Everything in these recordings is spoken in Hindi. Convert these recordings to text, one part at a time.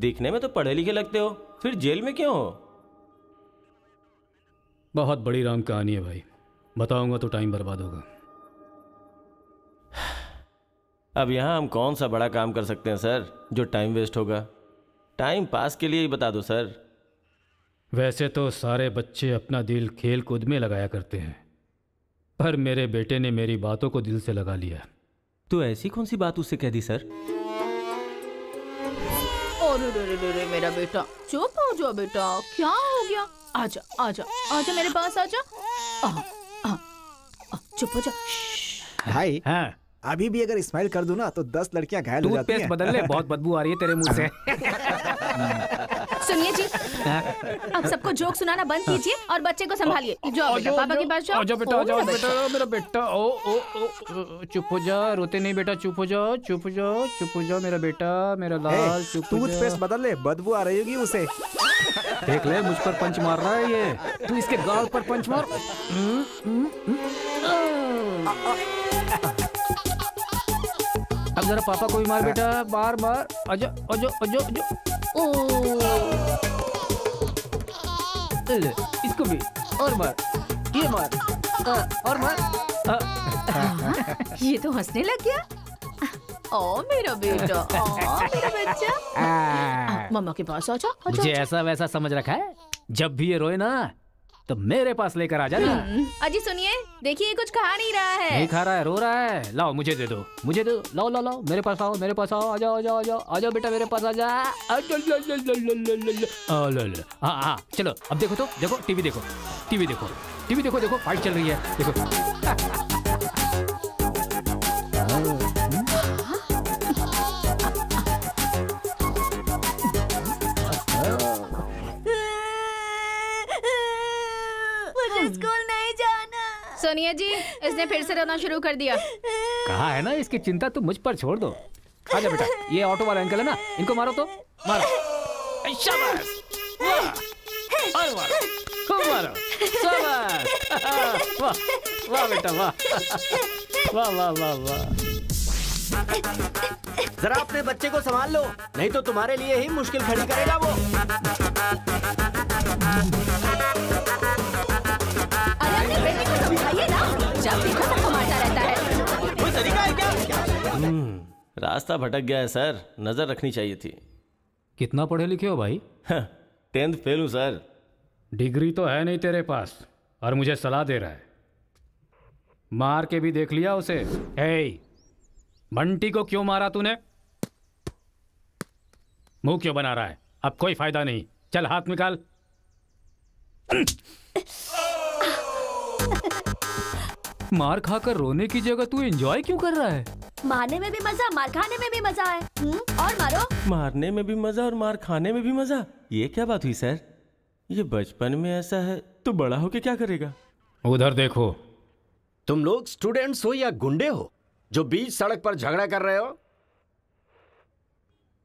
दिखने में तो पढ़े लिखे लगते हो, फिर जेल में क्यों हो? बहुत बड़ी राम कहानी है भाई, बताऊंगा तो टाइम बर्बाद होगा। अब यहाँ हम कौन सा बड़ा काम कर सकते हैं सर जो टाइम वेस्ट होगा? टाइम पास के लिए ही बता दो सर। वैसे तो सारे बच्चे अपना दिल खेल कूद में लगाया करते हैं, पर मेरे बेटे ने मेरी बातों को दिल से लगा लिया। तो ऐसी कौन सी बात उससे कह दी सर? अरे मेरा बेटा, चुप हो जाओ बेटा, क्या हो गया? आजा आजा आजा मेरे पास आजा। चुप हो जा। भाई हाँ, अभी भी अगर स्माइल कर दूं ना तो 10 लड़कियां घायल हो जाती हैं। बदल ले, बहुत बदबू आ रही है तेरे मुंह से। सुनिए जी, अब सबको जोक सुनाना बंद कीजिए और बच्चे को संभालिए। जाओ बेटा, पापा के पास जाओ। आजा बेटा, आजा बेटा, मेरा बेटा। ओ ओ ओ, चुप हो जा, रोते नहीं बेटा, चुप हो जाओ, चुप हो जाओ, चुप हो जाओ मेरा बेटा, मेरा लाल, चुप हो जा। टूथपेस्ट बदल ले, बदबू आ रही होगी उसे। देख ले, मुझ पर पंच मार रहा है ये, तू इसके गाल पर पंच मार। अब जरा पापा को भी मार बेटा, मार मार। आजा आजा आजा आजा। ले, इसको भी और मार, ये मार, और मार। ये तो हंसने लग गया। ओ मेरा बेटा, ओ मेरा बच्चा, मम्मा के पास आजा। मुझे ऐसा वैसा समझ रखा है? जब भी ये रोए ना तो मेरे पास लेकर आ जाना। अजी सुनिए, देखिए कुछ खा नहीं रहा है। नहीं खा रहा है, रो रहा है। लाओ मुझे दे दो, मुझे दो, लाओ लाओ लाओ, मेरे पास आओ, मेरे पास आओ, आ जाओ आ जाओ आ जाओ आ जाओ बेटा, मेरे पास आ जा। हाँ हाँ, चलो अब देखो तो, देखो टीवी देखो, टीवी देखो, टीवी देखो, देखो फाइट चल रही है, देखो। स्कूल नहीं जाना। सोनिया जी, इसने फिर से रोना शुरू कर दिया। कहा है ना, इसकी चिंता तुम मुझ पर छोड़ दो। आजा बेटा, ये ऑटो वाला अंकल है ना, इनको मारो तो, मारो। शाबाश, वाह, और मारो, खूब मारो, शाबाश, वाह वाह बेटा, वाह वाह वाह वाह वाह। जरा अपने बच्चे को संभाल लो, नहीं तो तुम्हारे लिए ही मुश्किल खड़ी करेगा वो। जब देखो सबको मारता रहता है। कोई तरीका है क्या? रास्ता भटक गया है सर, नजर रखनी चाहिए थी। कितना पढ़े लिखे हो भाई? 10th फेल हूँ सर। डिग्री तो है नहीं तेरे पास और मुझे सलाह दे रहा है। मार के भी देख लिया उसे। ए, बंटी को क्यों मारा तूने? मुंह क्यों बना रहा है? अब कोई फायदा नहीं, चल हाथ निकाल। मार खाकर रोने की जगह तू एंजॉय क्यों कर रहा है? मारने में भी मजा, मार खाने में भी मजा है। और मारो। मारने में भी मजा और मार खाने में भी मजा, ये क्या बात हुई सर? ये बचपन में ऐसा है तो बड़ा होके क्या करेगा? उधर देखो। तुम लोग स्टूडेंट्स हो या गुंडे हो जो बीच सड़क पर झगड़ा कर रहे हो?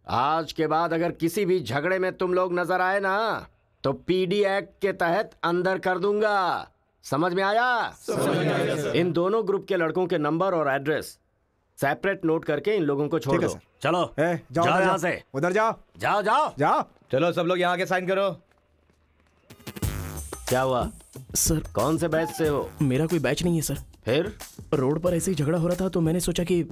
आज के बाद अगर किसी भी झगड़े में तुम लोग नजर आए ना तो पीडी एक्ट के तहत अंदर कर दूंगा। समझ में आया? इन दोनों ग्रुप के लड़कों के नंबर और एड्रेस सेपरेट नोट करके इन लोगों को छोड़ दो। चलो जाओ यहाँ से। उधर जाओ जाओ जाओ जाओ। चलो सब लोग यहाँ के साइन करो। क्या हुआ सर? कौन से बैच से हो? मेरा कोई बैच नहीं है सर। फिर रोड पर ऐसे ही झगड़ा हो रहा था तो मैंने सोचा कि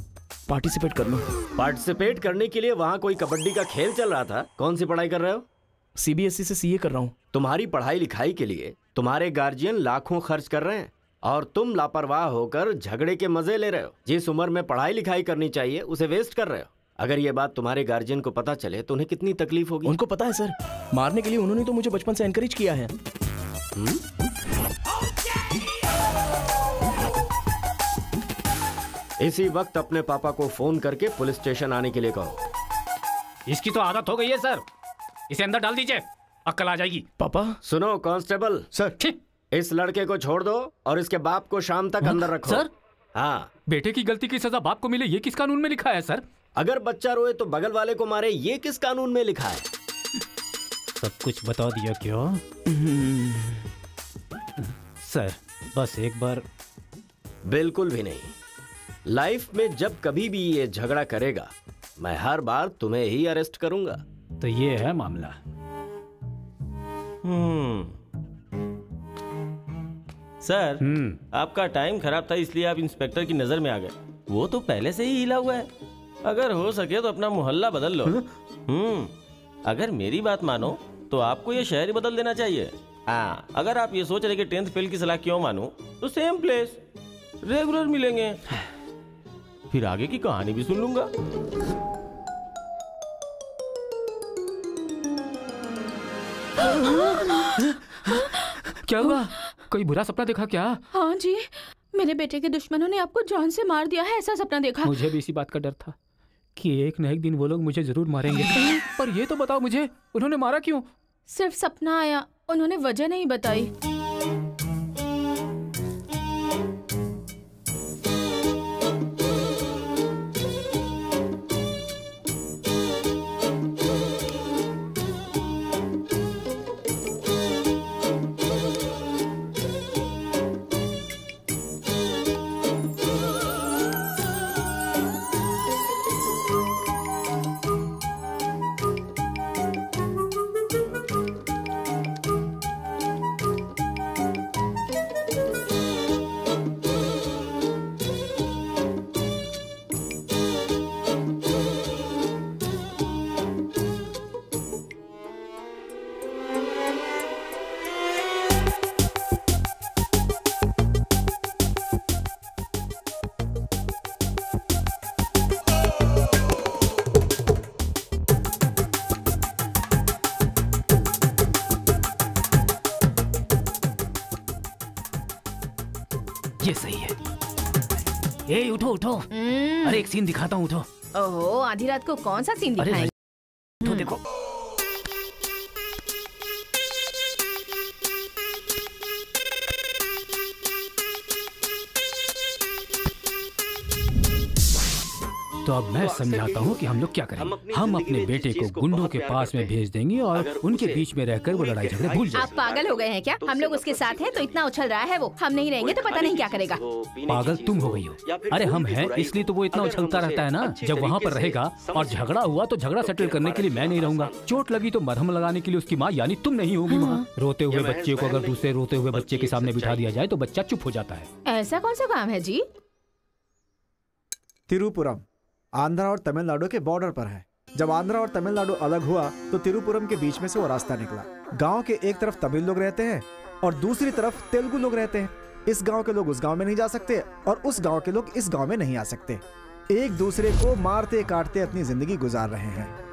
पार्टिसिपेट कर लूं। पार्टिसिपेट करने के लिए वहाँ कोई कबड्डी का खेल चल रहा था? कौन सी पढ़ाई कर रहे हो? सीबीएसई से सीए कर रहा हूँ। तुम्हारी पढ़ाई लिखाई के लिए तुम्हारे गार्जियन लाखों खर्च कर रहे हैं और तुम लापरवाह होकर झगड़े के मजे ले रहे हो। जिस उम्र में पढ़ाई लिखाई करनी चाहिए उसे वेस्ट कर रहे हो। अगर ये बात तुम्हारे गार्जियन को पता चले तो उन्हें कितनी तकलीफ होगी। उनको पता है सर, मारने के लिए उन्होंने तो मुझे बचपन से एनकरेज किया है। इसी वक्त अपने पापा को फोन करके पुलिस स्टेशन आने के लिए कहो। इसकी तो आदत हो गई है सर, इसे अंदर डाल दीजिए, अक्ल आ जाएगी। पापा। सुनो कांस्टेबल सर, इस लड़के को छोड़ दो और इसके बाप को शाम तक अंदर रखो। सर? हाँ। बेटे की गलती की सजा बाप को मिले, ये किस कानून में लिखा है सर? अगर बच्चा रोए तो बगल वाले को मारे, ये किस कानून में लिखा है? सब कुछ बता दिया क्या? सर बस एक बार। बिल्कुल भी नहीं। लाइफ में जब कभी भी ये झगड़ा करेगा मैं हर बार तुम्हें ही अरेस्ट करूंगा। तो ये है मामला। सर, आपका टाइम खराब था इसलिए आप इंस्पेक्टर की नजर में आ गए। वो तो पहले से ही हिला हुआ है। अगर हो सके तो अपना मोहल्ला बदल लो। अगर मेरी बात मानो तो आपको ये शहर ही बदल देना चाहिए। हाँ, अगर आप ये सोच रहे कि 10th फेल की सलाह क्यों मानूं, तो सेम प्लेस रेगुलर मिलेंगे, फिर आगे की कहानी भी सुन लूंगा। क्या हुआ? कोई बुरा सपना देखा क्या? हाँ जी, मेरे बेटे के दुश्मनों ने आपको जान से मार दिया है, ऐसा सपना देखा। मुझे भी इसी बात का डर था कि एक न एक दिन वो लोग मुझे जरूर मारेंगे। पर ये तो बताओ मुझे, उन्होंने मारा क्यों? सिर्फ सपना आया, उन्होंने वजह नहीं बताई। ये सही है। ए उठो उठो, अरे एक सीन दिखाता हूँ, उठो। ओहो, आधी रात को कौन सा सीन अरे दिखाएं? उठो, देखो। तो अब मैं समझाता हूँ कि हम लोग क्या करेंगे। हम अपने बेटे को गुंडों के पास में भेज देंगे और उनके बीच में रहकर वो लड़ाई झगड़े भूल जाएंगे। आप पागल हो गए हैं क्या? हम लोग उसके साथ हैं तो इतना उछल रहा है वो। हम नहीं रहेंगे तो पता नहीं क्या करेगा। पागल तुम हो गई हो। अरे हम हैं इसलिए तो वो इतना उछलता रहता है ना। जब वहाँ पर रहेगा और झगड़ा हुआ तो झगड़ा सेटल करने के लिए मैं नहीं रहूंगा। चोट लगी तो मरहम लगाने के लिए उसकी माँ यानी तुम नहीं होगी वहाँ। रोते हुए बच्चे को अगर दूसरे रोते हुए बच्चे के सामने बिठा दिया जाए तो बच्चा चुप हो जाता है। ऐसा कौन सा काम है जी? तिरुपुरम आंध्रा और तमिलनाडु के बॉर्डर पर है। जब आंध्रा और तमिलनाडु अलग हुआ तो तिरुपुरम के बीच में से वो रास्ता निकला। गांव के एक तरफ तमिल लोग रहते हैं और दूसरी तरफ तेलुगु लोग रहते हैं। इस गांव के लोग उस गांव में नहीं जा सकते और उस गांव के लोग इस गांव में नहीं आ सकते। एक दूसरे को मारते काटते अपनी जिंदगी गुजार रहे हैं।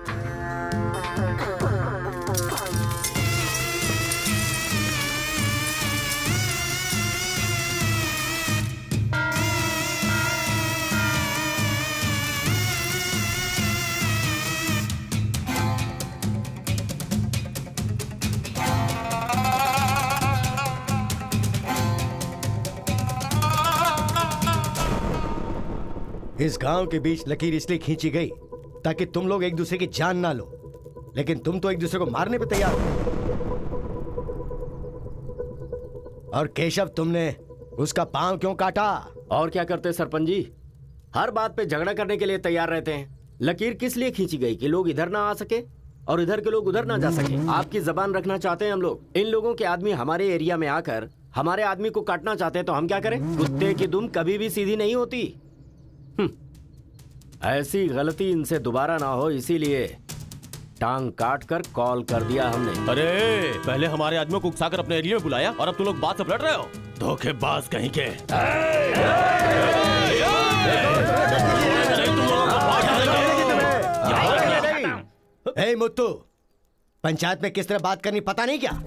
इस गांव के बीच लकीर इसलिए खींची गई ताकि तुम लोग एक दूसरे की जान ना लो, लेकिन तुम तो एक दूसरे को मारने पे तैयार हो। और केशव, तुमने उसका पांव क्यों काटा? और क्या करते सरपंच जी, हर बात पे झगड़ा करने के लिए तैयार रहते हैं। लकीर किस लिए खींची गई कि लोग इधर ना आ सके और इधर के लोग उधर ना जा सके। आपकी जबान रखना चाहते हैं हम लोग। इन लोगों के आदमी हमारे एरिया में आकर हमारे आदमी को काटना चाहते हैं तो हम क्या करें? कुत्ते की दुम कभी भी सीधी नहीं होती। ऐसी गलती इनसे दोबारा ना हो इसीलिए टांग काट कर कॉल कर दिया हमने। अरे पहले हमारे आदमियों को उकसाकर अपने एरिया में बुलाया और अब तुम लोग बात से पलट रहे हो। धोखेबाज कहीं के। ए मुत्तू, पंचायत में किस तरह बात करनी पता नहीं क्या?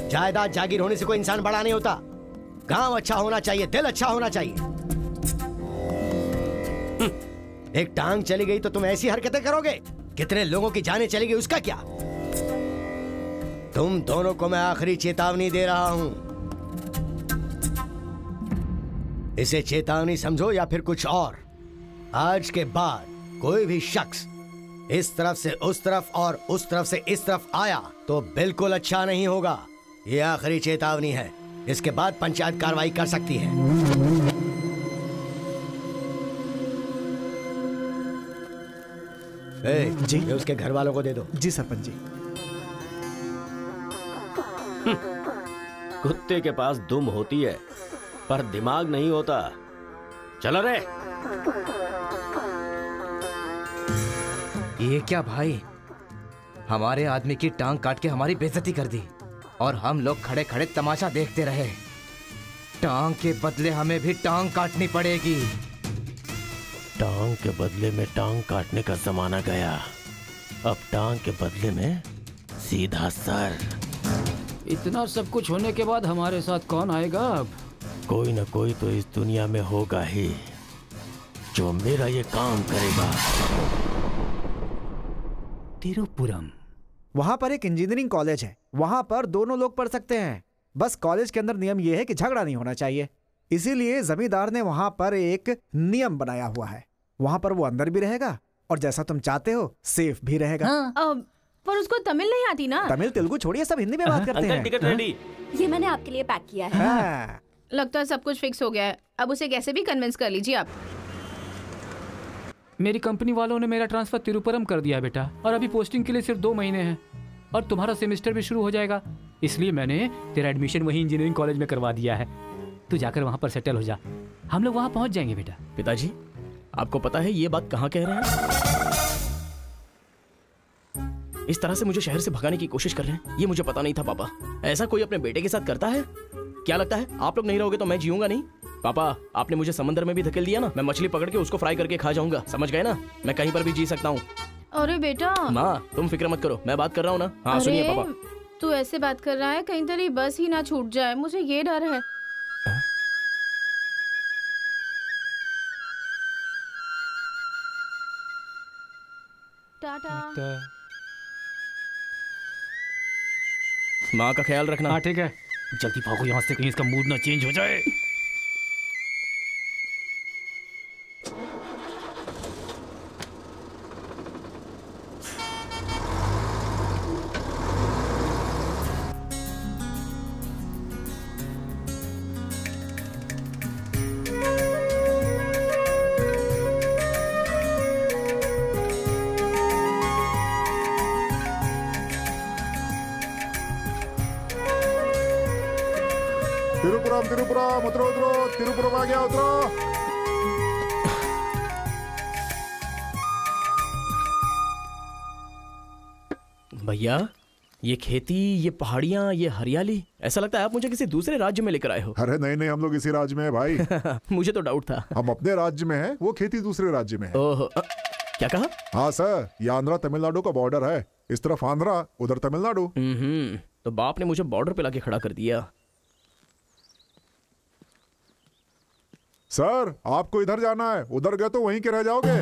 जायदाद जागीर होने से कोई इंसान बड़ा नहीं होता। गांव अच्छा होना चाहिए, दिल अच्छा होना चाहिए। एक टांग चली गई तो तुम ऐसी हरकतें करोगे? कितने लोगों की जानें चली गई उसका क्या? तुम दोनों को मैं आखिरी चेतावनी दे रहा हूं। इसे चेतावनी समझो या फिर कुछ और। आज के बाद कोई भी शख्स इस तरफ से उस तरफ और उस तरफ से इस तरफ आया तो बिल्कुल अच्छा नहीं होगा। ये आखिरी चेतावनी है। इसके बाद पंचायत कार्रवाई कर सकती है। जी ये उसके घर वालों को दे दो। जी सरपंच जी। कुत्ते के पास दुम होती है पर दिमाग नहीं होता। चलो रे। ये क्या भाई, हमारे आदमी की टांग काट के हमारी बेइज्जती कर दी और हम लोग खड़े खड़े तमाशा देखते रहे। टांग के बदले हमें भी टांग काटनी पड़ेगी। टांग के बदले में टांग काटने का जमाना गया। अब टांग के बदले में सीधा सर। इतना सब कुछ होने के बाद हमारे साथ कौन आएगा अब? कोई ना कोई तो इस दुनिया में होगा ही जो मेरा ये काम करेगा। तिरुपुरम। वहां पर एक इंजीनियरिंग कॉलेज है, वहां पर दोनों लोग पढ़ सकते हैं। बस कॉलेज के अंदर नियम यह है कि झगड़ा नहीं होना चाहिए। इसीलिए जमींदार ने वहां पर एक नियम बनाया हुआ है। वहां पर वो अंदर भी रहेगा और जैसा तुम चाहते हो सेफ भी रहेगा। पर उसको तमिल नहीं आती ना। तमिल तेलुगु छोड़िए, सब हिंदी में बात करते अंकल हैं। Ticket ready. ये मैंने आपके लिए पैक किया है। हाँ। लगता है सब कुछ फिक्स हो गया है। अब उसे कैसे भी कन्विंस कर लीजिए आप। मेरी कंपनी वालों ने मेरा ट्रांसफर तिरुपुरम कर दिया बेटा, और अभी पोस्टिंग के लिए सिर्फ 2 महीने हैं और तुम्हारा सेमेस्टर भी शुरू हो जाएगा। इसलिए मैंने तेरा एडमिशन वही इंजीनियरिंग कॉलेज में करवा दिया है। तू जाकर वहां पर सेटल हो जा, हम लोग वहां पहुंच जाएंगे बेटा। पिताजी, आपको पता है ये बात कहाँ कह रहे हैं? इस तरह से मुझे शहर से भगाने की कोशिश कर रहे हैं, ये मुझे पता नहीं था पापा। ऐसा कोई अपने बेटे के साथ करता है? क्या लगता है आप लोग नहीं रहोगे तो मैं जीऊंगा नहीं? पापा, आपने मुझे समंदर में भी धकेल दिया ना, मैं मछली पकड़ के उसको फ्राई करके खा जाऊंगा, समझ गए ना? मैं कहीं पर भी जी सकता हूँ। अरे बेटा। माँ, तुम फिक्र मत करो, मैं बात कर रहा हूँ ना। हाँ सुनिए पापा। तू ऐसे बात कर रहा है, कहीं तेरी बस ही ना छूट जाए, मुझे ये डर है। टाटा। माँ का ख्याल रखना। हाँ ठीक है, जल्दी भागो यहाँ से, कहीं इसका मूड ना चेंज हो जाए। तिरुपुरम उतरो उतरो, तिरुपुरम आ गया, उतरो। भैया, ये खेती, ये पहाड़ियाँ, ये हरियाली, ऐसा लगता है आप मुझे किसी दूसरे राज्य में लेकर आए हो। अरे नहीं नहीं, हम लोग इसी राज्य में है भाई। मुझे तो डाउट था। हम अपने राज्य में है, वो खेती दूसरे राज्य में है। ओह, क्या कहा? हाँ सर, ये आंध्रा तमिलनाडु का बॉर्डर है। इस तरफ आंध्रा, उधर तमिलनाडु। तो बाप ने मुझे बॉर्डर पे लाके खड़ा कर दिया। सर, आपको इधर जाना है, उधर गए तो वहीं के रह जाओगे।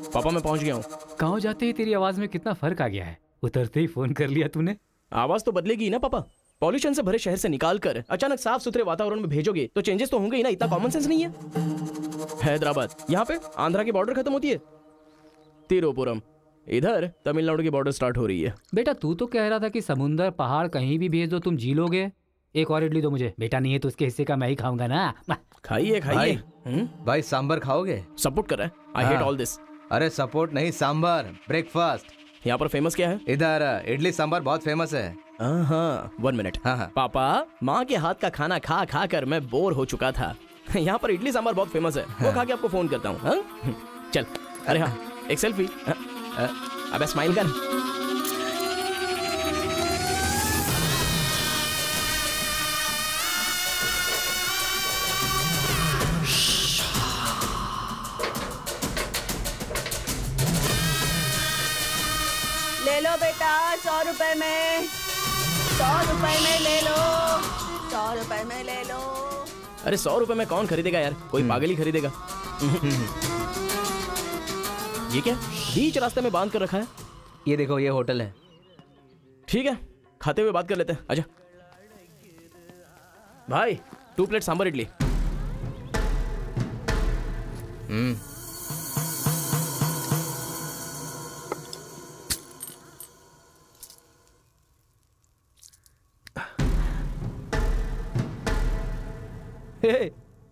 पापा मैं पहुंच गया हूँ। गाँव जाते ही तेरी आवाज में कितना फर्क आ गया है। उतरते ही फोन कर लिया तूने। आवाज तो बदलेगी ना पापा। पॉल्यूशन से भरे शहर से निकाल कर अचानक साफ सुथरे वातावरण में भेजोगे तो चेंजेस तो होंगे ही ना। इतना कॉमन सेंस नहीं है? हैदराबाद, यहाँ पे आंध्रा की बॉर्डर खत्म होती है। तिरुपुरम, इधर तमिलनाडु की बॉर्डर स्टार्ट हो रही है। बेटा तू तो कह रहा था कि समुंदर पहाड़ कहीं भी भेज दो तुम जी लोगे। एक और इडली दो मुझे। बेटा नहीं है तो उसके हिस्से का मैं ही खाऊंगा ना। खाइए खाइए। भाई सांबर खाओगे? सपोर्ट कर रहा है। I hate all this. अरे सपोर्ट नहीं, सांबर, ब्रेकफास्ट। यहाँ पर फेमस क्या है? इधर इडली सांबर बहुत फेमस है। हाँ, 1 मिनट। हाँ। पापा, माँ के हाथ का खाना खा खा कर मैं बोर हो चुका था। यहाँ पर इडली सांबर बहुत फेमस है। वो खा के आपको फोन करता हूँ। चल। अरे हाँ, एक सेल्फी। अबे स्माइल कर। ले लो बेटा, 100 रुपए में, 100 रुपए में ले लो, 100 रुपए में ले लो। अरे 100 रुपए में कौन खरीदेगा यार? कोई पागल ही खरीदेगा। ये क्या बीच रास्ते में बांध कर रखा है? ये देखो, ये होटल है। ठीक है, खाते हुए बात कर लेते हैं। आजा भाई, 2 प्लेट सांबर इडली।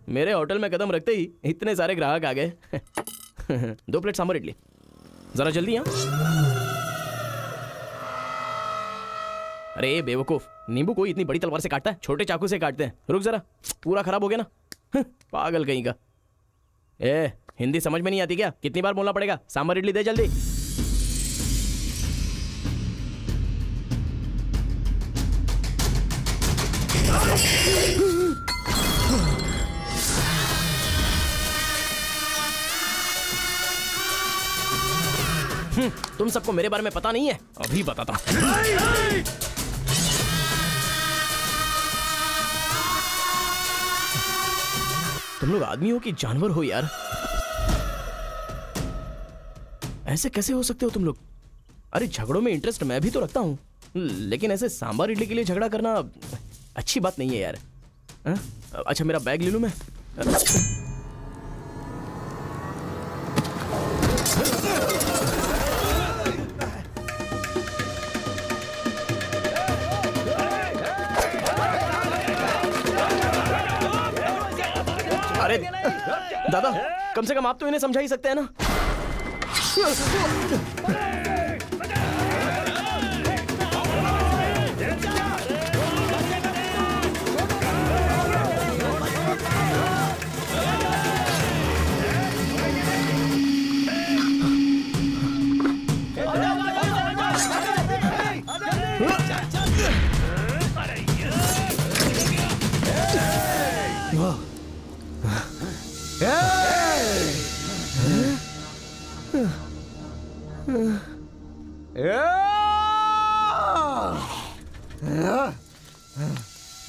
मेरे होटल में कदम रखते ही इतने सारे ग्राहक आ गए। 2 प्लेट सांबर इडली। जरा जल्दी यहाँ। अरे बेवकूफ, नींबू कोई इतनी बड़ी तलवार से काटता है? छोटे चाकू से काटते हैं। रुक जरा, पूरा खराब हो गया ना। पागल कहीं का। ए, हिंदी समझ में नहीं आती क्या? कितनी बार बोलना पड़ेगा? सांभर इडली दे जल्दी। तुम सबको मेरे बारे में पता नहीं है? अभी बताता हूं। तुम लोग आदमी हो कि जानवर हो यार? ऐसे कैसे हो सकते हो तुम लोग? अरे झगड़ों में इंटरेस्ट मैं भी तो रखता हूं, लेकिन ऐसे सांभर इडली के लिए झगड़ा करना अच्छी बात नहीं है यार। अच्छा मेरा बैग ले लूं मैं? अरे दादा, कम से कम आप तो इन्हें समझा ही सकते हैं ना।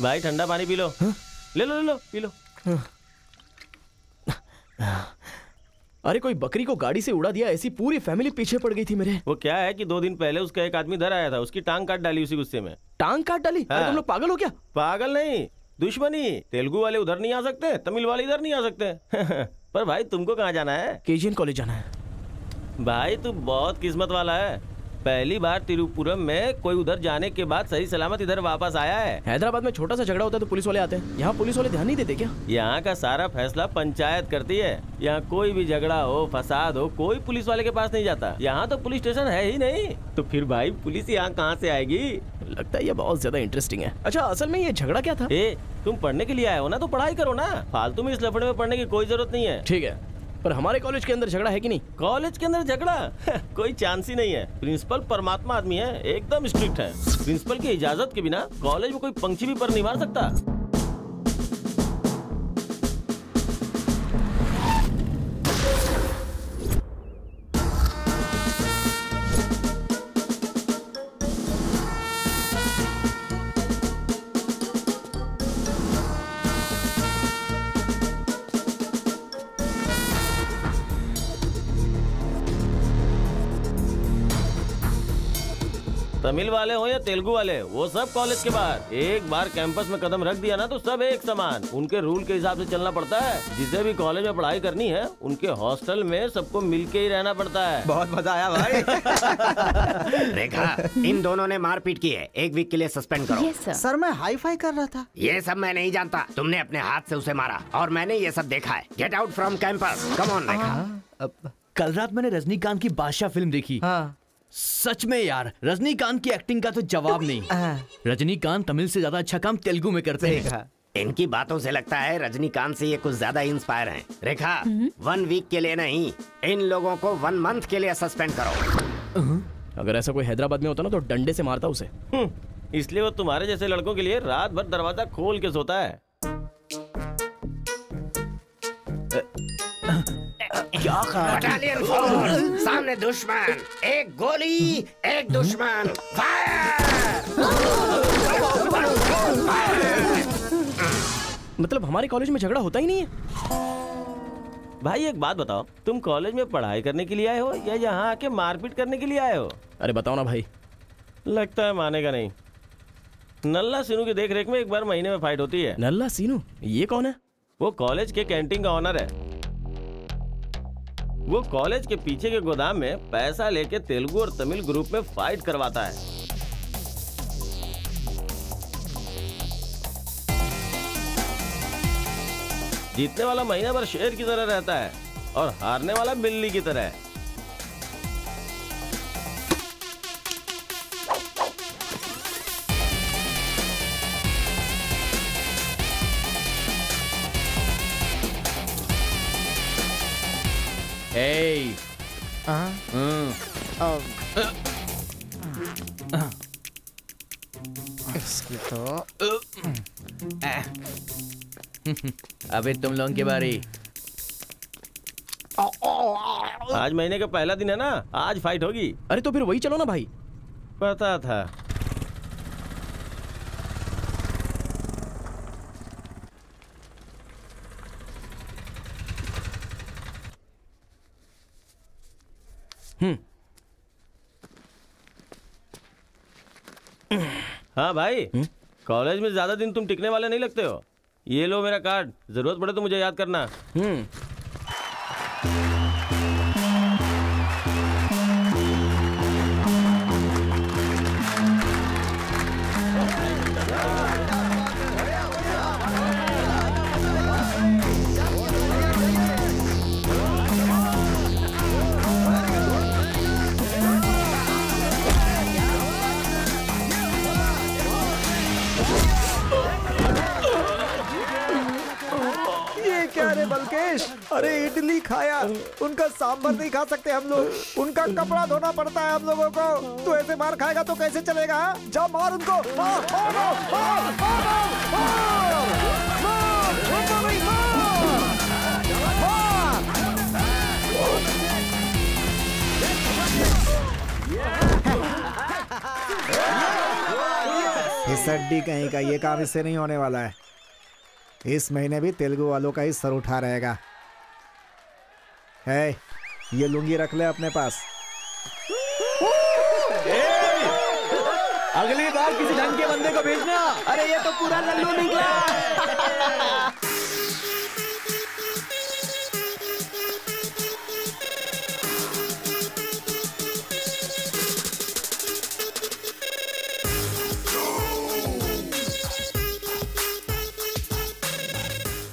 भाई ठंडा पानी पी लो। ले लो ले लो, पी लो। अरे कोई बकरी को गाड़ी से उड़ा दिया, ऐसी पूरी फैमिली पीछे पड़ गई थी मेरे। वो क्या है कि 2 दिन पहले उसका एक आदमी इधर आया था, उसकी टांग काट डाली उसी गुस्से में। टांग काट डाली? हाँ। अरे तुम लोग पागल हो क्या? पागल नहीं, दुश्मनी। तेलुगु वाले उधर नहीं आ सकते, तमिल वाले इधर नहीं आ सकते। पर भाई तुमको कहाँ जाना है? केजीएन कॉलेज जाना है। भाई तू बहुत किस्मत वाला है, पहली बार तिरुपुरम में कोई उधर जाने के बाद सही सलामत इधर वापस आया है। हैदराबाद में छोटा सा झगड़ा होता है तो पुलिस वाले आते हैं, यहाँ पुलिस वाले ध्यान नहीं देते क्या? यहाँ का सारा फैसला पंचायत करती है। यहाँ कोई भी झगड़ा हो, फसाद हो, कोई पुलिस वाले के पास नहीं जाता। यहाँ तो पुलिस स्टेशन है ही नहीं, तो फिर भाई पुलिस यहाँ कहाँ से आएगी? लगता है ये बहुत ज्यादा इंटरेस्टिंग है। अच्छा असल में ये झगड़ा क्या था? तुम पढ़ने के लिए आए हो ना, तो पढ़ाई करो ना, फालतू में इस लफड़े में पढ़ने की कोई जरूरत नहीं है। ठीक है, पर हमारे कॉलेज के अंदर झगड़ा है कि नहीं? कॉलेज के अंदर झगड़ा? कोई चांस ही नहीं है। प्रिंसिपल परमात्मा आदमी है, एकदम स्ट्रिक्ट है। प्रिंसिपल की इजाजत के बिना कॉलेज में कोई पंछी भी पर नहीं मार सकता। तमिल वाले हो या तेलुगु वाले, वो सब कॉलेज के बाहर। एक बार कैंपस में कदम रख दिया ना तो सब एक समान। उनके रूल के हिसाब से चलना पड़ता है। जिसे भी कॉलेज में पढ़ाई करनी है, उनके हॉस्टल में सबको मिलके ही रहना पड़ता है। बहुत मजा आया भाई। रेखा, इन दोनों ने मारपीट की है, 1 वीक के लिए सस्पेंड करो। Yes, sir. सर मैं हाई फाई कर रहा था। ये सब मैं नहीं जानता, तुमने अपने हाथ से उसे मारा और मैंने ये सब देखा है। Get out from campus, come on Rekha. कल रात मैंने रजनीकांत की बादशाह फिल्म देखी। हाँ। सच में यार, रजनीकांत की एक्टिंग का तो जवाब नहीं। रजनीकांत तमिल से ज्यादा अच्छा काम तेलुगु में करते हैं। इनकी बातों से लगता है रजनीकांत से ये कुछ ज्यादा इंस्पायर हैं। रेखा, 1 वीक के लिए नहीं, इन लोगों को 1 मंथ के लिए सस्पेंड करो। अगर ऐसा कोई हैदराबाद में होता ना तो डंडे से मारता उसे। इसलिए वो तुम्हारे जैसे लड़कों के लिए रात भर दरवाजा खोल के सोता है। क्या बटालियन फॉरवर्ड, सामने दुश्मन, एक गोली, एक दुश्मन, फायर! मतलब हमारे कॉलेज में झगड़ा होता ही नहीं है? भाई एक बात बताओ, तुम कॉलेज में पढ़ाई करने के लिए आए हो या यहाँ आके मारपीट करने के लिए आए हो? अरे बताओ ना भाई। लगता है मानेगा नहीं। नल्ला सीनू की देख रेख में 1 बार महीने में फाइट होती है। नल्ला सीनू? ये कौन है? वो कॉलेज के कैंटीन का ऑनर है। वो कॉलेज के पीछे के गोदाम में पैसा लेके तेलुगु और तमिल ग्रुप में फाइट करवाता है। जीतने वाला महीना भर शेर की तरह रहता है और हारने वाला बिल्ली की तरह। ए इसकी तो अबे तुम लोगों की बारी। आज महीने का पहला दिन है ना, आज फाइट होगी। अरे तो फिर वही चलो ना भाई। पता था। हाँ भाई, कॉलेज में ज्यादा दिन तुम टिकने वाले नहीं लगते हो। ये लो मेरा कार्ड, जरूरत पड़े तो मुझे याद करना। बल्केश, अरे इडली खाया, उनका सांभर नहीं खा सकते हम लोग, उनका कपड़ा धोना पड़ता है हम लोगों को। तो ऐसे मार खाएगा तो कैसे चलेगा? जा मार उनको, मार, मार, मार, इस हड्डी कहीं का ये काम इससे नहीं होने वाला है। इस महीने भी तेलुगु वालों का ही सर उठा रहेगा। है, ये लुंगी रख ले अपने पास। अगली बार किसी ढंग के बंदे को भेजना। अरे ये तो पूरा लल्लू निकला।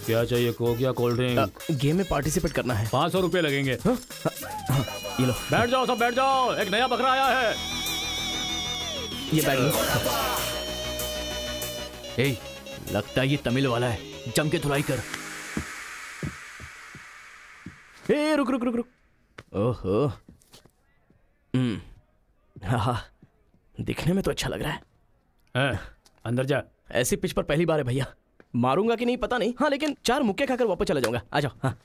क्या चाहिए? कोक या कोल्ड ड्रिंक? गेम में पार्टिसिपेट करना है। 500 रुपए लगेंगे। ये लो। बैठ जाओ, सब बैठ जाओ, एक नया बकरा आया है। ये बैठ लो। ए, लगता है ये तमिल वाला है, जम के धुलाई कर। ए, रुक रुक रुक रुक। ओहो, हाँ, दिखने में तो अच्छा लग रहा है। अंदर जा। ऐसी पिच पर पहली बार है भैया। मारूंगा कि नहीं पता नहीं, हाँ लेकिन 4 मुक्के खाकर वापस चला जाऊंगा। आ जाओ। हाँ।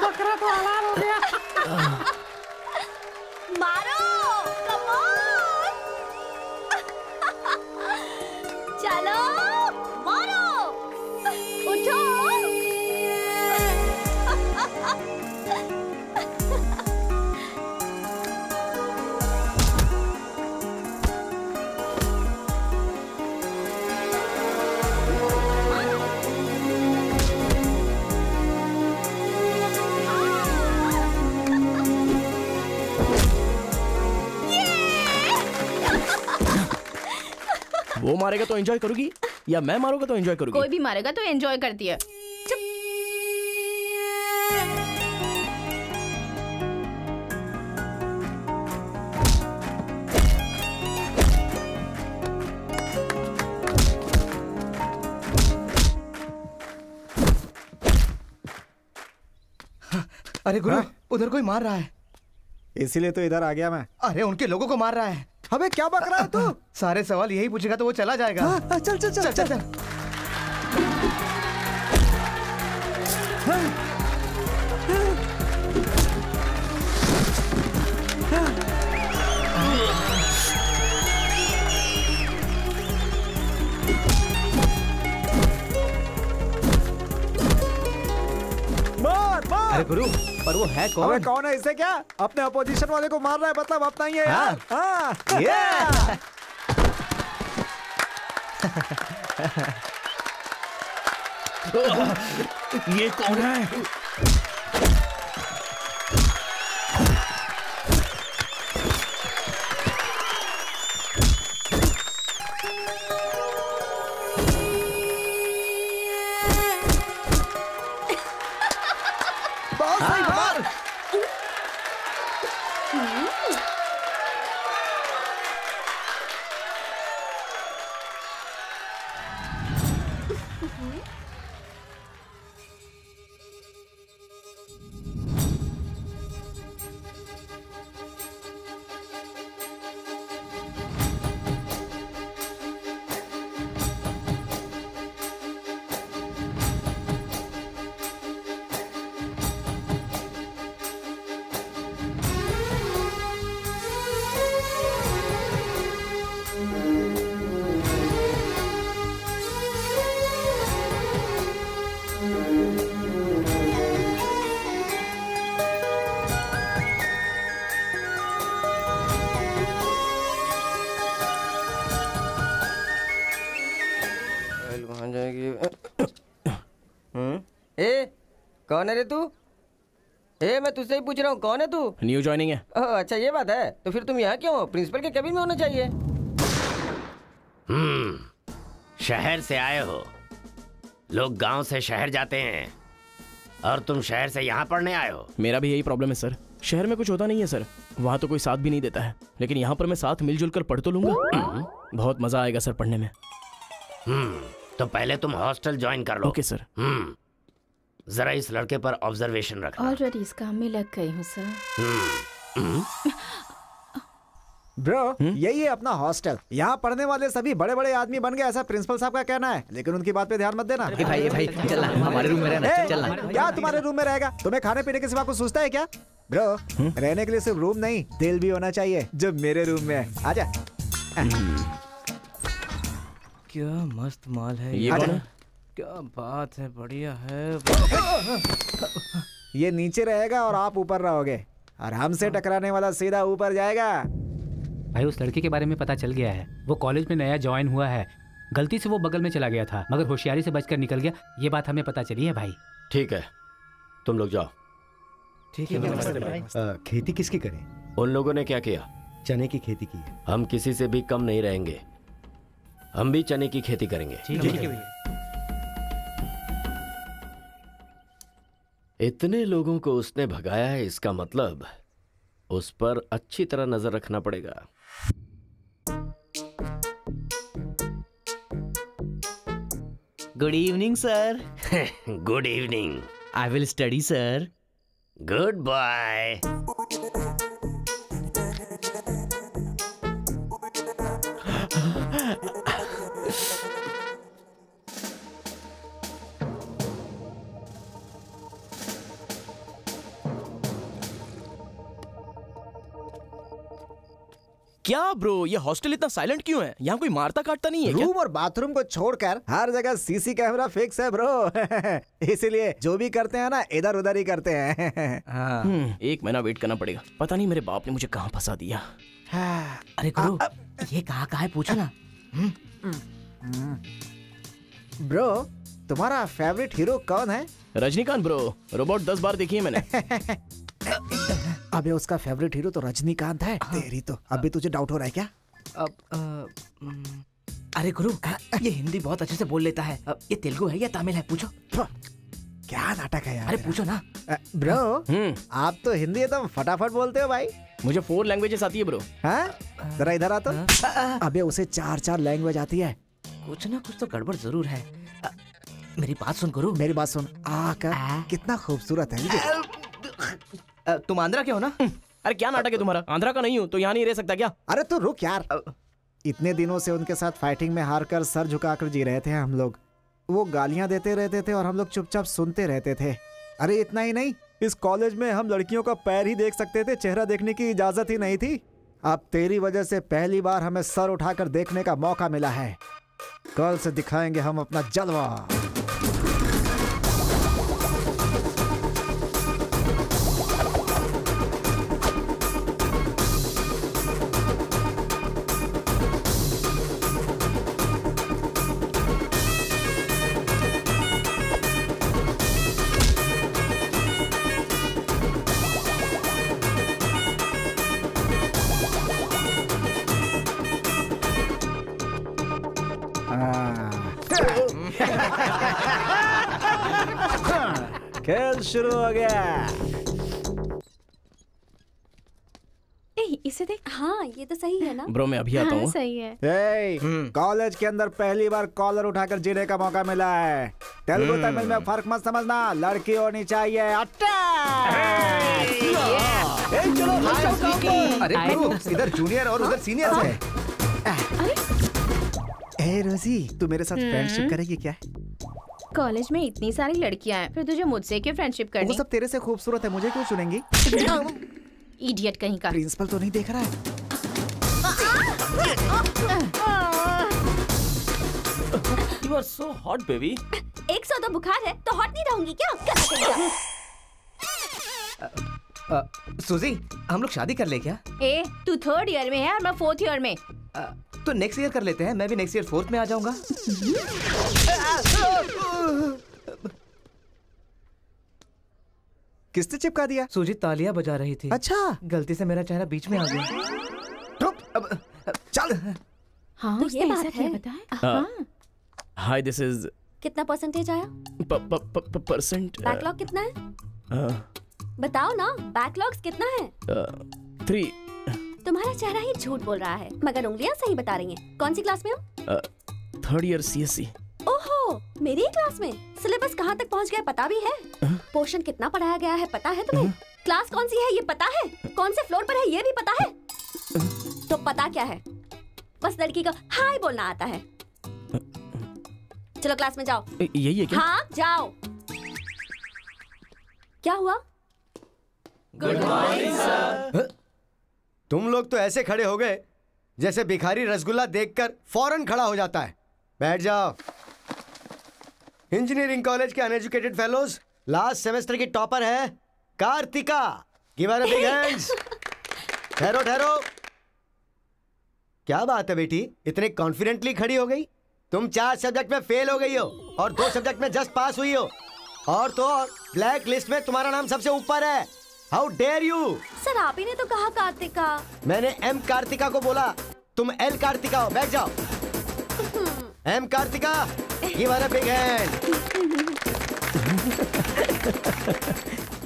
बकरा तो हलाल हो गया। मारो, कम ऑन। चलो, मारो, उठो। वो मारेगा तो एंजॉय करोगी या मैं मारूंगा तो एंजॉय करोगी? कोई भी मारेगा तो एंजॉय करती है। चुप। अरे गुरु, उधर कोई मार रहा है। इसीलिए तो इधर आ गया मैं। अरे उनके लोगों को मार रहा है। अबे क्या बक रहा है तू? सारे सवाल यही पूछेगा तो वो चला जाएगा। हाँ, चल चल चल चल, चल। अरे गुरु, पर वो है कौन? अबे कौन है? इससे क्या? अपने अपोजिशन वाले को मार रहा है, मतलब अपना ही है यार। हाँ। ये कौन है? कौन है रे तू? मैं तुझसे ही पूछ रहा हूँ, कौन है तू? न्यू ज्वाइनिंग है। अच्छा ये बात है, तो फिर तुम यहाँ क्यों हो? प्रिंसिपल के केबिन में होना चाहिए। शहर से आए हो। लोग गांव से शहर जाते हैं और तुम शहर से यहाँ पढ़ने आए हो। मेरा भी यही प्रॉब्लम है सर, शहर में कुछ होता नहीं है सर, वहाँ तो कोई साथ भी नहीं देता है, लेकिन यहाँ पर मैं साथ मिलजुल कर पढ़ तो लूंगा। बहुत मजा आएगा सर पढ़ने में। तो पहले तुम हॉस्टल ज्वाइन कर लो। Okay sir. जरा इस लड़के पर ऑब्जर्वेशन रखना। ऑलरेडी इस काम में लग गई हूँ सर। ब्रो यही है अपना हॉस्टल। यहाँ पढ़ने वाले सभी बड़े बड़े आदमी बन गए, ऐसा प्रिंसिपल साहब का कहना है, लेकिन उनकी बात पे ध्यान मत देना। भाई चल हमारे रूम में रहना, चल। क्या तुम्हारे रूम में रहेगा? तुम्हें खाने पीने के सिवा कुछ सोचता है क्या? ब्रो रहने के लिए सिर्फ रूम नहीं, दिल भी होना चाहिए, जो मेरे रूम में है। आजा। क्या मस्त माल है ये कौन है? क्या बात है, बढ़िया है। ये नीचे रहेगा और आप ऊपर रहोगे, और हमसे टकराने वाला सीधा ऊपर जाएगा। भाई उस लड़के के बारे में पता चल गया है, वो कॉलेज में नया ज्वाइन हुआ है, गलती से वो बगल में चला गया था, मगर होशियारी से बचकर निकल गया, ये बात हमें पता चली है भाई। ठीक है, तुम लोग जाओ। ठीक है। खेती किसकी करें? उन लोगों ने क्या किया? चने की खेती की है। हम किसी से भी कम नहीं रहेंगे, हम भी चने की खेती करेंगे। ठीक है। इतने लोगों को उसने भगाया है, इसका मतलब उस पर अच्छी तरह नजर रखना पड़ेगा। Good evening sir. Good evening. I will study sir. Goodbye. क्या ब्रो, ये हॉस्टल इतना साइलेंट क्यों है? यहाँ कोई मारता काटता नहीं है क्या? रूम और बाथरूम को छोड़कर हर जगह सीसी कैमरा फिक्स है ब्रो। इसीलिए जो भी करते हैं ना, इधर उधर ही करते हैं। एक महीना वेट करना पड़ेगा, पता नहीं मेरे बाप ने मुझे कहाँ फंसा दिया। अरे गुरु, ये कहाँ है पूछो ना। ब्रो तुम्हारा फेवरेट हीरो कौन है? रजनीकांत ब्रो, रोबोट 10 बार देखी है मैंने। अबे उसका फेवरेट हीरो तो रजनीकांत है। तेरी तो अभी तुझे डाउट हो रहा है क्या? अरे गुरु, ये हिंदी बहुत अच्छे से बोल लेता है, ये तेलुगु है या तमिल है? पूछो। क्या नाटक है यार। अरे पूछो ना। ब्रो आप तो हिंदी एकदम फटाफट बोलते हो भाई। मुझे 4 लैंग्वेजेस आती है ब्रो। जरा इधर आ तो। अबे उसे 4 लैंग्वेज आती है। कुछ ना कुछ तो गड़बड़ जरूर है। मेरी बात सुन गुरु। मेरी बात सुन। कितना खूबसूरत है। तुम आंध्रा के हो ना? अरे क्या नाटक है तुम्हारा? आंध्रा का नहीं हूँ तो यहाँ नहीं रह सकता क्या? अरे तू रुक यार। इतने दिनों से उनके साथ फाइटिंग में हारकर सर झुकाकर जी रहे थे हम लोग। वो गालियां देते रहते थे और हम लोग चुपचाप सुनते रहते थे। अरे इतना ही नहीं, इस कॉलेज में हम लड़कियों का पैर ही देख सकते थे, चेहरा देखने की इजाजत ही नहीं थी। अब तेरी वजह से पहली बार हमें सर उठाकर देखने का मौका मिला है। कल से दिखाएंगे हम अपना जलवा। खेल शुरू हो गया। इसे देख। हाँ ये तो सही है ना ब्रो, मैं अभी आता हूँ। सही है। कॉलेज के अंदर पहली बार कॉलर उठाकर जीने का मौका मिला है। तेलुगु तमिल में फर्क मत समझना, लड़की होनी चाहिए। अरे इधर जूनियर और उधर सीनियर है। ए रोजी, तू मेरे साथ फ्रेंडशिप करेगी क्या? कॉलेज में इतनी सारी लड़कियां हैं, फिर तुझे मुझसे क्यों फ्रेंडशिप करनी? वो सब तेरे से खूबसूरत है, मुझे क्यों चुनेंगी? इडियट कहीं का। प्रिंसिपल तो नहीं देख रहा है? You are so hot, baby. 100 तो बुखार है तो हॉट नहीं रहूंगी क्या? सुजी, हम लोग शादी कर ले क्या? तू 3rd ईयर में है और मैं 4th ईयर में। तो नेक्स्ट ईयर कर लेते हैं, मैं भी नेक्स्ट ईयर 4th में आ जाऊंगा। किसने चिपका दिया? सुजीत तालियां बजा रही थी। अच्छा, गलती से मेरा चेहरा बीच में आ गया। चल। हाँ, तो ये बात है। हाँ। हाय, दिस इज कितना परसेंटेज आया? परसेंट बैकलॉग कितना है? बताओ ना, बैकलॉग्स कितना है? 3। तुम्हारा चेहरा ही झूठ बोल रहा है, मगर उंगलियां सही बता रही हैं। कौन सी क्लास में हो? 3rd year CSE। ओहो, मेरी ही क्लास में। सिलेबस कहाँ तक पहुँच गया पता भी है? पोर्शन कितना पढ़ाया गया है पता है तुम्हें? क्लास कौन सी है ये पता है? कौन से फ्लोर पर है ये भी पता है? तो पता क्या है? बस लड़की को हाय बोलना आता है। चलो क्लास में जाओ। यही है क्या? हाँ, जाओ। क्या हुआ? Good morning sir. तुम लोग तो ऐसे खड़े हो गए जैसे भिखारी रसगुल्ला देखकर फौरन खड़ा हो जाता है। बैठ जाओ। इंजीनियरिंग कॉलेज के अनएजुकेटेड फेलोज, लास्ट सेमेस्टर की टॉपर है Karthika. Give her a big hands. ठहरो ठहरो। क्या बात है बेटी, इतने कॉन्फिडेंटली खड़ी हो गई? तुम 4 सब्जेक्ट में फेल हो गई हो और 2 सब्जेक्ट में जस्ट पास हुई हो, और तो और ब्लैक लिस्ट में तुम्हारा नाम सबसे ऊपर है। How dare you? सर आप ही ने तो कहा कार्तिका। मैंने एम कार्तिका को बोला, तुम एल कार्तिका हो। बैठ जाओ। M Karthika, give her a big hand.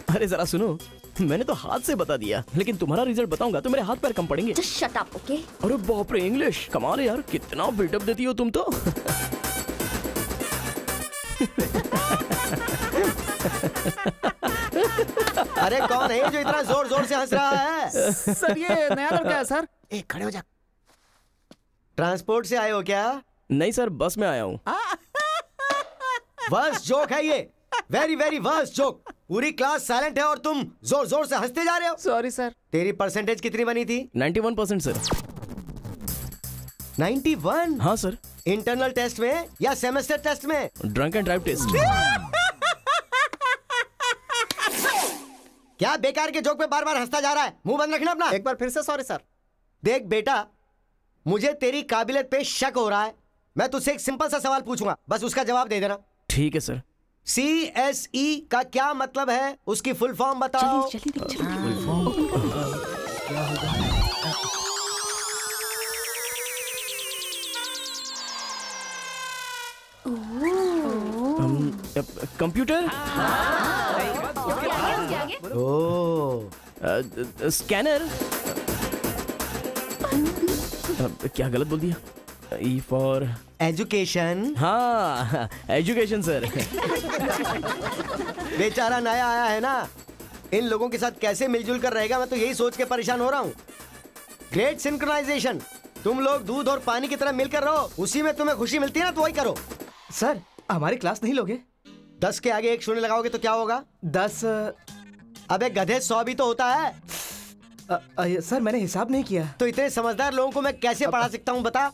अरे जरा सुनो, मैंने तो हाथ से बता दिया, लेकिन तुम्हारा रिजल्ट बताऊंगा तो मेरे हाथ पैर कम पड़ेंगे। Just shut up, okay? अरे बाप रे, इंग्लिश कमाल है यार, कितना बिल्डअप देती हो तुम तो। अरे कौन है जो इतना जोर जोर से हंस रहा है? सर ये नया लड़का है सर। एक खड़े हो जा। ट्रांसपोर्ट से आए हो क्या? नहीं सर, बस में आया हूँ। वर्स्ट जोक है ये, वेरी वेरी वर्स्ट जोक। पूरी क्लास साइलेंट है और तुम जोर जोर से हंसते जा रहे हो। Sorry sir. तेरी परसेंटेज कितनी बनी थी? 91% सर। 91? हाँ सर। इंटरनल टेस्ट में या सेमेस्टर टेस्ट में? Drunk and drive test. क्या बेकार के जोक पे बार बार हंसता जा रहा है? मुंह बंद रखना अपना। एक बार फिर से सॉरी सर। देख बेटा, मुझे तेरी काबिलियत पे शक हो रहा है। मैं तुझसे एक सिंपल सा सवाल पूछूंगा, बस उसका जवाब दे देना। ठीक है सर। CSE का क्या मतलब है? उसकी फुल फॉर्म बताओ। Computer, scanner. क्या गलत बोल दिया? E for education. हाँ, एजुकेशन सर। बेचारा नया आया है ना, इन लोगों के साथ कैसे मिलजुल कर रहेगा, मैं तो यही सोच के परेशान हो रहा हूँ। Great synchronisation. तुम लोग दूध और पानी की तरह मिलकर रहो, उसी में तुम्हें खुशी मिलती है ना, तो वही करो। सर हमारी क्लास नहीं लोगे? 10 के आगे 1 शून्य लगाओगे तो क्या होगा? 10। अबे गधे 100 भी तो होता है। सर मैंने हिसाब नहीं किया। तो इतने समझदार लोगों को मैं कैसे पढ़ा सकता हूँ बता?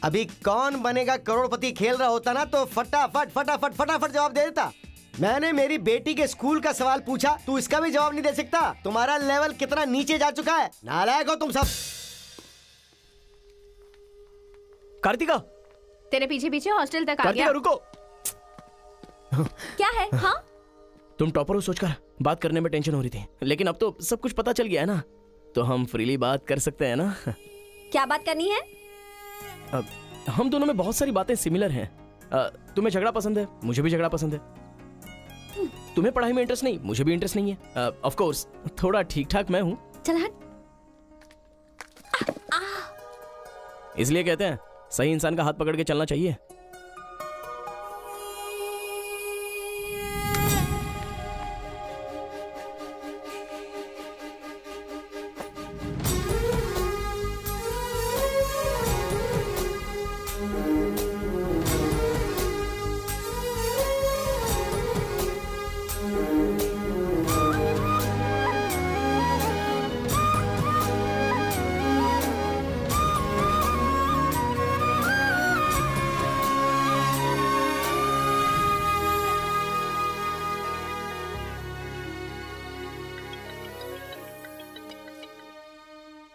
अभी कौन बनेगा करोड़पति खेल रहा होता ना, तो फटाफट फटाफट फटाफट जवाब दे देता। मैंने मेरी बेटी के स्कूल का सवाल पूछा, तू इसका भी जवाब नहीं दे सकता। तुम्हारा लेवल कितना नीचे जा चुका है। नालायक हो तुम सब। कार्तिका, तेरे पीछे पीछे हॉस्टल तक आ कार्तिका गया। रुको। क्या है? हाँ, तुम टॉपर हो सोचकर बात करने में टेंशन हो रही थी, लेकिन अब तो सब कुछ पता चल गया है ना, तो हम फ्रीली बात कर सकते हैं ना। क्या बात करनी है? हम दोनों में बहुत सारी बातें सिमिलर हैं। तुम्हें झगड़ा पसंद है, मुझे भी झगड़ा पसंद है। तुम्हें पढ़ाई में इंटरेस्ट नहीं, मुझे भी इंटरेस्ट नहीं है। ऑफ कोर्स थोड़ा ठीक ठाक मैं हूँ। चल हट। इसलिए कहते हैं सही इंसान का हाथ पकड़ के चलना चाहिए।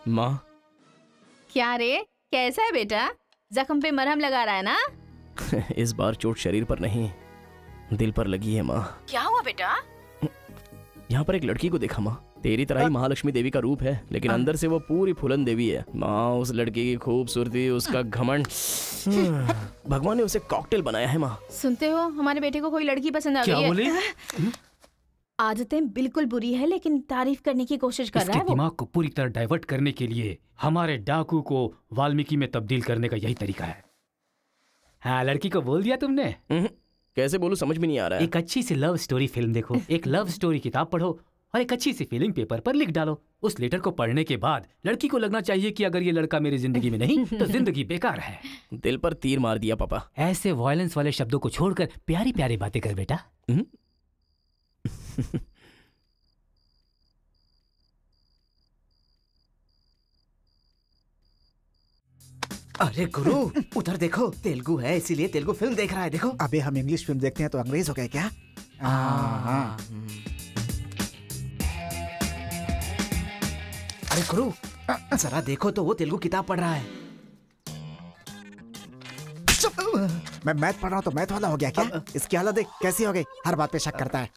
माँ। क्या रे, कैसा है बेटा? जख्म पे मरहम लगा रहा है ना? इस बार चोट शरीर पर नहीं, दिल पर लगी है माँ। क्या हुआ बेटा? यहाँ पर एक लड़की को देखा माँ, तेरी तरह ही महालक्ष्मी देवी का रूप है, लेकिन अंदर से वो पूरी फूलन देवी है। माँ उस लड़की की खूबसूरती, उसका घमंड, भगवान ने उसे कॉकटेल बनाया है माँ। सुनते हो, हमारे बेटे को कोई लड़की पसंद आ गई है। क्या बोले? आदतें बिल्कुल बुरी है लेकिन तारीफ करने की कोशिश कर रहा है वो। दिमाग को पूरी तरह डाइवर्ट करने के लिए हमारे डाकू को वाल्मीकि में तब्दील करने का यही तरीका है। हाँ, लड़की को बोल दिया तुमने? कैसे बोलूं, समझ में नहीं आ रहा है। एक अच्छी सी लव स्टोरी फिल्म देखो, एक लव स्टोरी किताब पढ़ो और एक अच्छी सी फीलिंग पेपर पर लिख डालो। उस लेटर को पढ़ने के बाद लड़की को लगना चाहिए कि अगर ये लड़का मेरी जिंदगी में नहीं तो जिंदगी बेकार है। दिल पर तीर मार दिया पापा। ऐसे वायलेंस वाले शब्दों को छोड़कर प्यारी प्यारी बातें कर बेटा। अरे गुरु, उधर देखो, तेलुगु है इसीलिए तेलुगु फिल्म देख रहा है। देखो। अबे हम इंग्लिश फिल्म देखते हैं तो अंग्रेज हो गए क्या? हाँ। अरे गुरु, जरा देखो तो वो तेलुगु किताब पढ़ रहा है। मैं मैथ पढ़ रहा हूँ तो मैथ वाला हो गया क्या? इसकी हालत देख कैसी हो गई, हर बात पे शक करता है।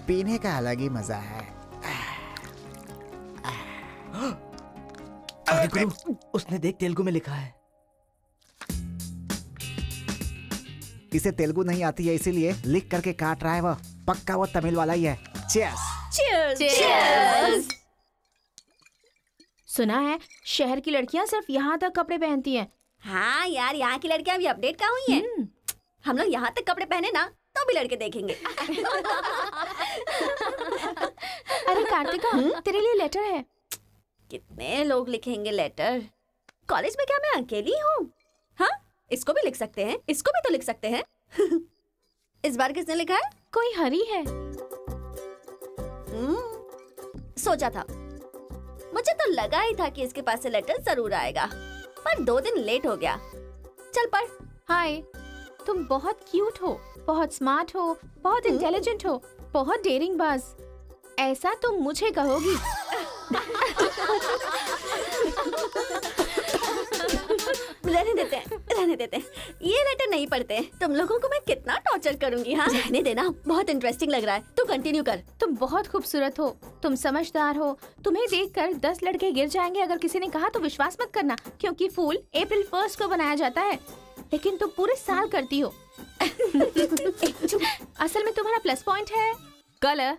पीने का अलग ही मजा है। अरे गुरु, उसने देख तेलुगु में लिखा है। इसे तेलुगु नहीं आती है इसीलिए लिख करके काट रहा है वो। पक्का वो तमिल वाला ही है। चीयर्स। चीयर्स। चीयर्स। सुना है शहर की लड़कियां सिर्फ यहाँ तक कपड़े पहनती हैं। हाँ यार, यहाँ की लड़कियां भी अपडेट कहाँ हुई हैं? हम लोग यहाँ तक कपड़े पहने ना तो भी लड़के देखेंगे। अरे कार्तिका, तेरे लिए लेटर है। कितने लोग लिखेंगे लेटर? कॉलेज में क्या मैं अकेली हूँ? हाँ, इसको भी लिख सकते हैं, इसको भी तो लिख सकते हैं। इस बार किसने लिखा है? कोई हरी है। सोचा था, मुझे तो लगा ही था कि इसके पास से लेटर जरूर आएगा, पर 2 दिन लेट हो गया। चल पढ़। हाय, तुम बहुत क्यूट हो, बहुत स्मार्ट हो, बहुत इंटेलिजेंट हो, बहुत डेयरिंग बाज। ऐसा तुम मुझे कहोगी? रहने देते हैं, रहने देते हैं। ये लेटर नहीं पढ़ते। तुम लोगों को मैं कितना टॉर्चर करूंगी। हाँ, रहने देना, बहुत इंटरेस्टिंग लग रहा है। तू कंटिन्यू कर। तुम बहुत खूबसूरत हो, तुम समझदार हो। तुम्हें देखकर 10 लड़के गिर जाएंगे अगर किसी ने कहा तो विश्वास मत करना, क्योंकि फूल अप्रैल 1 को बनाया जाता है, लेकिन तुम पूरे साल करती हो। असल में तुम्हारा प्लस पॉइंट है कलर।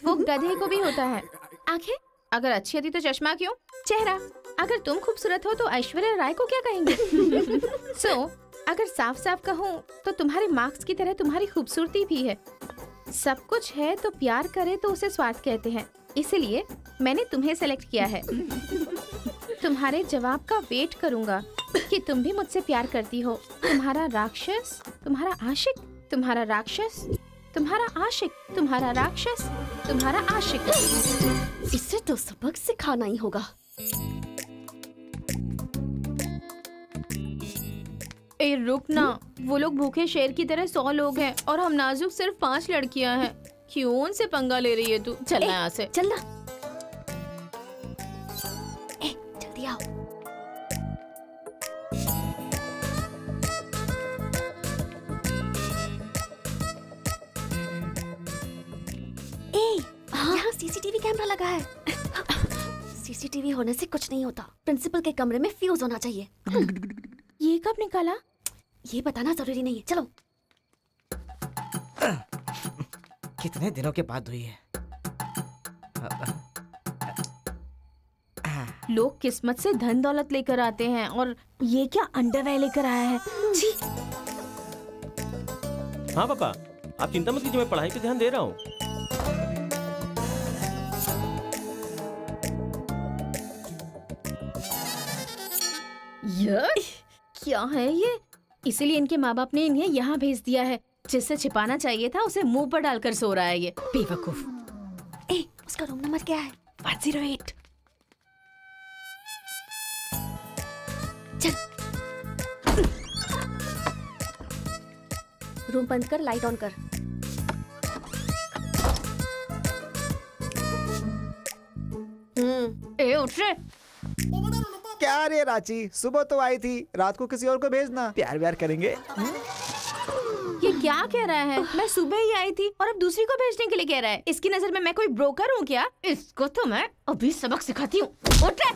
वो गधे को भी होता है। आंखें अगर अच्छी होती तो चश्मा क्यों? चेहरा अगर तुम खूबसूरत हो तो ऐश्वर्या राय को क्या कहेंगे? अगर साफ साफ कहूँ तो तुम्हारे मार्क्स की तरह तुम्हारी खूबसूरती भी है। सब कुछ है तो प्यार करे तो उसे स्वार्थ कहते हैं, इसलिए मैंने तुम्हें सेलेक्ट किया है। तुम्हारे जवाब का वेट करूंगा कि तुम भी मुझसे प्यार करती हो। तुम्हारा राक्षस, तुम्हारा आशिक, तुम्हारा राक्षस, तुम्हारा आशिक, तुम्हारा राक्षस, तुम्हारा आशिक। इससे तो सबक सिखाना ही होगा। ए रुक ना, वो लोग भूखे शेर की तरह 100 लोग हैं और हम नाजुक सिर्फ 5 लड़कियां हैं। क्यों उनसे पंगा ले रही है तू? चलना यहाँ से। चलना। जल्दी आओ। यहाँ सीसीटीवी कैमरा लगा है। सीसीटीवी होने से कुछ नहीं होता। प्रिंसिपल के कमरे में फ्यूज होना चाहिए। ये कब निकाला? ये बताना जरूरी नहीं है। चलो। कितने दिनों के बाद हुई है। लोग किस्मत से धन दौलत लेकर आते हैं और ये क्या अंडरवेयर लेकर आया है। जी। हाँ पापा, आप चिंता मत कीजिए, मैं पढ़ाई पे ध्यान दे रहा हूँ। क्या है ये? इसीलिए इनके माँ बाप ने इन्हें यहाँ भेज दिया है। जिससे छिपाना चाहिए था उसे मुंह पर डालकर सो रहा है ये बेवकूफ। उसका रूम नंबर क्या है? 108। चल। रूम बंद कर, लाइट ऑन कर। ए उठ रे। क्या रे रांची, सुबह तो आई थी, रात को किसी और को भेजना, प्यार व्यार करेंगे। ये क्या कह रहा है? मैं सुबह ही आई थी और अब दूसरी को भेजने के लिए कह रहा है। इसकी नजर में मैं कोई ब्रोकर हूँ क्या? इसको तो मैं अभी सबक सिखाती हूँ। उठ रे।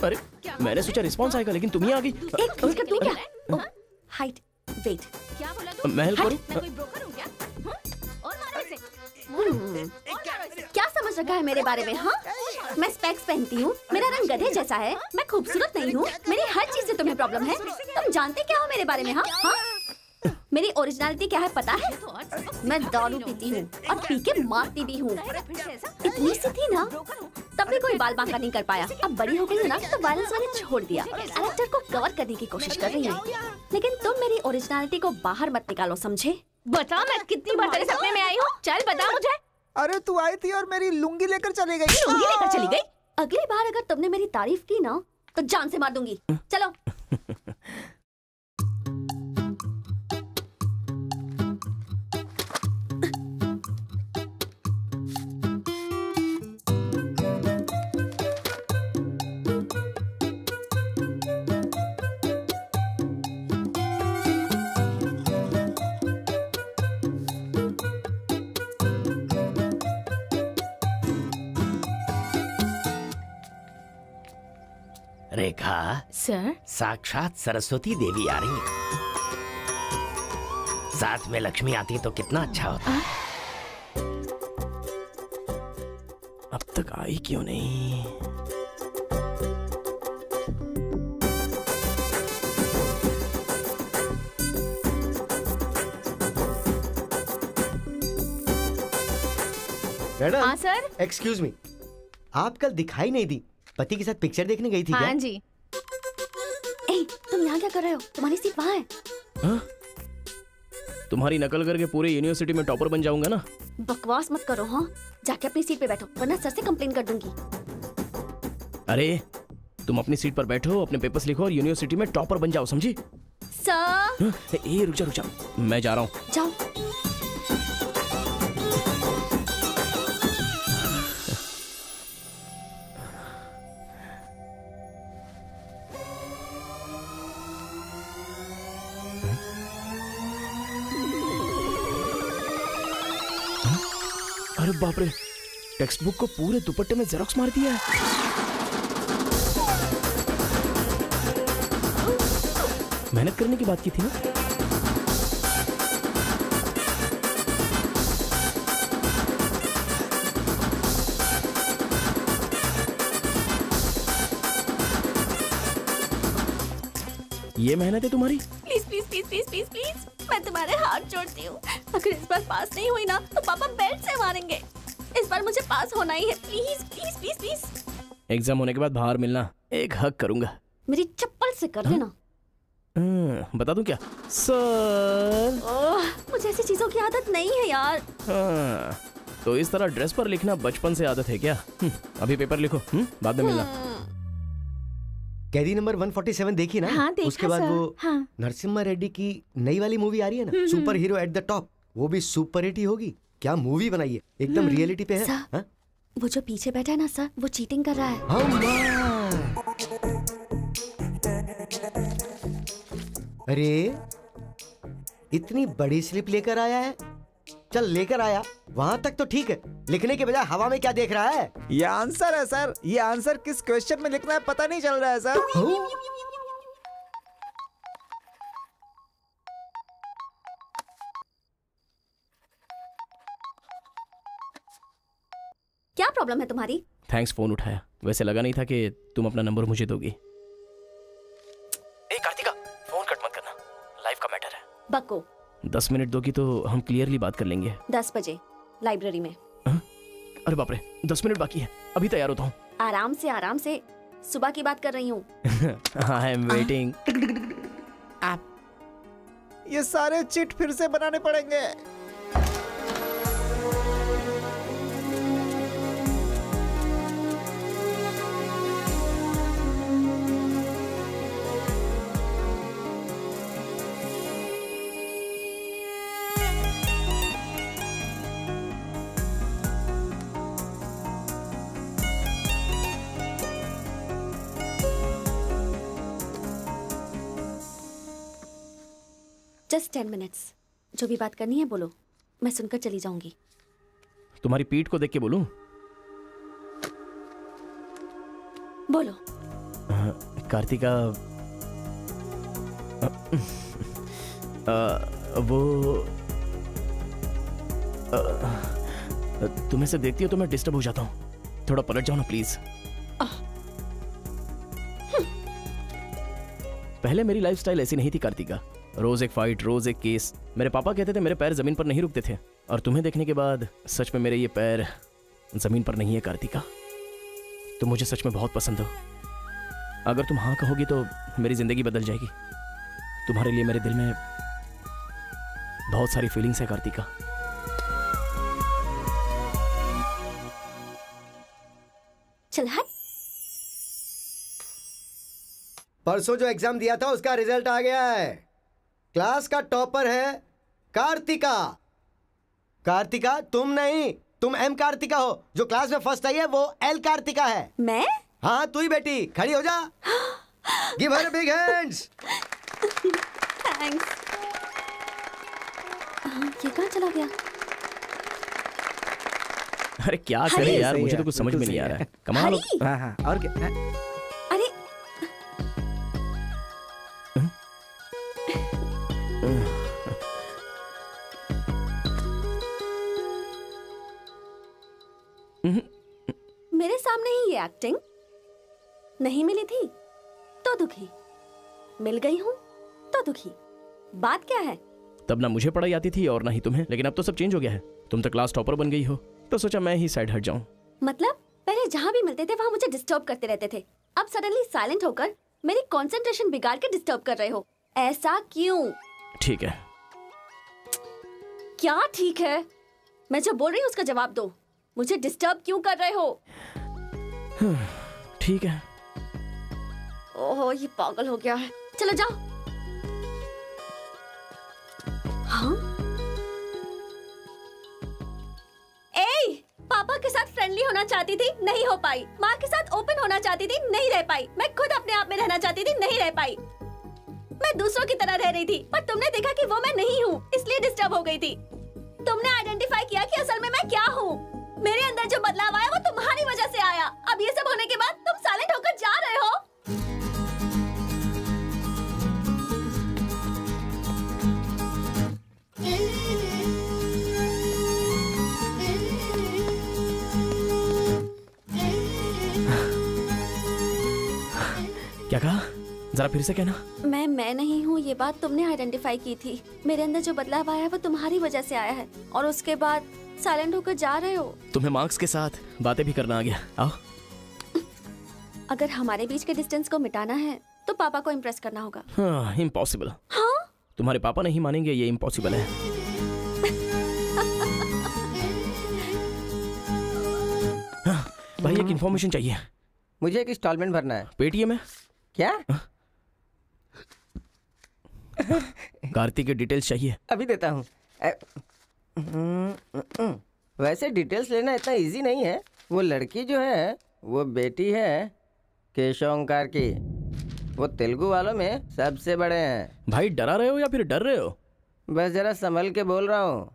अरे मैंने सोचा रिस्पॉन्स आएगा, लेकिन तुम ही आ गई। एक मिनट तू क्या? Height, weight. क्या बोला तू? मैं हेल्प करूं? मैं कोई ब्रोकर हूँ क्या? और मारो इसे। क्या समझ रखा है मेरे बारे में? हाँ, मैं स्पेक्स पहनती हूँ, मेरा रंग गधे जैसा है, मैं खूबसूरत नहीं हूँ, मेरी हर चीज से तुम्हें प्रॉब्लम है। तुम जानते क्या हो मेरे बारे में? हाँ हाँ, मेरी ओरिजिनलिटी क्या है पता है? मैं दारू पीती हूँ और पी के मारती भी हूँ। इतनी सी थी ना, तब भी कोई बाल बांका नहीं कर पाया। अब बड़ी हो गई हूँ ना, तो वायलेंस मैंने छोड़ दिया। कैरेक्टर को कवर करने की कोशिश कर रही हूँ, लेकिन तुम मेरी ओरिजिनलिटी को बाहर मत निकालो, समझे? बता मैं कितनी बार तेरे सपने में आई हूँ? चल बता मुझे। अरे तू आई थी और मेरी लुंगी लेकर चली गई। लुंगी लेकर चली गई? अगली बार अगर तुमने मेरी तारीफ की ना, तो जान से मार दूंगी। चलो। रेखा सर, साक्षात सरस्वती देवी आ रही है। साथ में लक्ष्मी आती तो कितना अच्छा होता। अब तक आई क्यों नहीं? मैडम। हाँ सर। एक्सक्यूज मी, आप कल दिखाई नहीं दी, पति के साथ पिक्चर देखने गई थी क्या? हाँ जी। ए, तुम यहाँ क्या कर रहे हो? तुम्हारी सीट वहाँ है। हाँ? तुम्हारी नकल करके पूरे यूनिवर्सिटी में टॉपर बन जाऊंगा ना। बकवास मत करो। हाँ, जाके अपनी सीट पे बैठो, वरना सर से कंप्लेन कर दूंगी। अरे तुम अपनी सीट पर बैठो, अपने पेपर्स लिखो और यूनिवर्सिटी में टॉपर बन जाओ, समझी? सर। ए रुक जा, मैं जा रहा हूँ। जाओ। अरे बाप रे, टेक्स्ट बुक को पूरे दुपट्टे में जेरोक्स मार दिया है। मेहनत करने की बात की थी ना। ये मेहनत है तुम्हारी? Please please please please please please, मैं तुम्हारे हाथ जोड़ती हूँ। अगर इस बार पास नहीं हुई ना, तो पापा बेल्ट से मारेंगे। इस बार मुझे पास होना ही है। Please please please please. Exam होने के बाद बाहर मिलना, एक हक करूंगा। मेरी चप्पल से कर देना। बता दूं क्या? सर। मुझे ऐसी चीजों की आदत नहीं है यार। हाँ, तो इस तरह ड्रेस पर लिखना बचपन से आदत है क्या? अभी पेपर लिखो, बाद में मिलना। कैदी नंबर 147 देखी ना? हाँ, देखा उसके बाद सर। वो हाँ। नरसिम्हा रेड्डी की नई वाली मूवी आ रही है ना, super hero at the top, वो भी सुपर हिट ही होगी। क्या मूवी बनाई है, एकदम रियलिटी पे है। सर, वो जो पीछे बैठा है ना सर, वो चीटिंग कर रहा है। अरे इतनी बड़ी स्लिप लेकर आया है। चल लेकर आया, वहां तक तो ठीक है, लिखने के बजाय हवा में क्या देख रहा है? ये आंसर है सर। ये आंसर किस क्वेश्चन में लिखना है पता नहीं चल रहा है सर। क्या प्रॉब्लम है तुम्हारी? थैंक्स फोन उठाया, वैसे लगा नहीं था कि तुम अपना नंबर मुझे दोगी। ए कार्तिका, फोन कट मत करना, लाइफ का मैटर है। बको। 10 मिनट दोगी तो हम क्लियरली बात कर लेंगे। 10 बजे लाइब्रेरी में। अरे बाप रे, 10 मिनट बाकी है, अभी तैयार होता हूँ। आराम से, सुबह की बात कर रही हूँ। I am waiting. ये सारे चिट फिर से बनाने पड़ेंगे। Just 10 minutes. जो भी बात करनी है बोलो, मैं सुनकर चली जाऊंगी। तुम्हारी पीठ को देख के बोलूं? बोलो। कार्तिका, वो तुम्हें से देखती हो तो मैं डिस्टर्ब हो जाता हूँ। थोड़ा पलट जाओ ना प्लीज। पहले मेरी लाइफस्टाइल ऐसी नहीं थी कार्तिका। रोज एक फाइट, रोज एक केस। मेरे पापा कहते थे मेरे पैर जमीन पर नहीं रुकते थे, और तुम्हें देखने के बाद सच में मेरे ये पैर जमीन पर नहीं है कार्तिका। तुम मुझे सच में बहुत पसंद हो। अगर तुम हाँ कहोगी तो मेरी जिंदगी बदल जाएगी। तुम्हारे लिए मेरे दिल में बहुत सारी फीलिंग्स है कार्तिका। चल हट। परसों जो एग्जाम दिया था उसका रिजल्ट आ गया है। क्लास का टॉपर है कार्तिका। कार्तिका तुम नहीं, तुम एम कार्तिका हो। जो क्लास में फर्स्ट आई है वो एल कार्तिका है। मैं? हाँ तू ही बेटी, खड़ी हो जा। Give her big hands. Thanks. ये कहाँ चला गया? अरे क्या करे यार, मुझे तो कुछ समझ में नहीं आ रहा है। कमाल। हाँ हाँ, और क्या? अरे मेरे सामने ही ये एक्टिंग नहीं मिली थी तो दुखी, मिल गई हूँ तो दुखी। बात क्या है? तब ना मुझे पढ़ाई आती थी और ना ही तुम्हें, लेकिन अब तो सब चेंज हो गया है। तुम तो क्लास टॉपर बन गई हो, तो सोचा मैं ही साइड हट जाऊं। मतलब पहले जहाँ भी मिलते थे वहाँ मुझे डिस्टर्ब करते रहते थे, अब सडनली साइलेंट होकर मेरी कंसंट्रेशन बिगाड़ के डिस्टर्ब कर रहे हो। ऐसा क्यों? ठीक है। क्या ठीक है? मैं जो बोल रही हूँ उसका जवाब दो। मुझे डिस्टर्ब क्यों कर रहे हो? ठीक है। ओहो ये पागल हो गया है। चलो जाओ। हाँ? ए, पापा के साथ फ्रेंडली होना चाहती थी, नहीं हो पाई। माँ के साथ ओपन होना चाहती थी, नहीं रह पाई। मैं खुद अपने आप में रहना चाहती थी, नहीं रह पाई। मैं दूसरों की तरह रह रही थी, पर तुमने देखा कि वो मैं नहीं हूँ, इसलिए डिस्टर्ब हो गई थी। तुमने आइडेंटिफाई किया कि असल में मैं क्या हूँ। मेरे अंदर जो बदलाव आया वो तुम्हारी वजह से आया। अब ये सब होने के बाद तुम साइलेंट होकर जा रहे हो। क्या कहा? जरा फिर से कहना। मैं नहीं हूँ, ये बात तुमने आइडेंटिफाई की थी। मेरे अंदर जो बदलाव आया है वो तुम्हारी वजह से आया है, और उसके बाद साइलेंट होकर जा रहे हो। तुम्हें मार्क्स के साथ बातें भी करना आ गया। आओ। अगर हमारे बीच के डिस्टेंस को मिटाना है तो पापा को इम्प्रेस करना होगा। हाँ, इम्पॉसिबल। हाँ? तुम्हारे पापा नहीं मानेंगे, ये इम्पॉसिबल है। हाँ, भाई एक इन्फॉर्मेशन चाहिए। मुझे एक इंस्टॉलमेंट भरना है। पेटीएम में? क्या? कार्तिक की डिटेल्स चाहिए। अभी देता हूँ। वैसे डिटेल्स लेना इतना इजी नहीं है। वो लड़की जो है वो बेटी है केशव ओंकार की। वो तेलुगु वालों में सबसे बड़े हैं। भाई डरा रहे हो या फिर डर रहे हो? बस जरा संभल के बोल रहा हूँ।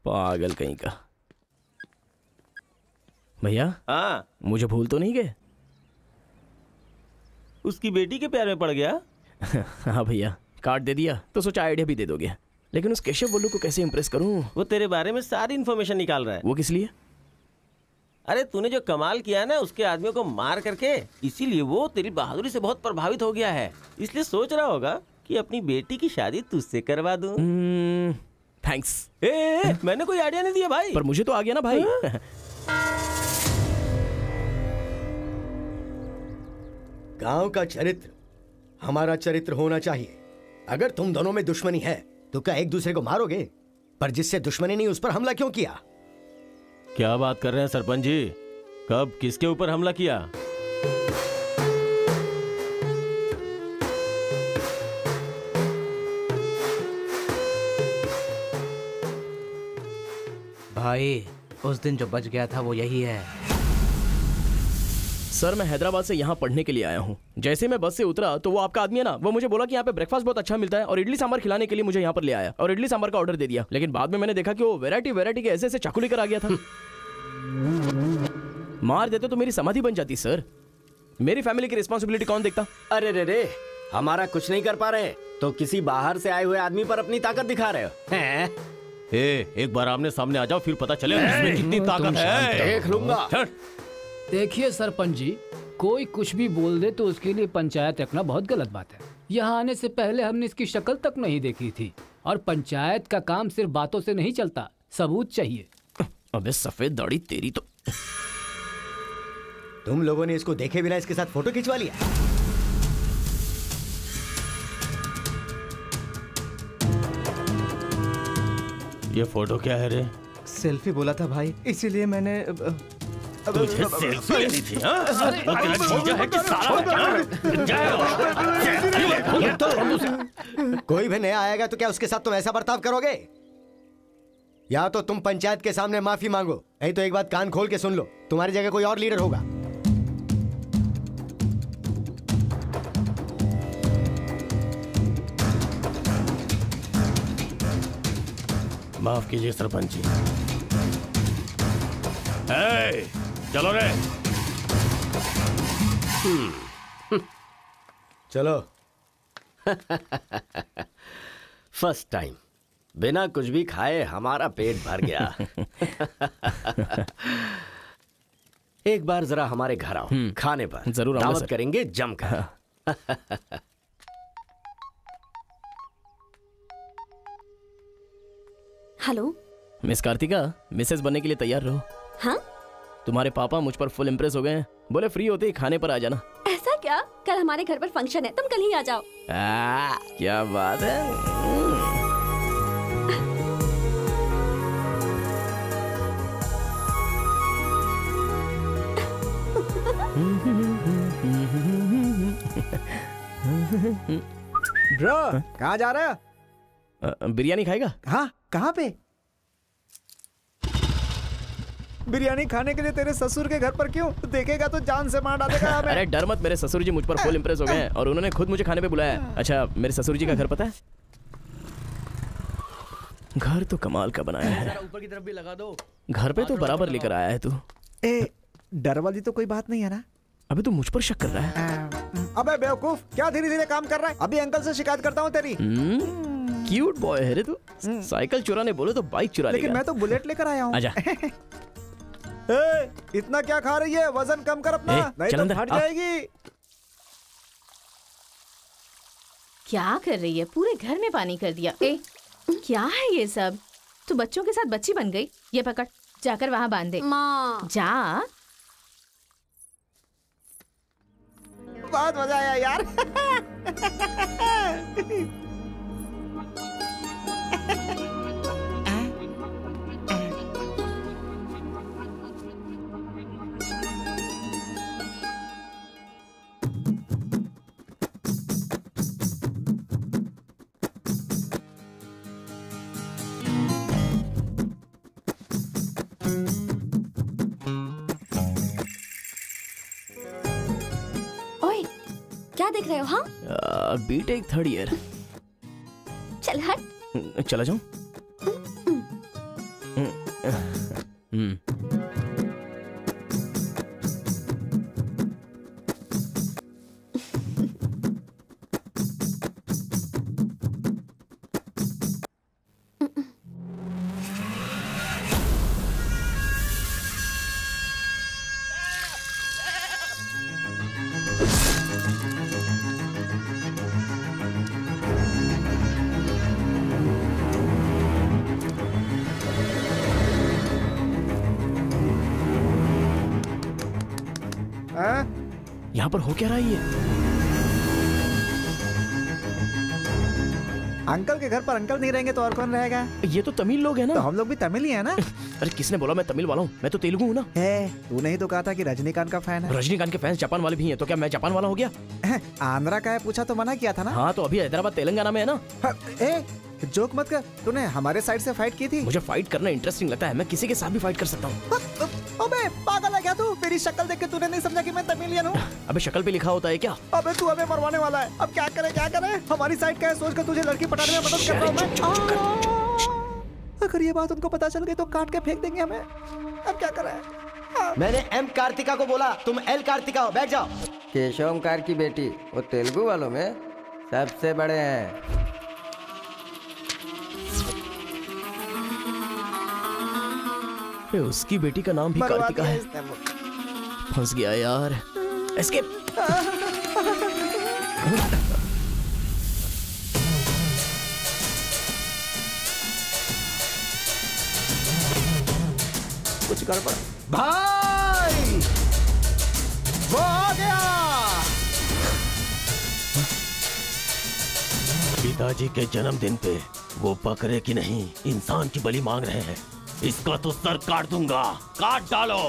पागल कहीं का। भैया हाँ, मुझे भूल तो नहीं गए? उसकी बेटी के प्यार में पड़ गया। हाँ भैया, कार्ड दे दिया तो सोचा आइडिया भी दे दोगे। लेकिन उस केशव बोलू को कैसे इंप्रेस करूं? वो तेरे बारे में सारी इन्फॉर्मेशन निकाल रहा है। वो किस लिए? अरे तूने जो कमाल किया है ना उसके आदमियों को मार करके, इसीलिए वो तेरी बहादुरी से बहुत प्रभावित हो गया है। इसलिए सोच रहा होगा कि अपनी बेटी की शादी तुझसे करवा दूं। थैंक्स। मैंने कोई आइडिया नहीं दिया भाई। पर मुझे तो आ गया ना भाई। गांव का चरित्र हमारा चरित्र होना चाहिए। अगर तुम दोनों में दुश्मनी है तो क्या एक दूसरे को मारोगे? पर जिससे दुश्मनी नहीं उस पर हमला क्यों किया? क्या बात कर रहे हैं सरपंच जी? कब किसके ऊपर हमला किया? भाई उस दिन जो बच गया था वो यही है। सर मैं हैदराबाद से यहाँ पढ़ने के लिए आया हूँ। जैसे मैं बस से उतरा तो वो आपका आदमी है ना, वो मुझे बोला कि यहाँ पे ब्रेकफास्ट बहुत अच्छा मिलता है और इडली सांभर खिलाने के लिए मुझे यहाँ पर ले आया और इडली सांभर का ऑर्डर दे दिया। लेकिन बाद में मैंने देखा कि वो वैरायटी के ऐसे चाकू लेकर आ गया था। मार देते तो मेरी समाधि बन जाती सर। मेरी फैमिली की रिस्पॉन्सिबिलिटी कौन देखता? अरे रे हमारा कुछ नहीं कर पा रहे तो किसी बाहर से आए हुए आदमी पर अपनी ताकत दिखा रहे हो हैं? एक बार आमने सामने आ जाओ, फिर पता चले इसमें कितनी ताकत है। देख लूंगा। देखिए सरपंच जी, कोई कुछ भी बोल दे तो उसके लिए पंचायत रखना बहुत गलत बात है। यहाँ आने से पहले हमने इसकी शक्ल तक नहीं देखी थी और पंचायत का काम सिर्फ बातों से नहीं चलता, सबूत चाहिए। अबे सफेद दाढ़ी तेरी तो। तुम लोगों ने इसको देखे बिना इसके साथ फोटो खिंचवा लिया। ये फोटो क्या है रे? सेल्फी बोला था भाई, इसीलिए मैंने तुझे सेल्फी लेनी थी हाँ? वो तेरा जीजा है कि साला कोई भी नया आएगा तो क्या उसके साथ तुम ऐसा बर्ताव करोगे? या तो तुम पंचायत के सामने माफी मांगो, नहीं तो एक बात कान खोल के सुन लो, तुम्हारी जगह कोई और लीडर होगा। माफ कीजिए सरपंच जी। चलो रे। चलो। फर्स्ट टाइम बिना कुछ भी खाए हमारा पेट भर गया। एक बार जरा हमारे घर आओ, खाने पर जरूर दावत करेंगे जमकर। हेलो मिस कार्तिका, मिसेस बनने के लिए तैयार रहो। हाँ? तुम्हारे पापा मुझ पर फुल इम्प्रेस हो गए हैं, बोले फ्री होते ही खाने पर आ जाना। ऐसा क्या? कल हमारे घर पर फंक्शन है, तुम कल ही आ जाओ। क्या बात है। ब्रो कहाँ जा रहा है? बिरयानी खाएगा? हाँ, कहाँ पे? बिरयानी खाने के लिए तेरे ससुर के घर पर क्यों? देखेगा तो जान से मार डालेगा हमें। अरे डर मत, मेरे ससुर जी मुझ पर फुल इम्प्रेस हो गए हैं और उन्होंने खुद मुझे खाने पे बुलाया। अच्छा, मेरे ससुर जी का घर पता है? घर तो कमाल का बनाया है। ऊपर की तरफ भी लगा दो। घर पे तो बराबर लेकर आया है तू। डर वाली तो कोई बात नहीं है ना? अबे तू मुझ पर शक कर रहा है? अबे बेवकूफ, क्या धीरे धीरे काम कर रहा है? अभी अंकल से शिकायत करता हूँ तेरी। क्यूट बॉय है रे तू। साइकिल चुराने बोले तो बाइक चुरा लेगा। लेकिन मैं तो बुलेट लेकर आया हूँ। आजा। इतना क्या खा रही है? वजन कम कर अपना, नहीं तो फट जाएगी। क्या कर रही है? पूरे घर में पानी कर दिया। क्या है ये सब? तू बच्चों के साथ बच्ची बन गई। ये पकड़, जाकर वहाँ बांध दे। माँ जा। बहुत मजा आया यार। क्या देख रहे हो? हाँ, बीटेक थर्ड ईयर। चल हट। चला जाऊं? यहाँ पर हो क्या रहा है ये? अंकल के घर पर अंकल नहीं रहेंगे तो और कौन रहेगा? ये तो तमिल लोग हैं ना। तो हम लोग भी तमिल ही है ना। अरे किसने बोला मैं तमिल वाला हूँ? मैं तो तेलुगु हूँ ना। तूने ही तो कहा था कि रजनीकांत का फैन है। रजनीकांत के फैंस जापान वाले भी हैं, तो क्या मैं जापान वाला हो गया? आंध्रा का है पूछा तो मना किया था ना। हाँ तो अभी हैदराबाद तेलंगाना में है ना। जोक मत कर, तूने हमारे साइड से फाइट की थी। मुझे फाइट करना इंटरेस्टिंग लगता है, मैं किसी के साथ भी फाइट कर सकता हूँ। अबे पागल है क्या तू? मेरी शक्ल देख के तूने नहीं समझा कि मैं तमिलियन हूँ? अबे शक्ल पे लिखा होता है क्या? अबे तू हमें मरवाने वाला है। अब क्या करे क्या करे? हमारी साइड का है, सोच कर तुझे लड़की पटाने में मदद कर रहा हूँ मैं। अगर ये बात उनको पता चल गई तो काट के फेंक देंगे हमें। अब क्या करें? मैंने एम कार्तिका को बोला, तुम एल कार्तिका हो, बैठ जाओ। केशव ओंकार की बेटी, वो तेलुगु वालों में सबसे बड़े हैं। उसकी बेटी का नाम भी कार्तिका है। फंस गया यार। एस्केप। कुछ गड़बड़ भाई, वो आ गया। पिताजी के जन्मदिन पे वो बकरे की नहीं इंसान की बलि मांग रहे हैं। इसका तो सर काट दूंगा। काट डालो।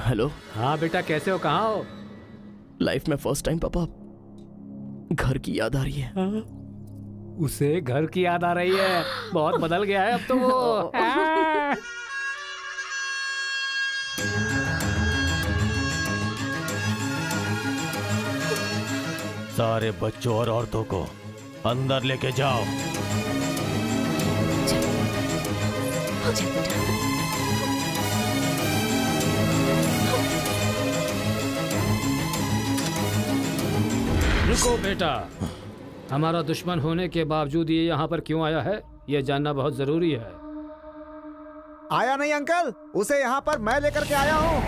हेलो। हाँ बेटा, कैसे हो? कहाँ हो? लाइफ में फर्स्ट टाइम पापा घर की याद आ रही है। उसे घर की याद आ रही है? बहुत बदल गया है अब तो वो। सारे बच्चों और औरतों को अंदर लेके जाओ। रुको बेटा, हमारा दुश्मन होने के बावजूद ये यहाँ पर क्यों आया है, ये जानना बहुत जरूरी है। आया नहीं अंकल, उसे यहाँ पर मैं लेकर के आया हूँ।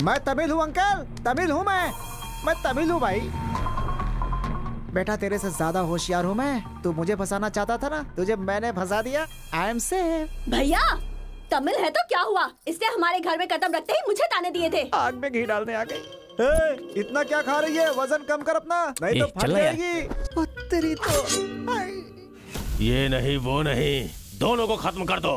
मैं तमिल हूँ अंकल, तमिल हूँ मैं तमिल हूँ भाई। बेटा तेरे से ज्यादा होशियार हूँ मैं। तू मुझे फंसाना चाहता था ना, तुझे मैंने फंसा दिया। I am safe. भैया तमिल है तो क्या हुआ, इसने हमारे घर में कदम रखते ही मुझे ताने दिए थे। आग में घी डालने आ गई। इतना क्या खा रही है? वजन कम कर अपना, नहीं तो फट जाएगी। तेरी तो ये नहीं वो नहीं, दोनों को खत्म कर दो।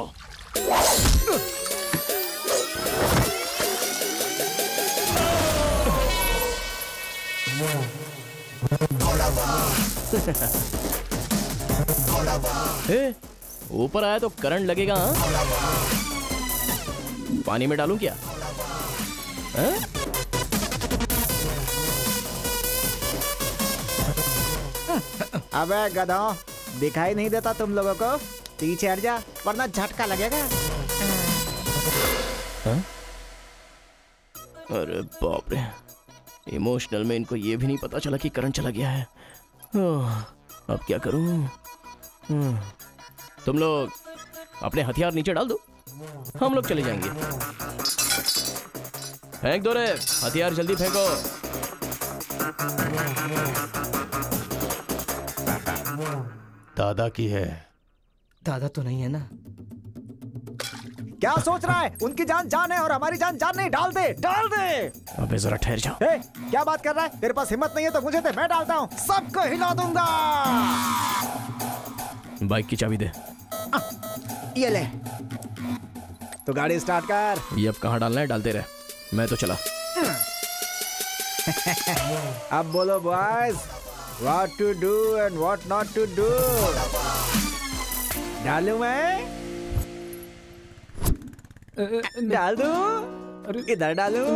ऊपर आया तो करंट लगेगा। पानी में डालूं क्या? अबे गधों, दिखाई नहीं देता तुम लोगों को? पीछे हट जा वरना झटका लगेगा। अरे बाप रे, इमोशनल में इनको ये भी नहीं पता चला कि करंट चला गया है। अब क्या करूं? तुम लोग अपने हथियार नीचे डाल दो, हम लोग चले जाएंगे। फेंक दो रे हथियार, जल्दी फेंको। दादा की है। दादा तो नहीं है ना? क्या सोच रहा है? उनकी जान जान है और हमारी जान जान नहीं। डाल दे, डाल दे। अबे जरा ठहर जाओ। क्या बात कर रहा है? तेरे पास हिम्मत नहीं है तो मुझे दे, मैं डालता हूँ, सबको हिला दूंगा। बाइक की चाबी दे। ये ले, तो गाड़ी स्टार्ट कर। ये अब कहाँ डालना है? डालते रहे, मैं तो चला। अब बोलो boys, what to do and what not to do। डालूं मैं? डाल दूं? इधर डालूं?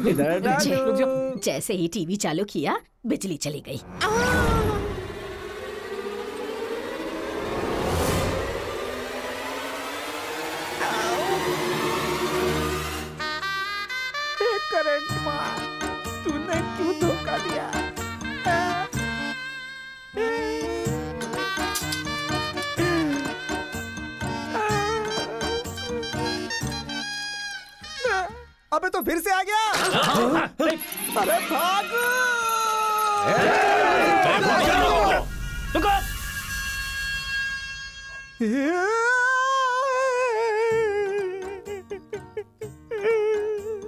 इधर डालूं? जैसे ही टीवी चालू किया बिजली चली गई। तो फिर से आ गया। अरे भागो!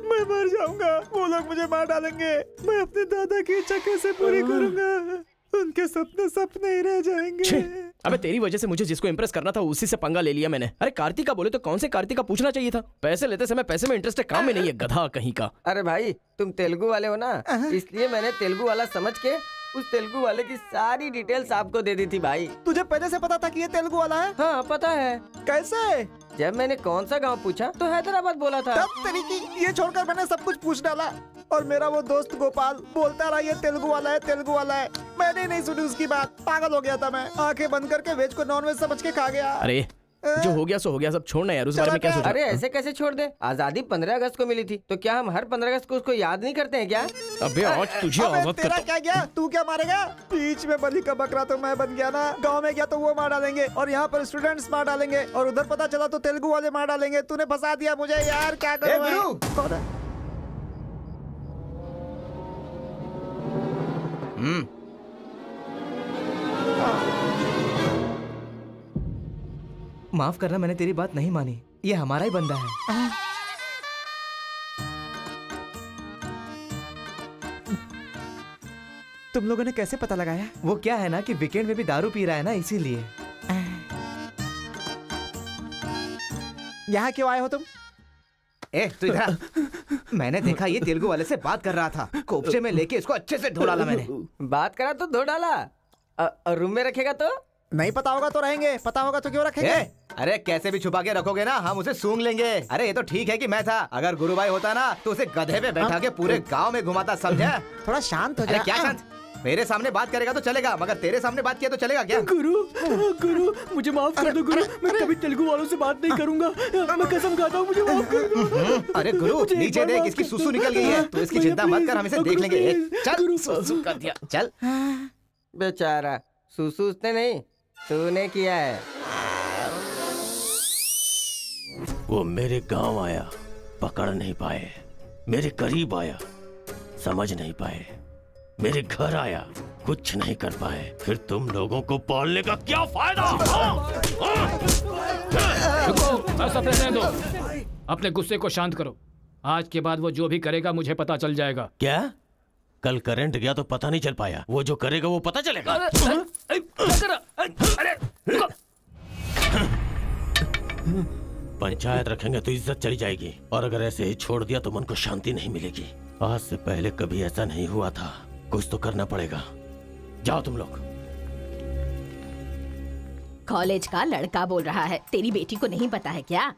मैं मर जाऊंगा, वो लोग मुझे मार डालेंगे। मैं अपने दादा की इच्छा कैसे पूरी करूंगा? उनके सपने सपने ही रह जाएंगे। अबे तेरी वजह से मुझे जिसको इम्प्रेस करना था उसी से पंगा ले लिया मैंने। अरे कार्तिका बोले तो कौन से कार्तिका पूछना चाहिए था। पैसे लेते समय पैसे में इंटरेस्ट है, काम में नहीं है, गधा कहीं का। अरे भाई तुम तेलुगु वाले हो ना, इसलिए मैंने तेलुगु वाला समझ के उस तेलुगु वाले की सारी डिटेल्स आपको दे दी थी भाई। तुझे पहले से पता था कि ये तेलुगु वाला है? हाँ पता है। कैसे? जब मैंने कौन सा गांव पूछा तो हैदराबाद बोला था। तब तरीकी ये छोड़कर मैंने सब कुछ पूछ डाला और मेरा वो दोस्त गोपाल बोलता रहा ये तेलुगु वाला है, तेलुगु वाला है। मैंने नहीं सुनी उसकी बात, पागल हो गया था मैं। आंखें बंद करके वेज को नॉन वेज समझ के खा गया। अरे जो हो गया सो हो गया, सब छोड़ना यार, उस बारे में क्या सोचा? अरे ऐसे कैसे छोड़ दे? आजादी 15 अगस्त को मिली थी, तो क्या हम हर 15 अगस्त को उसको याद नहीं करते हैं क्या? अबे आज तुझे आजाद तेरा करता क्या गया? तू क्या मारेगा? बीच में बलि का बकरा तो मैं बन गया ना। गांव में गया तो वो मार डालेंगे और यहाँ पर स्टूडेंट्स मार डालेंगे और उधर पता चला तो तेलुगु वाले मार डालेंगे। तूने फंसा दिया मुझे यार, क्या करूं मैं? माफ करना, मैंने तेरी बात नहीं मानी। ये हमारा ही बंदा है। तुम लोगों ने कैसे पता लगाया? वो क्या है ना कि वीकेंड में भी दारू पी रहा है ना, इसीलिए। यहाँ क्यों आए हो तुम? तू इधर। मैंने देखा ये तेलुगु वाले से बात कर रहा था, कोपचे में लेके इसको अच्छे से धो डाला मैंने। बात करा तो धो डाला। रूम में रखेगा तो? नहीं पता होगा तो रहेंगे, पता होगा तो क्यों रखेंगे? अरे कैसे भी छुपा के रखोगे ना, हम उसे सूंघ लेंगे। अरे ये तो ठीक है कि मैं था, अगर गुरु भाई होता ना तो उसे गधे पे बैठा के पूरे गांव में घुमाता, समझा? थोड़ा शांत हो जा। क्या शांत? मेरे सामने बात करेगा तो चलेगा, मगर तेरे सामने बात किया तो चलेगा क्या? गुरु मुझे माफ कर दो गुरु, मैं कभी तेलुगु वालों से बात नहीं करूंगा, मैं कसम खाता हूँ, मुझे माफ कर दो। अरे गुरु नीचे देख, इसकी सुसु निकल गई है, तो इसकी चिंता मत कर, हम इसे देख लेंगे। चल सुसु कर दिया, चल। बेचारा सुसु उसने नहीं, तूने किया है। वो मेरे गांव आया, पकड़ नहीं पाए, मेरे करीब आया, समझ नहीं पाए, मेरे घर आया, कुछ नहीं कर पाए, फिर तुम लोगों को पालने का क्या फायदा? रुको, बस रहने दो। अपने गुस्से को शांत करो। आज के बाद वो जो भी करेगा मुझे पता चल जाएगा। क्या? कल करंट गया तो पता नहीं चल पाया, वो जो करेगा वो पता चलेगा। पंचायत रखेंगे तो इज्जत चली जाएगी, और अगर ऐसे ही छोड़ दिया तो मन को शांति नहीं मिलेगी। आज से पहले कभी ऐसा नहीं हुआ था, कुछ तो करना पड़ेगा। जाओ तुम लोग। कॉलेज का लड़का बोल रहा है, तेरी बेटी को नहीं पता है क्या?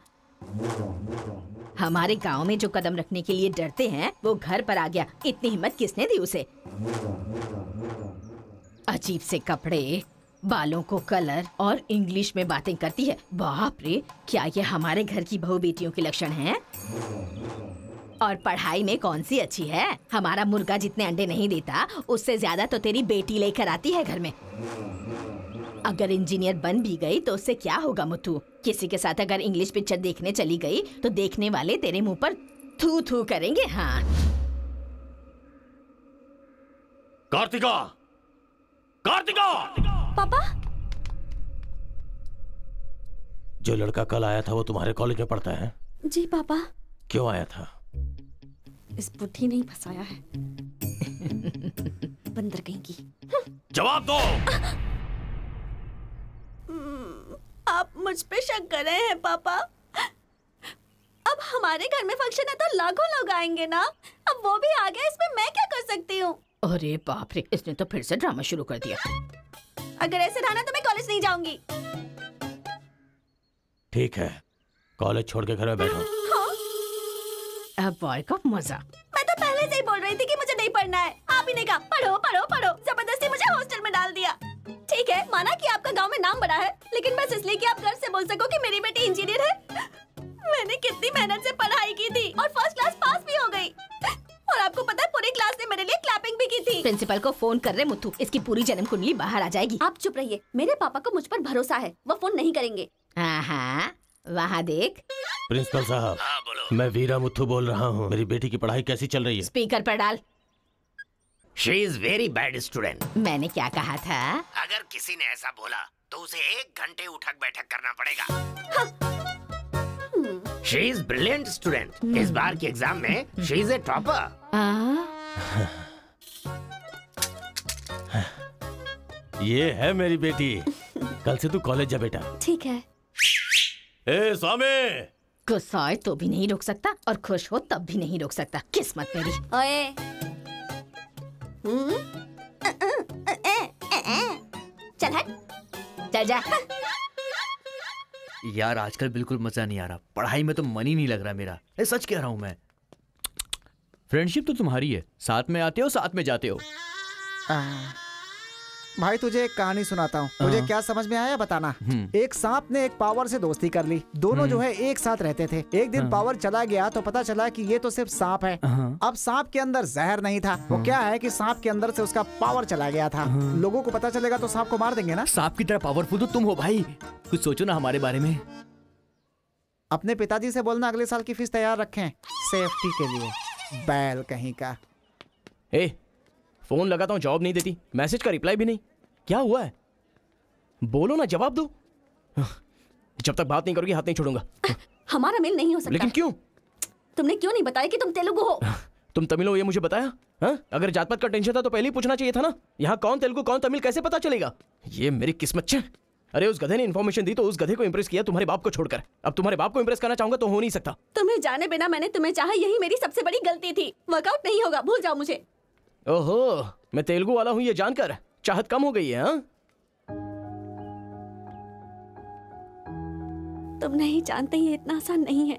हमारे गांव में जो कदम रखने के लिए डरते हैं वो घर पर आ गया। इतनी हिम्मत किसने दी उसे? अजीब से कपड़े, बालों को कलर और इंग्लिश में बातें करती है। बाप रे, क्या ये हमारे घर की बहू बेटियों के लक्षण हैं? और पढ़ाई में कौन सी अच्छी है? हमारा मुर्गा जितने अंडे नहीं देता उससे ज्यादा तो तेरी बेटी लेकर आती है घर में। अगर इंजीनियर बन भी गई तो उससे क्या होगा मुथु? किसी के साथ अगर इंग्लिश पिक्चर देखने चली गई तो देखने वाले तेरे मुंह पर थू थू करेंगे। हाँ कार्तिका, कार्तिका! पापा, जो लड़का कल आया था वो तुम्हारे कॉलेज में पढ़ता है? जी पापा। क्यों आया था? इस बुढ़ी ने फंसाया है। बंदर कहीं की। जवाब दो। आप मुझ पे शक कर रहे हैं पापा? अब हमारे घर में फंक्शन है तो लाखों लोग आएंगे ना। अब वो भी आ गया, इसमें मैं क्या कर सकती हूँ? अरे बाप रे, इसने तो फिर से ड्रामा शुरू कर दिया। अगर ऐसे रहना तो मैं कॉलेज नहीं जाऊंगी। ठीक है, कॉलेज छोड़ के घर में बैठो। हाँ? अब बॉय का मजा। मैं तो पहले से ही बोल रही थी कि मुझे नहीं पढ़ना है। आप ही ने कहा पढ़ो पढ़ो पढ़ो, जबरदस्ती मुझे हॉस्टल में डाल दिया। ठीक है, माना कि आपका गांव में नाम बड़ा है, लेकिन बस इसलिए कि आप घर से बोल सको कि मेरी बेटी इंजीनियर है। मैंने कितनी मेहनत से पढ़ाई की थी और फर्स्ट क्लास पास भी हो गई। और आपको पता है पूरी क्लास ने मेरे लिए क्लैपिंग भी की थी। प्रिंसिपल को फोन कर रहे मुथु, इसकी पूरी जन्म कुंडली बाहर आ जाएगी। आप चुप रहिए, मेरे पापा को मुझ पर भरोसा है, वो फोन नहीं करेंगे। हाँ, वहाँ देख। प्रिंसिपल साहब। हाँ बोलो। मैं वीरा मुथु बोल रहा हूँ। मेरी बेटी की पढ़ाई कैसी चल रही है? स्पीकर पर डाल। She is very bad student. मैंने क्या कहा था? अगर किसी ने ऐसा बोला तो उसे 1 घंटे उठक बैठक करना पड़ेगा। She is brilliant student. इस बार के एग्जाम में शी इज ए टॉपर। ये है मेरी बेटी। कल से तू कॉलेज जा बेटा। ठीक है। ए स्वामी, गुस्सा आए तो भी नहीं रोक सकता और खुश हो तब भी नहीं रोक सकता। किस्मत मेरी। ओए। चल हट। चल जा। यार आजकल बिल्कुल मजा नहीं आ रहा। पढ़ाई में तो मन ही नहीं लग रहा मेरा। सच कह रहा हूँ मैं। फ्रेंडशिप तो तुम्हारी है, साथ में आते हो साथ में जाते हो। भाई तुझे एक कहानी सुनाता हूँ, तुझे क्या समझ में आया बताना। एक सांप ने एक पावर से दोस्ती कर ली। दोनों जो है एक साथ रहते थे। एक दिन पावर चला गया तो पता चला कि ये तो सिर्फ सांप है। अब सांप के अंदर जहर नहीं था। वो क्या है कि सांप के अंदर से उसका पावर चला गया था। लोगों को पता चलेगा तो सांप को मार देंगे ना। सांप की तरह पावरफुल तो तुम हो भाई। कुछ सोचो ना हमारे बारे में। अपने पिताजी से बोलना अगले साल की फीस तैयार रखें, सेफ्टी के लिए। बैल कहीं का। फोन लगाता हूँ, जवाब नहीं देती। मैसेज का रिप्लाई भी नहीं। क्या हुआ है? बोलो ना, जवाब दो। जब तक बात नहीं करोगी हाथ नहीं छोड़ूंगा। हमारा मेल नहीं हो सकता। लेकिन क्यों? तुमने क्यों नहीं बताया कि तुम तेलुगु हो? तुम तमिल हो ये मुझे बताया? हा? अगर जात पात का टेंशन था तो पहले ही पूछना चाहिए था ना। यहाँ कौन तेलुगु कौन तमिल कैसे पता चलेगा? ये मेरी किस्मत छे। अरे उस गधे ने इन्फॉर्मेशन दी तो उस गधे को इंप्रेस किया तुम्हारे बाप को छोड़कर। अब तुम्हारे बाप को इंप्रेस करना चाहूंगा तो हो नहीं सकता। तुम्हें जाने बिना मैंने तुम्हें चाहा, यही मेरी सबसे बड़ी गलती थी। वर्कआउट नहीं होगा, भूल जाओ मुझे। ओहो, मैं तेलुगु वाला हूँ ये जानकर चाहत कम हो गई है। हाँ? तुम नहीं जानते ये इतना आसान नहीं है।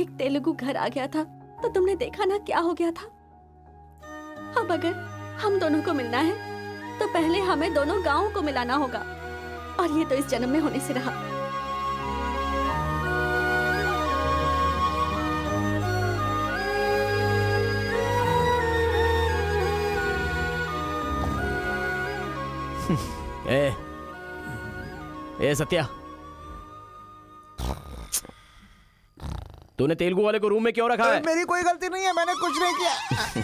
एक तेलुगु घर आ गया था तो तुमने देखा ना क्या हो गया था। अब अगर हम दोनों को मिलना है तो पहले हमें दोनों गांवों को मिलाना होगा, और ये तो इस जन्म में होने से रहा। ए सत्या, तूने तेलुगु वाले को रूम में क्यों रखा है? मेरी कोई गलती नहीं है, मैंने कुछ नहीं किया।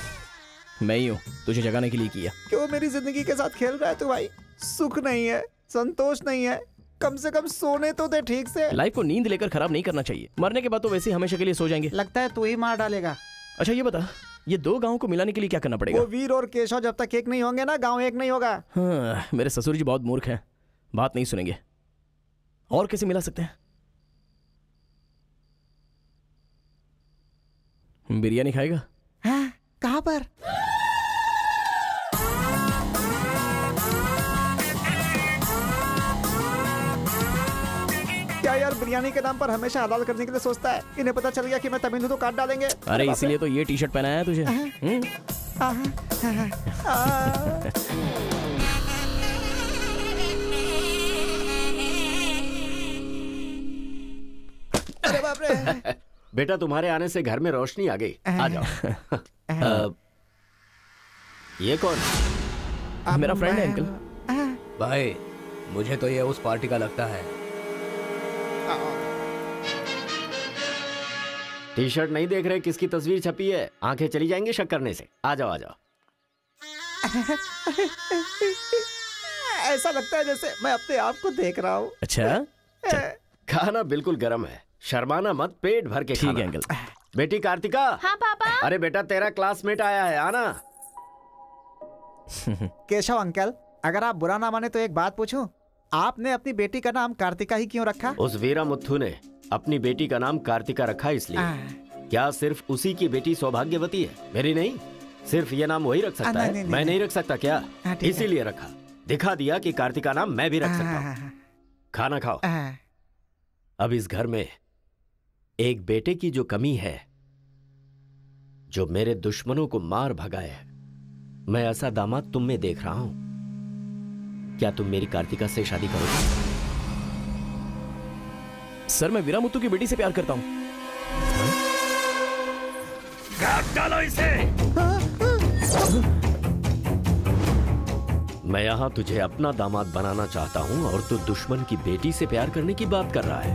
मैं ही हूँ तुझे जगाने के लिए किया। क्यों मेरी जिंदगी के साथ खेल रहा है तू भाई? सुख नहीं है, संतोष नहीं है, कम से कम सोने तो दे ठीक से। लाइफ को नींद लेकर खराब नहीं करना चाहिए। मरने के बाद तो वैसे ही हमेशा के लिए सो जाएंगे। लगता है तू ही मार डालेगा। अच्छा ये बता, ये 2 गांवों को मिलाने के लिए क्या करना पड़ेगा? वो वीर और केशव जब तक एक नहीं होंगे ना, गांव एक नहीं होगा। हाँ, मेरे ससुर जी बहुत मूर्ख हैं, बात नहीं सुनेंगे। और कैसे मिला सकते हैं? बिरयानी खाएगा? हाँ, कहाँ पर? क्या यार बिरयानी के नाम पर हमेशा हलाल करने के लिए सोचता है। इन्हें पता चल गया कि मैं तमिल हूं तो काट डालेंगे। अरे इसीलिए तो ये टी-शर्ट पहनाया है तुझे। अरे बाप रे। बेटा तुम्हारे आने से घर में रोशनी आ गई। आ जाओ। ये कौन? मेरा फ्रेंड है अंकल। भाई मुझे तो ये उस पार्टी का लगता है। टी शर्ट नहीं देख रहे किसकी तस्वीर छपी है? आंखें चली जाएंगी शक करने से। आ जाओ आ जाओ। ऐसा लगता है जैसे मैं अपने आप को देख रहा हूँ। अच्छा खाना बिल्कुल गर्म है, शर्माना मत, पेट भर के खाना। ठीक है अंकल। बेटी कार्तिका। हाँ पापा। अरे बेटा तेरा क्लासमेट आया है, आना। केशव अंकल, अगर आप बुरा ना माने तो एक बात पूछूं? आपने अपनी बेटी का नाम कार्तिका ही क्यों रखा? उस वीरा मुथु ने अपनी बेटी का नाम कार्तिका रखा इसलिए। क्या सिर्फ उसी की बेटी सौभाग्यवती है? मेरी नहीं, सिर्फ ये नाम वही रख सकता है। मैं नहीं रख सकता क्या? इसीलिए रखा। दिखा दिया कि कार्तिका नाम मैं भी रख सकता हूँ। खाना खाओ। अब इस घर में एक बेटे की जो कमी है, जो मेरे दुश्मनों को मार भगाए, मैं ऐसा दामाद तुम में देख रहा हूं। क्या तुम मेरी कार्तिका से शादी करोगे? सर मैं वीरा मुथु की बेटी से प्यार करता हूं। काट डालो इसे। मैं यहां तुझे अपना दामाद बनाना चाहता हूं और तू दुश्मन की बेटी से प्यार करने की बात कर रहा है।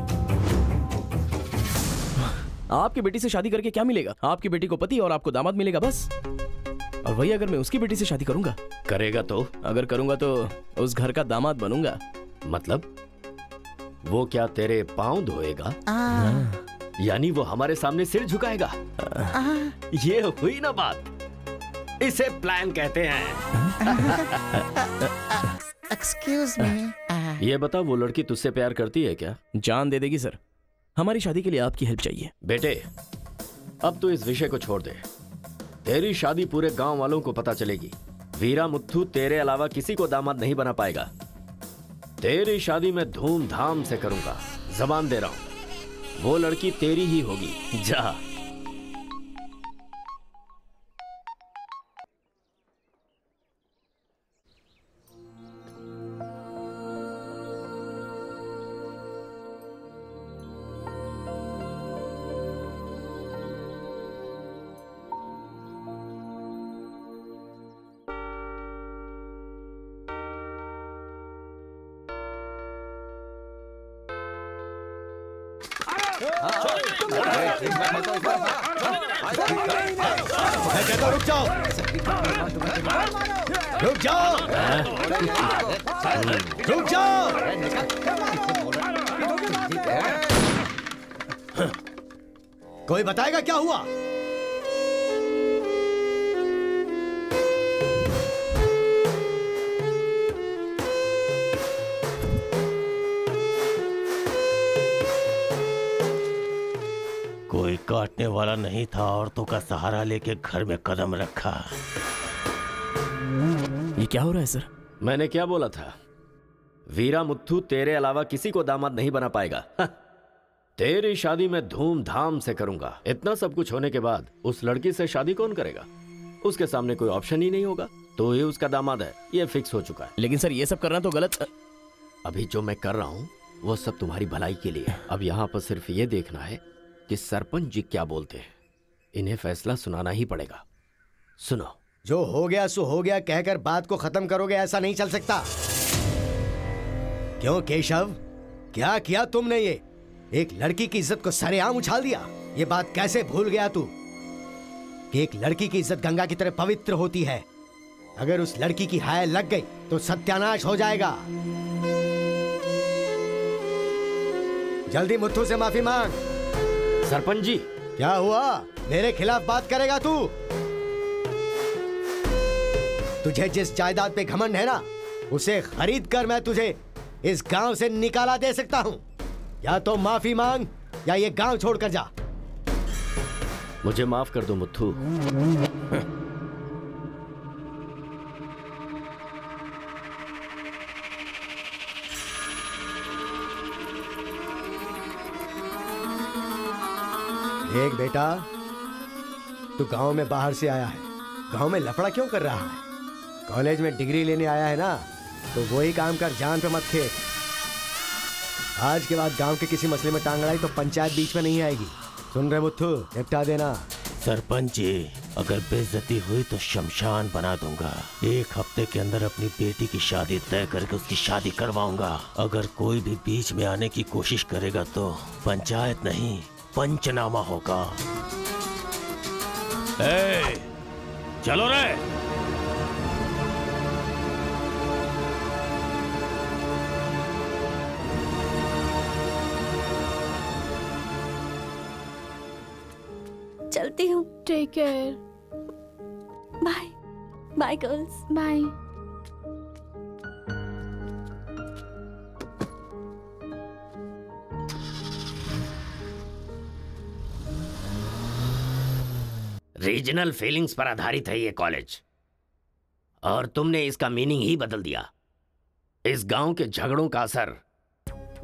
आपकी बेटी से शादी करके क्या मिलेगा? आपकी बेटी को पति और आपको दामाद मिलेगा बस। और वही अगर मैं उसकी बेटी से शादी करूंगा। करेगा तो? अगर करूंगा तो उस घर का दामाद बनूंगा। मतलब वो क्या तेरे पांव धोएगा? यानी वो हमारे सामने सिर झुकाएगा? ये हुई ना बात। इसे प्लान कहते हैं। Excuse me. ये बता, वो लड़की तुझसे प्यार करती है क्या? जान दे देगी सर। हमारी शादी के लिए आपकी हेल्प चाहिए। बेटे, अब तो इस विषय को छोड़ दे। तेरी शादी पूरे गांव वालों को पता चलेगी। वीरा मुत्थू तेरे अलावा किसी को दामाद नहीं बना पाएगा। तेरी शादी में धूमधाम से करूंगा, जबान दे रहा हूं। वो लड़की तेरी ही होगी। जा। रुक जाओ, रुक जाओ, रुक जाओ। कोई बताएगा क्या हुआ? कोई काटने वाला नहीं था, औरतों का सहारा लेके घर में कदम रखा। ये क्या हो रहा है सर? मैंने क्या बोला था? वीरा मुत्थू तेरे अलावा किसी को दामाद नहीं बना पाएगा। तेरी शादी में धूमधाम से करूंगा। इतना सब कुछ होने के बाद उस लड़की से शादी कौन करेगा? उसके सामने कोई ऑप्शन ही नहीं होगा। तो ये उसका दामाद है, ये फिक्स हो चुका है। लेकिन सर ये सब करना तो गलत। अभी जो मैं कर रहा हूँ वो सब तुम्हारी भलाई के लिए। अब यहाँ पर सिर्फ ये देखना है कि सरपंच जी क्या बोलते हैं। इन्हें फैसला सुनाना ही पड़ेगा। सुनो। जो हो गया सो हो गया कहकर बात को खत्म करोगे, ऐसा नहीं चल सकता। क्यों केशव, क्या किया तुमने? ये एक लड़की की इज्जत को सरेआम उछाल दिया। ये बात कैसे भूल गया तू कि एक लड़की की इज्जत गंगा की तरह पवित्र होती है। अगर उस लड़की की हाय लग गई तो सत्यानाश हो जाएगा। जल्दी मुत्थू से माफी मांग। सरपंच जी। क्या हुआ? मेरे खिलाफ बात करेगा तू? तुझे जिस जायदाद पे घमंड है ना, उसे खरीद कर मैं तुझे इस गांव से निकाला दे सकता हूं। या तो माफी मांग या ये गांव छोड़कर जा। मुझे माफ कर दो मुत्थू। देख बेटा, तू गांव में बाहर से आया है, गांव में लफड़ा क्यों कर रहा है? कॉलेज में डिग्री लेने आया है ना, तो वही काम कर, जान पे मत खेल। आज के बाद गांव के किसी मसले में टांग अड़ाई तो पंचायत बीच में नहीं आएगी। सुन रहे मुत्थू, निपटा देना। सरपंच जी, अगर बेइज्जती हुई तो शमशान बना दूंगा। 1 हफ्ते के अंदर अपनी बेटी की शादी तय करके उसकी शादी करवाऊंगा। अगर कोई भी बीच में आने की कोशिश करेगा तो पंचायत नहीं, पंचनामा होगा। चलो रे। चलती हूँ। Take care. Bye bye girls. Bye. Regional feelings पर आधारित है ये कॉलेज, और तुमने इसका मीनिंग ही बदल दिया। इस गांव के झगड़ों का असर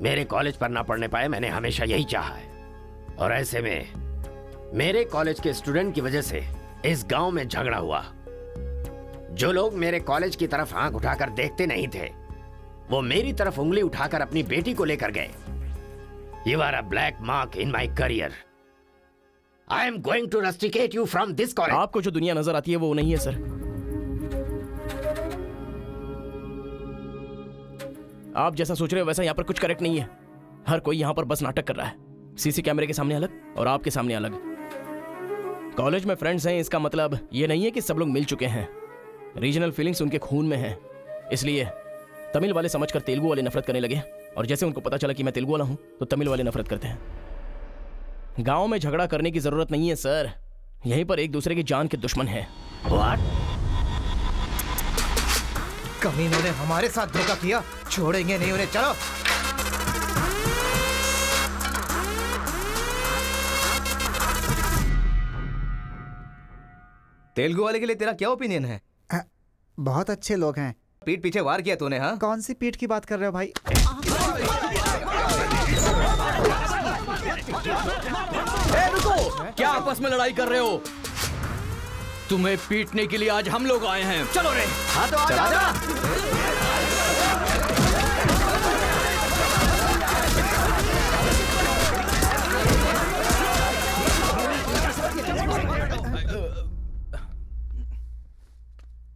मेरे कॉलेज पर ना पड़ने पाए, मैंने हमेशा यही चाहा है। और ऐसे में मेरे कॉलेज के स्टूडेंट की वजह से इस गांव में झगड़ा हुआ। जो लोग मेरे कॉलेज की तरफ आंख उठाकर देखते नहीं थे, वो मेरी तरफ उंगली उठाकर अपनी बेटी को लेकर गए। You are a black mark in my career. I am going to rusticate you from this college. आपको जो दुनिया नजर आती है वो नहीं है सर। आप जैसा सोच रहे हो वैसा यहाँ पर कुछ करेक्ट नहीं है। हर कोई यहाँ पर बस नाटक कर रहा है। सीसी कैमरे के सामने अलग और आपके सामने अलग। कॉलेज में फ्रेंड्स हैं, इसका मतलब ये नहीं है कि सब लोग मिल चुके हैं। रीजनल फीलिंग्स उनके खून में हैं, इसलिए तमिल वाले समझकर तेलुगु वाले नफरत करने लगे, और जैसे उनको पता चला कि मैं तेलुगु वाला हूं तो तमिल वाले नफरत करते हैं। गांव में झगड़ा करने की जरूरत नहीं है सर, यहीं पर एक दूसरे की जान के दुश्मन है। कमीनों ने हमारे साथ धोखा किया, छोड़ेंगे नहीं उन्हें। चलो तेलुगु वाले के लिए तेरा क्या ओपिनियन है? बहुत अच्छे लोग हैं। पीठ पीछे वार किया तूने? हाँ, कौन सी पीठ की बात कर रहे हो भाई? रुको, क्या आपस में लड़ाई कर रहे हो? तुम्हें पीटने के लिए आज हम लोग आए हैं। चलो रे। हाँ तो आजा।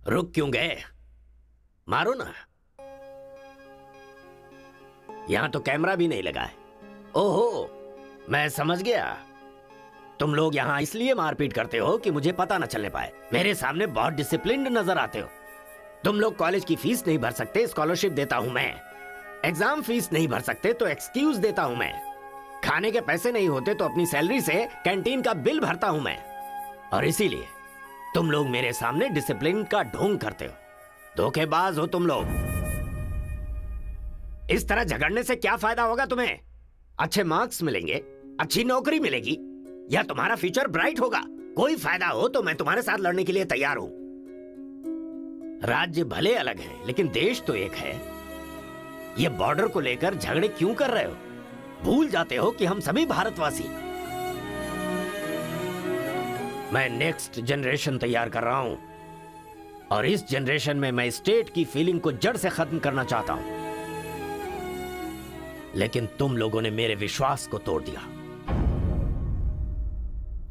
रुक क्यों गए? मारो ना। यहां तो कैमरा भी नहीं लगा है। ओहो, मैं समझ गया। तुम लोग यहां इसलिए मारपीट करते हो कि मुझे पता न चलने पाए। मेरे सामने बहुत डिसिप्लिन्ड नजर आते हो। तुम लोग कॉलेज की फीस नहीं भर सकते, स्कॉलरशिप देता हूं मैं। एग्जाम फीस नहीं भर सकते तो एक्सक्यूज देता हूं मैं। खाने के पैसे नहीं होते तो अपनी सैलरी से कैंटीन का बिल भरता हूं मैं। और इसीलिए तुम लोग मेरे सामने डिसिप्लिन का ढोंग करते हो। धोखेबाज हो तुम लोग। इस तरह झगड़ने से क्या फायदा होगा तुम्हें? अच्छे मार्क्स मिलेंगे, अच्छी नौकरी मिलेगी, या तुम्हारा फ्यूचर ब्राइट होगा। कोई फायदा हो तो मैं तुम्हारे साथ लड़ने के लिए तैयार हूं। राज्य भले अलग है लेकिन देश तो एक है। ये बॉर्डर को लेकर झगड़े क्यों कर रहे हो? भूल जाते हो कि हम सभी भारतवासी। मैं नेक्स्ट जनरेशन तैयार कर रहा हूं, और इस जनरेशन में मैं स्टेट की फीलिंग को जड़ से खत्म करना चाहता हूं। लेकिन तुम लोगों ने मेरे विश्वास को तोड़ दिया।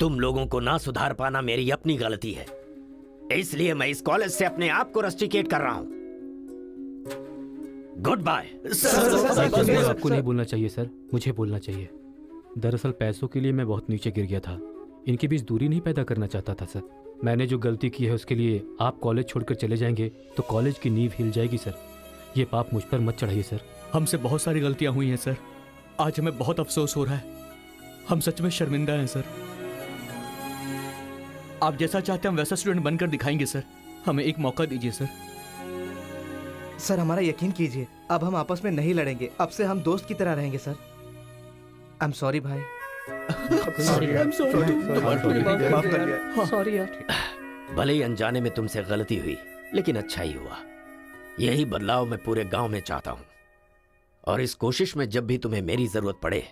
तुम लोगों को ना सुधार पाना मेरी अपनी गलती है, इसलिए मैं इस कॉलेज से अपने आप को रस्टिकेट कर रहा हूं। Goodbye. आपको नहीं बोलना चाहिए सर, मुझे बोलना चाहिए। दरअसल पैसों के लिए मैं बहुत नीचे गिर गया था। इनके बीच दूरी नहीं पैदा करना चाहता था सर। मैंने जो गलती की है उसके लिए आप कॉलेज छोड़कर चले जाएंगे तो कॉलेज की नींव हिल जाएगी सर। ये पाप मुझ पर मत चढ़ाइए सर। हमसे बहुत सारी गलतियां हुई हैं सर, आज हमें बहुत अफसोस हो रहा है। हम सच में शर्मिंदा हैं सर। आप जैसा चाहते हैं हम वैसा स्टूडेंट बनकर दिखाएंगे सर। हमें एक मौका दीजिए सर। सर हमारा यकीन कीजिए, अब हम आपस में नहीं लड़ेंगे। अब से हम दोस्त की तरह रहेंगे सर। आई एम सॉरी भाई। सॉरी यार। भले ही अनजाने में तुमसे गलती हुई, लेकिन अच्छा ही हुआ। यही बदलाव मैं पूरे गांव में चाहता हूं, और इस कोशिश में जब भी तुम्हें मेरी जरूरत पड़े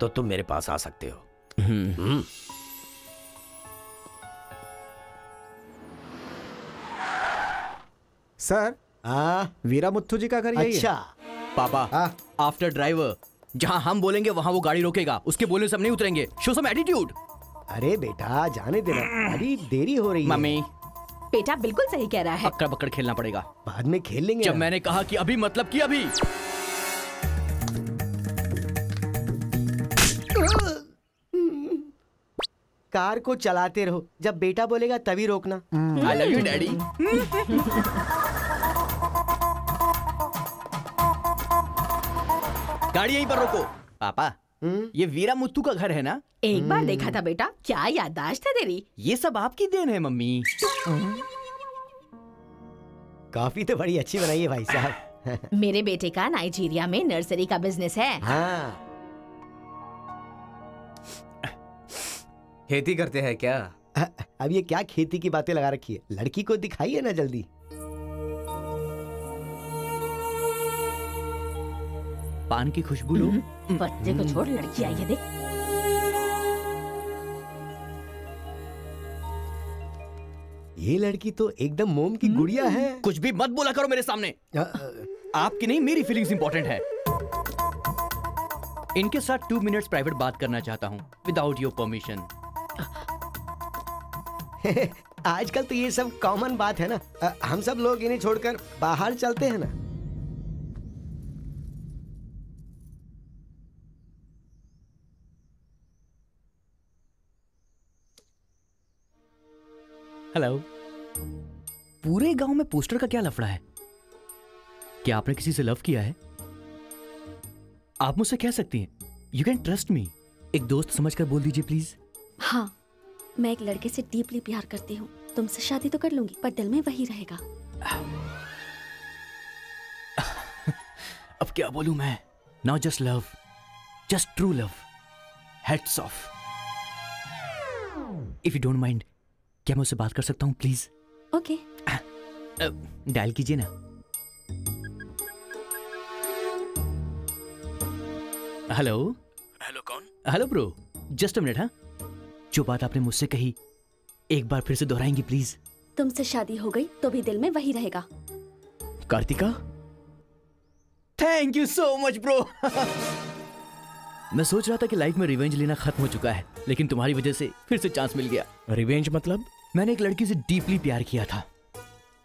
तो तुम मेरे पास आ सकते हो। सर, वीरा मुत्थु जी का घर यही है। अच्छा पापा, आफ्टर ड्राइवर जहां हम बोलेंगे वहां वो गाड़ी रोकेगा। उसके बोलने से हम नहीं उतरेंगे। Show some attitude. अरे बेटा जाने देना, अभी देरी हो रही है। मम्मी, बेटा बिल्कुल सही कह रहा है। अक्कड़ बक्कड़ खेलना पड़ेगा। बाद में खेल लेंगे। जब मैंने कहा कि अभी मतलब कि अभी। कार को चलाते रहो, जब बेटा बोलेगा तभी रोकना। आई लव यू डैडी। गाड़ी यहीं पर रोको। पापा, ये वीरा मुत्तू का घर है ना? एक बार देखा था बेटा, क्या याददाश्त है तेरी। ये सब आपकी देन है मम्मी। कॉफी तो बड़ी अच्छी बनाई है भाई साहब। मेरे बेटे का नाइजीरिया में नर्सरी का बिजनेस है। हाँ। खेती करते हैं क्या? अब ये क्या खेती की बातें लगा रखी है? लड़की को दिखाइए ना जल्दी। पान की खुशबू लो। बच्चे को छोड़, लड़की आई है देख। ये लड़की तो एकदम मोम की गुड़िया है। कुछ भी मत बोला करो मेरे सामने। आपकी नहीं, मेरी फीलिंग्स इंपॉर्टेंट है। इनके साथ 2 मिनट्स प्राइवेट बात करना चाहता हूँ, विदाउट योर परमिशन। आजकल तो ये सब कॉमन बात है ना। हम सब लोग इन्हें छोड़कर बाहर चलते हैं ना। हेलो। पूरे गांव में पोस्टर का क्या लफड़ा है? क्या आपने किसी से लव किया है? आप मुझसे कह सकती हैं, यू कैन ट्रस्ट मी। एक दोस्त समझकर बोल दीजिए प्लीज। हाँ, मैं एक लड़के से डीपली प्यार करती हूँ। तुमसे शादी तो कर लूंगी, पर दिल में वही रहेगा। अब क्या बोलूं मैं? Not just love, just true love. Heads of. If you don't mind, क्या मैं उससे बात कर सकता हूँ प्लीज? ओके। डायल कीजिए ना। हेलो। हेलो कौन? Hello bro, just a minute. हाँ, जो बात आपने मुझसे कही एक बार फिर से दोहराएंगी प्लीज? तुमसे शादी हो गई तो भी दिल में वही रहेगा। Karthika, thank you so much bro. मैं सोच रहा था कि लाइफ में रिवेंज लेना खत्म हो चुका है, लेकिन तुम्हारी वजह से फिर से चांस मिल गया। रिवेंज मतलब? मैंने एक लड़की से डीपली प्यार किया था।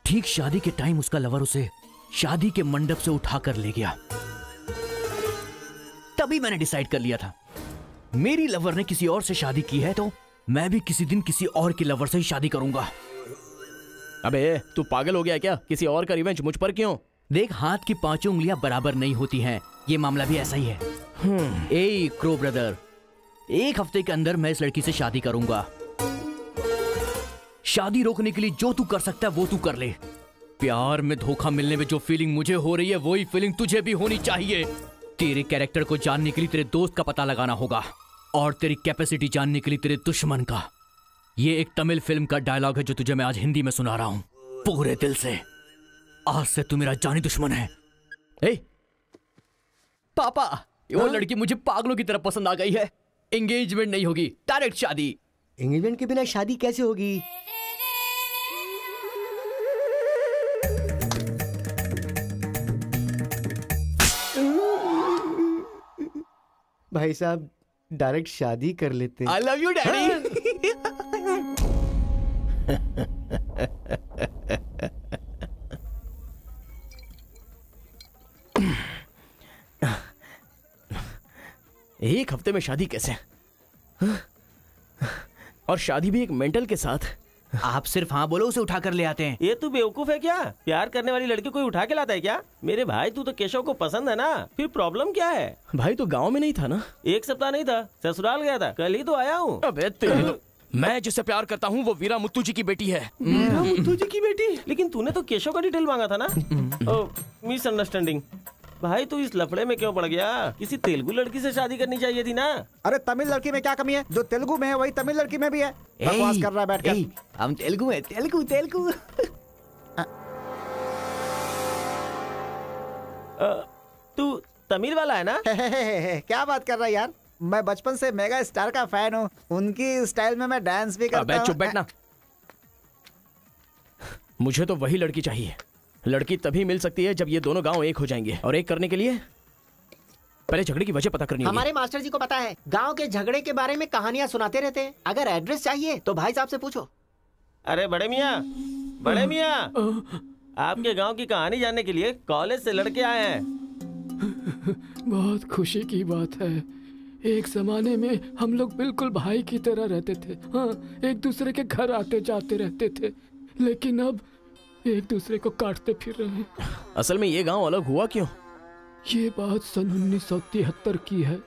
ठीक शादी के टाइम उसका लवर उसे शादी के मंडप से उठाकर ले गया। तभी मैंने डिसाइड कर लिया था, मेरी लवर ने किसी और से शादी की है तो मैं भी किसी दिन किसी और की लवर से ही शादी करूंगा। अबे तू पागल हो गया क्या? किसी और का रिवेंज मुझ पर क्यों? देख, हाथ की पांचों उंगलियां बराबर नहीं होती हैं। ये मामला भी ऐसा ही है। ए क्रो ब्रदर, एक हफ्ते के अंदर मैं इस लड़की से शादी करूंगा। शादी रोकने के लिए जो तू कर सकता है वो तू कर ले। प्यार में धोखा मिलने में जो फीलिंग मुझे हो रही है वही फीलिंग तुझे भी होनी चाहिए। तेरे कैरेक्टर को जानने के लिए तेरे दोस्त का पता लगाना होगा और तेरी कैपेसिटी जानने के लिए तेरे दुश्मन का। ये एक तमिल फिल्म का डायलॉग है जो तुझे मैं आज हिंदी में सुना रहा हूं पूरे दिल से। आज से तू मेरा जानी दुश्मन है। ए पापा, वो लड़की मुझे पागलों की तरह पसंद आ गई है। एंगेजमेंट नहीं होगी, डायरेक्ट शादी। एंगेजमेंट के बिना शादी कैसे होगी? भाई साहब, डायरेक्ट शादी कर लेते। आई लव यू डैडी। एक हफ्ते में शादी कैसे? और शादी भी एक मेंटल के साथ। आप सिर्फ हाँ बोलो, उसे उठा कर ले आते हैं। ये तू बेवकूफ है क्या? प्यार करने वाली लड़की कोई उठा के लाता है क्या? मेरे भाई, तू तो केशव को पसंद है ना, फिर प्रॉब्लम क्या है? भाई तो गांव में नहीं था ना? एक सप्ताह नहीं था, ससुराल गया था, कल ही तो आया हूँ। अबे तेरे मैं जिससे प्यार करता हूँ वो वीरा मुत्तू जी की बेटी है। वीरा मुत्तू जी की बेटी? लेकिन तूने तो केशव का डिटेल मांगा था ना? मिसअंडरस्टैंडिंग। भाई तू इस लफड़े में क्यों पड़ गया? किसी तेलुगु लड़की से शादी करनी चाहिए थी ना। अरे तमिल लड़की में क्या कमी है? जो तेलुगु में है वही तमिल लड़की में भी है। बकवास कर रहा है बैठकर। हम तेलुगु है, तेलुगु तेलुगु। तू तमिल वाला है ना? क्या बात कर रहा है यार? मैं बचपन से मेगा स्टार का फैन हूँ। उनकी स्टाइल में मैं डांस भी करता हूँ। चुप बैठना। मुझे तो वही लड़की चाहिए। लड़की तभी मिल सकती है जब ये दोनों गांव एक हो जाएंगे, और एक करने के लिए पहले झगड़े की वजह पता करनी होगी। हमारे मास्टर जी को पता है, गांव के झगड़े के बारे में कहानियां सुनाते रहते हैं। अगर एड्रेस चाहिए तो भाई साहब से पूछो। अरे बड़े मियाँ, आपके गांव की कहानी जानने के लिए कॉलेज से लड़के आए हैं। बहुत खुशी की बात है। एक जमाने में हम लोग बिल्कुल भाई की तरह रहते थे। हाँ, एक दूसरे के घर आते जाते रहते थे, लेकिन अब एक दूसरे को काटते फिर रहे हैं। असल में ये गांव अलग हुआ क्यों? ये बात सन 1973 की है,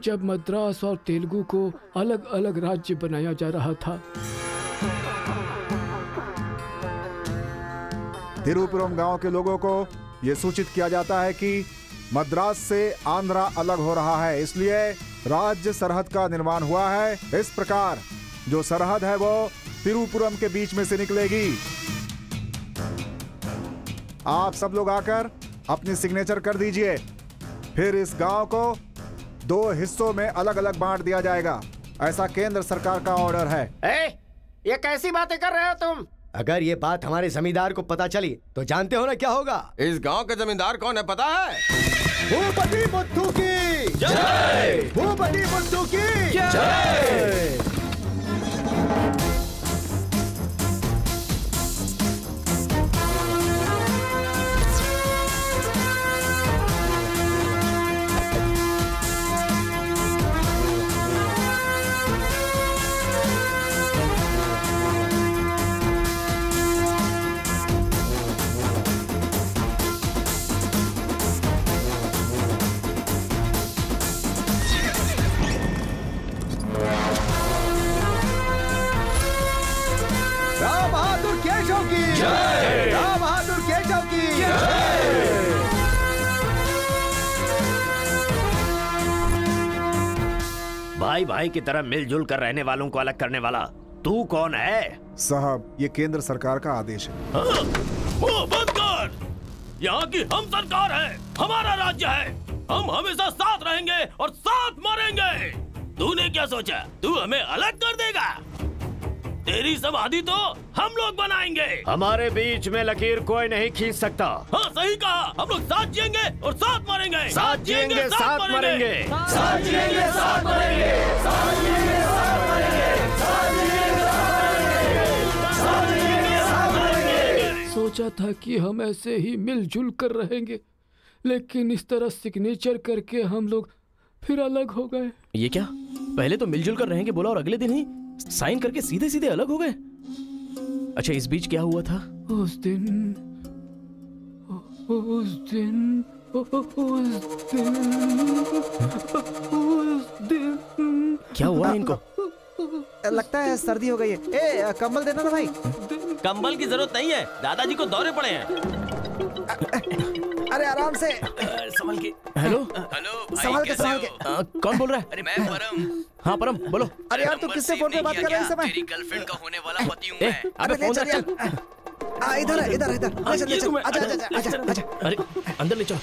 जब मद्रास और तेलुगु को अलग अलग राज्य बनाया जा रहा था। तिरुपुरम गांव के लोगों को ये सूचित किया जाता है कि मद्रास से आंध्रा अलग हो रहा है, इसलिए राज्य सरहद का निर्माण हुआ है। इस प्रकार जो सरहद है वो तिरुपुरम के बीच में से निकलेगी। आप सब लोग आकर अपनी सिग्नेचर कर दीजिए, फिर इस गांव को 2 हिस्सों में अलग अलग बांट दिया जाएगा। ऐसा केंद्र सरकार का ऑर्डर है। ये कैसी बातें कर रहे हो तुम? अगर ये बात हमारे जमींदार को पता चली तो जानते हो ना क्या होगा? इस गांव के जमींदार कौन है पता है? भूपति बुद्धू की जय! भूपति बुद्धू की जय! भाई भाई की तरह मिलजुल कर रहने वालों को अलग करने वाला तू कौन है? साहब, ये केंद्र सरकार का आदेश है। मुंह बंद कर। यहाँ की हम सरकार है, हमारा राज्य है। हम हमेशा साथ रहेंगे और साथ मरेंगे। तूने क्या सोचा तू हमें अलग कर देगा? तेरी समाधि तो हम लोग बनाएंगे। हमारे बीच में लकीर कोई नहीं खींच सकता। हाँ सही कहा, हम लोग साथ जिएंगे और साथ मरेंगे। साथ जिएंगे, साथ मरेंगे। साथ जिएंगे, साथ मरेंगे। साथ जिएंगे, साथ मरेंगे। साथ जिएंगे, साथ मरेंगे। साथ मरेंगे। सोचा था कि हम ऐसे ही मिलजुल कर रहेंगे, लेकिन इस तरह सिग्नेचर करके हम लोग फिर अलग हो गए। ये क्या? पहले तो मिलजुल कर रहेंगे बोला और अगले दिन ही साइन करके सीधे सीधे अलग हो गए। अच्छा, इस बीच क्या हुआ था? उस दिन क्या हुआ इनको? लगता है सर्दी हो गई है। ए, कंबल देना ना भाई। कंबल की जरूरत नहीं है, दादाजी को दौरे पड़े हैं। अरे आराम से संभल के। हेलो हेलो संभाल के, संभाल के। कौन बोल रहा है? अरे मैं परम। हाँ परम बोलो। अरे यार तू किससे फोन पे बात कर रहा है इस समय? तेरी गर्लफ्रेंड का होने वाला पति हूँ मैं। अबे ले फोन चल रख। यार। इधर है, इधर इधर। ले चल, ले चल। आजा, आजा, आजा, आजा। अरे अंदर ले चलो।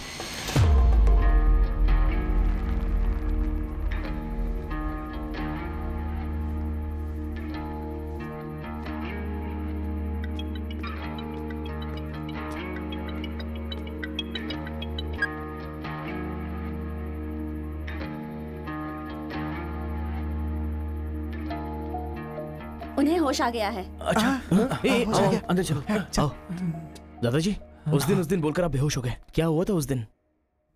उन्हें होश आ गया है। अच्छा आओ, अंदर चलो। आओ। दादाजी उस दिन बोलकर आप बेहोश हो गए, क्या हुआ था उस दिन?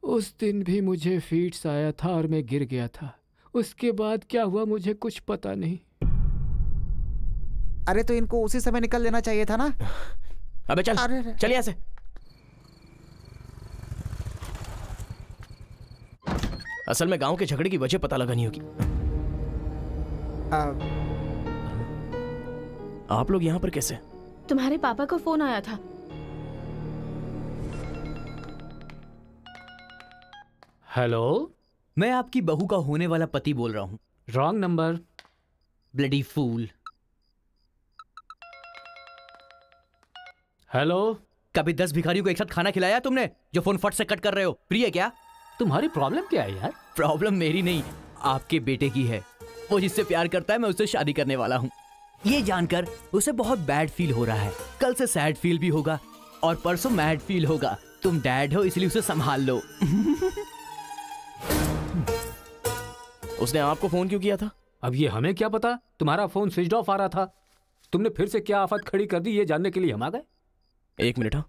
उस दिन भी मुझे फीट्स आया था और मैं गिर गया था। उसके बाद क्या हुआ मुझे कुछ पता नहीं। अरे तो इनको उसी समय निकल लेना चाहिए था ना। अबे चल चल यहाँ से। असल में गांव के झगड़े की वजह पता लगानी होगी। आप लोग यहाँ पर कैसे? तुम्हारे पापा को फोन आया था। हेलो, मैं आपकी बहू का होने वाला पति बोल रहा हूँ। Wrong number. Bloody fool. Hello, कभी 10 भिखारियों को एक साथ खाना खिलाया तुमने जो फोन फट से कट कर रहे हो? प्रिय क्या? तुम्हारी प्रॉब्लम क्या है यार? प्रॉब्लम मेरी नहीं, आपके बेटे की है। वो जिससे प्यार करता है मैं उससे शादी करने वाला हूँ। ये जानकर उसे बहुत बैड फील हो रहा है। कल से सैड फील भी होगा और परसों मैड फील होगा। तुम डैड हो इसलिए उसे संभाल लो। उसने आपको फोन क्यों किया था? अब ये हमें क्या पता, तुम्हारा फोन स्विच ऑफ आ रहा था। तुमने फिर से क्या आफत खड़ी कर दी ये जानने के लिए हम आ गए। एक मिनट। हाँ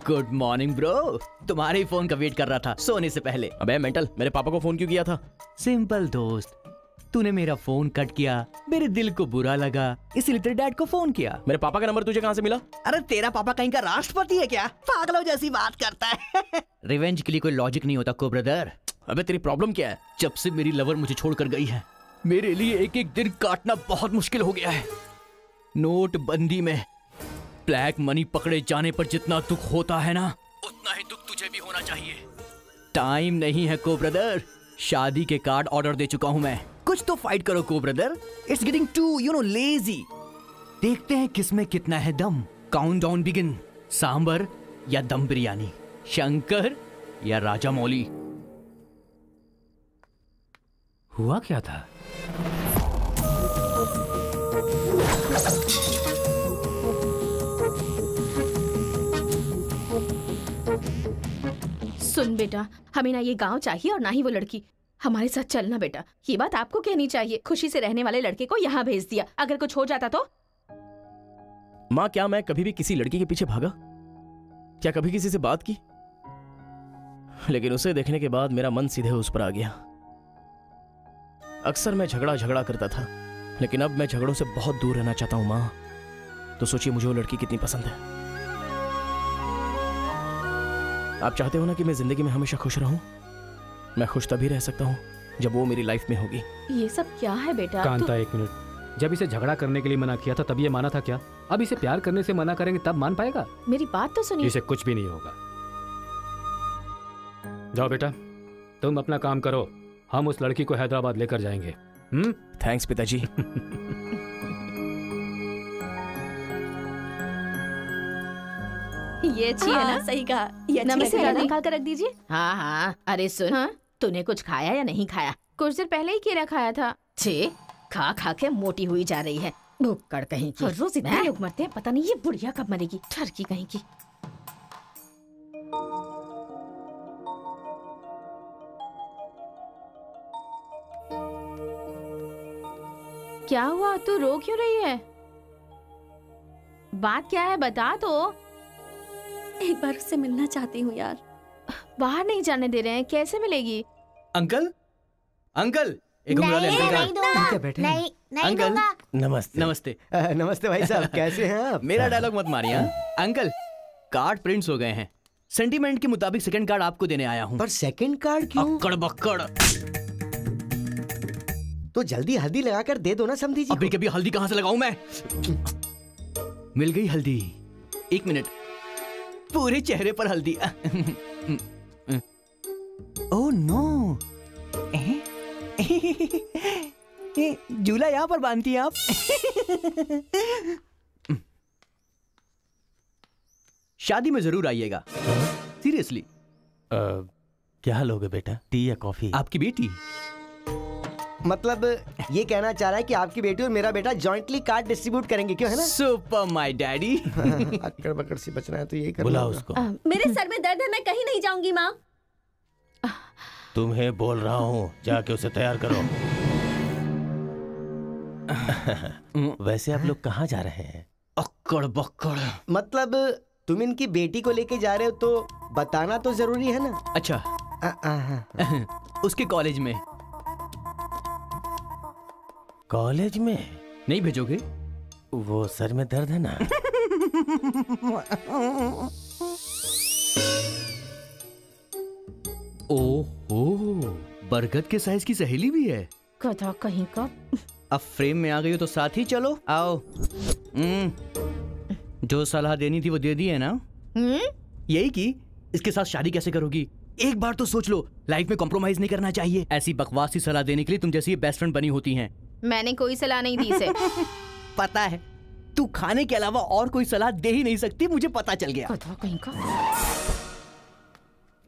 गुड मॉर्निंग ब्रो। तुम्हारे ही फोन का वेट कर रहा था सोने से पहले। अबे मेंटल, मेरे पापा को फोन क्यों किया था? सिंपल दोस्त, तूने मेरा फोन कट किया, मेरे दिल को बुरा लगा, इसलिए तेरे डैड को फोन किया। मेरे पापा का नंबर तुझे कहाँ से मिला? अरे तेरा पापा कहीं का राष्ट्रपति है क्या? पागलों जैसी बात करता है। रिवेंज के लिए कोई लॉजिक नहीं होता को ब्रदर। अबे तेरी प्रॉब्लम क्या है? जब से मेरी लवर मुझे छोड़कर गई है, मेरे लिए एक एक दिन काटना बहुत मुश्किल हो गया है। नोटबंदी में ब्लैक मनी पकड़े जाने पर जितना दुख होता है ना, उतना ही दुख तुझे भी होना चाहिए। टाइम नहीं है को ब्रदर, शादी के कार्ड ऑर्डर दे चुका हूं मैं। कुछ तो फाइट करो को brother, it's getting too lazy. देखते हैं किसमें कितना है दम। Countdown begin. सांबर या दम बिरयानी, शंकर या राजा मौली। हुआ क्या था? सुन बेटा, हमें ना ये गांव चाहिए और ना ही वो लड़की। हमारे साथ चलना बेटा। ये बात आपको कहनी चाहिए। खुशी से रहने वाले लड़के को यहाँ भेज दिया, अगर कुछ हो जाता तो? माँ, क्या मैं कभी भी किसी लड़की के पीछे भागा? क्या कभी किसी से बात की? लेकिन उसे देखने के बाद मेरा मन सीधे उस पर आ गया। अक्सर मैं झगड़ा करता था, लेकिन अब मैं झगड़ों से बहुत दूर रहना चाहता हूँ माँ। तो सोचिए मुझे वो लड़की कितनी पसंद है। आप चाहते हो ना कि मैं जिंदगी में हमेशा खुश रहूं? मैं खुश तभी रह सकता हूं जब वो मेरी लाइफ में होगी। ये सब क्या है बेटा? कांता एक मिनट, जब इसे झगड़ा करने के लिए मना किया था तब ये माना था क्या? अब इसे प्यार करने से मना करेंगे तब मान पाएगा? मेरी बात तो सुनिए। इसे कुछ भी नहीं होगा। जाओ बेटा, तुम अपना काम करो, हम उस लड़की को हैदराबाद लेकर जाएंगे। थैंक्स पिताजी। ये अच्छी है ना? सही कहा। ये नमस्ते दादी, दादी। निकाल कर रख दीजिए। हाँ हाँ, अरे सुन, तूने कुछ खाया या नहीं खाया? कुछ देर पहले ही केला खाया था। छे, खा खा के मोटी हुई जा रही है, भुक्कड़ कहीं की। हर रोज इतने लोग मरते हैं, पता नहीं ये बुढ़िया कब मरेगी, ठरकी कहीं की। क्या हुआ? तू रो क्यों रही है? बात क्या है, बता तो। एक बार उससे मिलना चाहती हूँ यार। बाहर नहीं जाने दे रहे हैं, कैसे मिलेगी? अंकल, अंकल, एक घुंघराले अंकल का। क्या बैठे हैं? अंकल नमस्ते। नमस्ते। नमस्ते भाई साहब, कैसे हैं आप? मेरा डायलॉग मत मारिए। अंकल, कार्ड प्रिंट्स हो गए हैं, सेंटीमेंट के मुताबिक सेकंड कार्ड आपको देने आया हूँ। पर सेकंड कार्ड क्यों? अक्कड़ बक्कड़। तो जल्दी हल्दी लगाकर दे दो ना समधी जी। अभी कभी हल्दी कहाँ से लगाऊं मैं? मिल गई हल्दी। एक मिनट, पूरे चेहरे पर हल्दी। ओह नो, झूला यहाँ पर बांधती हैं आप? शादी में जरूर आइएगा, सीरियसली। क्या लोगे बेटा, टी या कॉफी? आपकी बेटी। मतलब ये कहना चाह रहा है कि आपकी बेटी और मेरा बेटा जॉइंटली कार्ड डिस्ट्रीब्यूट करेंगे, क्यों है ना? Super my daddy. अक्कड़ बकड़ से बचना है तो यही करना बुला होगा। उसको। मेरे सर में दर्द है, मैं कहीं नहीं जाऊंगी माँ। तुम्हें बोल रहा हूँ, जाके उसे तैयार करो। वैसे आप लोग कहाँ जा रहे हैं? अक्कड़ बक्कड़। मतलब तुम इनकी बेटी को लेके जा रहे हो तो बताना तो जरूरी है ना? अच्छा, उसके कॉलेज में। कॉलेज में नहीं भेजोगे? वो सर में दर्द है ना। ओहो, बरगद के साइज की सहेली भी है। गधा कहीं का। अब फ्रेम में आ गई हो तो साथ ही चलो, आओ। जो सलाह देनी थी वो दे दी है ना? यही कि इसके साथ शादी कैसे करोगी? एक बार तो सोच लो, लाइफ में कॉम्प्रोमाइज नहीं करना चाहिए। ऐसी बकवास सी सलाह देने के लिए तुम जैसी बेस्ट फ्रेंड बनी होती हैं। मैंने कोई सलाह नहीं दी इसे। पता है, तू खाने के अलावा और कोई सलाह दे ही नहीं सकती, मुझे पता चल गया। गधा कहीं का।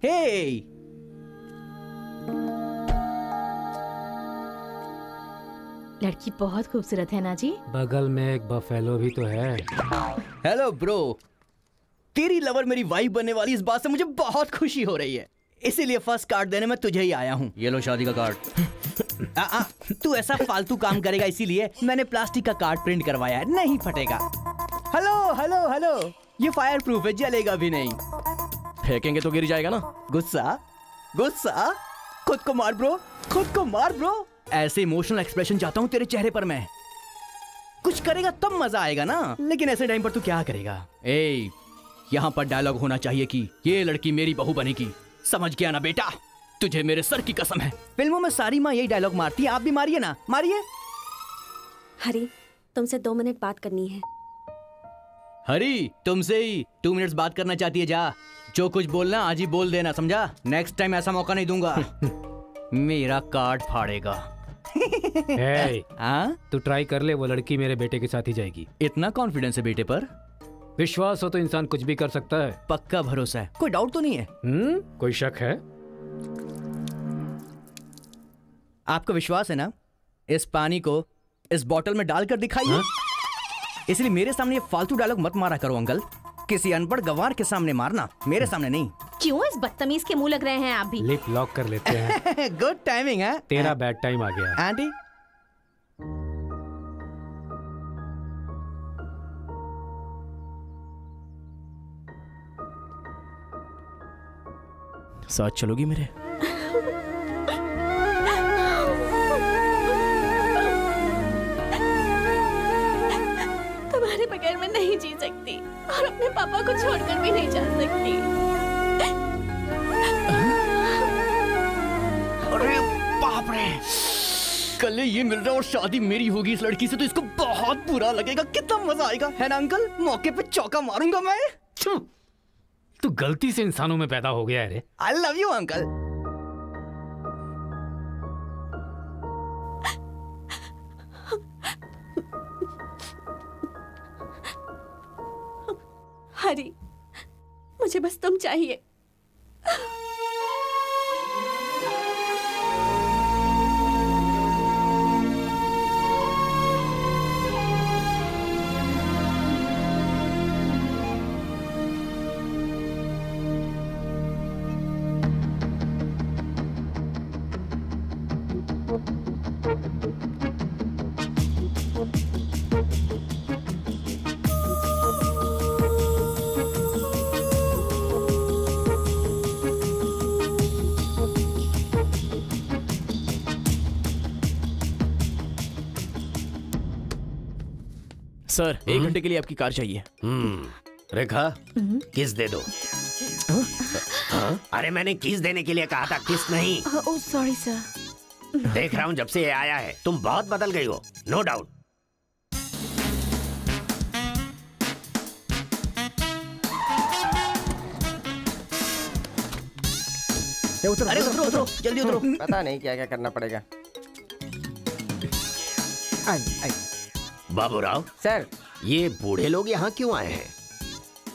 हे, लड़की बहुत खूबसूरत है ना जी? बगल में एक बफेलो भी तो है। हेलो ब्रो, तेरी लवर मेरी वाइफ बनने वाली इस बात से मुझे बहुत खुशी हो रही है, इसीलिए फर्स्ट कार्ड देने में तुझे ही आया हूँ। ये लो शादी का कार्ड। तू ऐसा फालतू काम करेगा इसीलिए मैंने प्लास्टिक का कार्ड प्रिंट करवाया है, नहीं फटेगा। हेलो हेलो हेलो, ये फायर प्रूफ है, जलेगा भी नहीं। फेंकेंगे तो गिर जाएगा ना। गुस्सा गुस्सा, खुद को मार ब्रो, खुद को मार ब्रो। ऐसे इमोशनल एक्सप्रेशन चाहता हूँ तेरे चेहरे पर मैं। कुछ करेगा तब मजा आएगा ना, लेकिन ऐसे टाइम पर तू क्या करेगा? ए, यहाँ पर डायलॉग होना चाहिए कि ये लड़की मेरी बहू बनेगी, समझ गया ना बेटा? तुझे मेरे सर की कसम है, फिल्मों में सारी माँ यही डायलॉग मारती है, आप भी मारिए ना, मारिए। हरी, तुमसे 2 मिनट बात करनी है। हरी, तुमसे ही 2 मिनट्स बात करना चाहती है? जा, जो कुछ बोलना आज ही बोल देना, समझा? नेक्स्ट टाइम ऐसा मौका नहीं दूंगा। मेरा कार्ड फाड़ेगा। तू ट्राई कर ले, वो लड़की मेरे बेटे के साथ ही जाएगी। इतना कॉन्फिडेंस है बेटे पर? विश्वास हो तो इंसान कुछ भी कर सकता है। पक्का भरोसा है, कोई डाउट तो नहीं है? कोई शक है? आपको विश्वास है ना? इस पानी को इस बोतल में डालकर दिखाइए। इसलिए मेरे सामने ये फालतू डायलॉग मत मारा करो अंकल, किसी अनपढ़ गवार के सामने मारना, मेरे सामने नहीं। क्यों इस बदतमीज के मुंह लग रहे हैं आप भी? लिप लॉक कर लेते हैं। गुड टाइमिंग है। तेरा बैड टाइम आ गया। आंटी, साथ चलोगी मेरे? तुम्हारे बगैर मैं नहीं जी सकती और अपने पापा को छोड़कर भी नहीं जा सकती। अरे बाप रे, कल ये मिल रहा और शादी मेरी होगी इस लड़की से, तो इसको बहुत बुरा लगेगा। कितना मजा आएगा, है ना अंकल? मौके पे चौका मारूंगा मैं। तू गलती से इंसानों में पैदा हो गया है रे। I love you uncle. Hari, मुझे बस तुम चाहिए। सर, 1 घंटे के लिए आपकी कार चाहिए। रेखा, किस दे दो। अरे मैंने किस देने के लिए कहा था, किस नहीं। Oh sorry sir. देख रहा हूँ जब से ये आया है तुम बहुत बदल गई हो, नो डाउट। अरे उतरो उतरो, जल्दी उतरो। पता नहीं क्या क्या करना पड़ेगा। बाबूराव सर, ये बूढ़े लोग यहाँ क्यों आए हैं?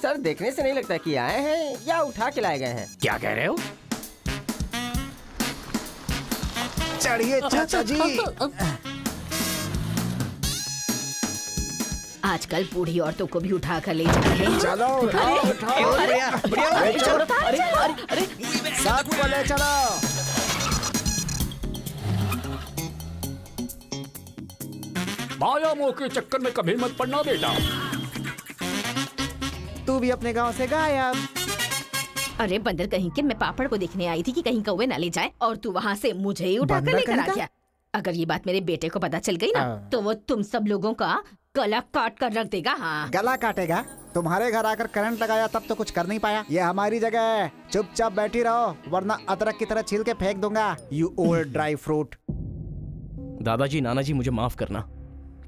सर देखने से नहीं लगता कि आए हैं या उठा के लाए गए हैं। क्या कह रहे हो? चढ़िए चाचा जी। आजकल बूढ़ी औरतों को भी उठा कर ले जा रहे हैं। चलो उठाओ उठाओ। अरे साथ को ले चलो। माया मोह के चक्कर में कभी मत पड़ना बेटा। तू भी अपने गांव से गायब। अरे बंदर कहीं के, मैं पापड़ को देखने आई थी कि कहीं कौवे ना ले जाए और तू वहाँ से मुझे ही उठा कर लेकर आ गया। अगर ये बात मेरे बेटे को पता चल गई ना तो वो तुम सब लोगों का गला काट कर रख देगा। हाँ, गला काटेगा? तुम्हारे घर आकर करंट लगाया तब तो कुछ कर नहीं पाया। ये हमारी जगह है, चुपचाप बैठी रहो वरना अदरक की तरह छील के फेंक दूंगा। You old dry fruit. दादाजी, नानाजी, मुझे माफ करना,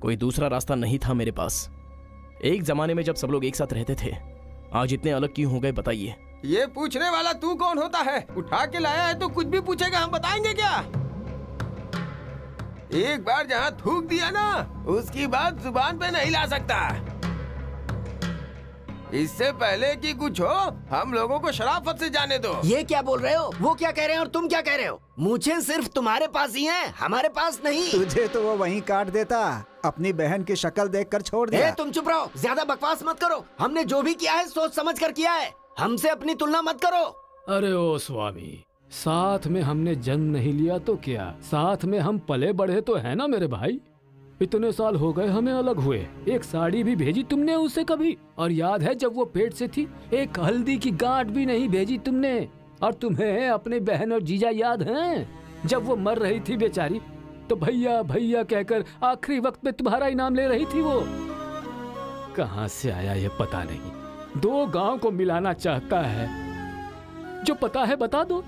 कोई दूसरा रास्ता नहीं था मेरे पास। एक जमाने में जब सब लोग एक साथ रहते थे, आज इतने अलग क्यों हो गए बताइए? ये पूछने वाला तू कौन होता है? उठा के लाया है तो कुछ भी पूछेगा, हम बताएंगे क्या? एक बार जहाँ थूक दिया ना, उसकी बात जुबान पे नहीं ला सकता। इससे पहले कि कुछ हो, हम लोगों को शराफत से जाने दो। ये क्या बोल रहे हो? वो क्या कह रहे हैं और तुम क्या कह रहे हो? मुझे सिर्फ तुम्हारे पास ही है, हमारे पास नहीं। तुझे तो वो वहीं काट देता, अपनी बहन की शक्ल देखकर छोड़ दिया। तुम चुप रहो, ज्यादा बकवास मत करो। हमने जो भी किया है सोच समझ कर किया है, हमसे अपनी तुलना मत करो। अरे ओ स्वामी, साथ में हमने जन्म नहीं लिया तो क्या, साथ में हम पले बढ़े तो है ना मेरे भाई। इतने साल हो गए हमें अलग हुए, एक साड़ी भी भेजी तुमने उसे कभी? और याद है जब वो पेट से थी, एक हल्दी की गांठ भी नहीं भेजी तुमने। और तुम्हें अपने बहन और जीजा याद हैं? जब वो मर रही थी बेचारी तो भैया भैया कहकर आखिरी वक्त में तुम्हारा इनाम ले रही थी। वो कहाँ से आया ये पता नहीं। 2 गांव को मिलाना चाहता है, जो पता है बता दो,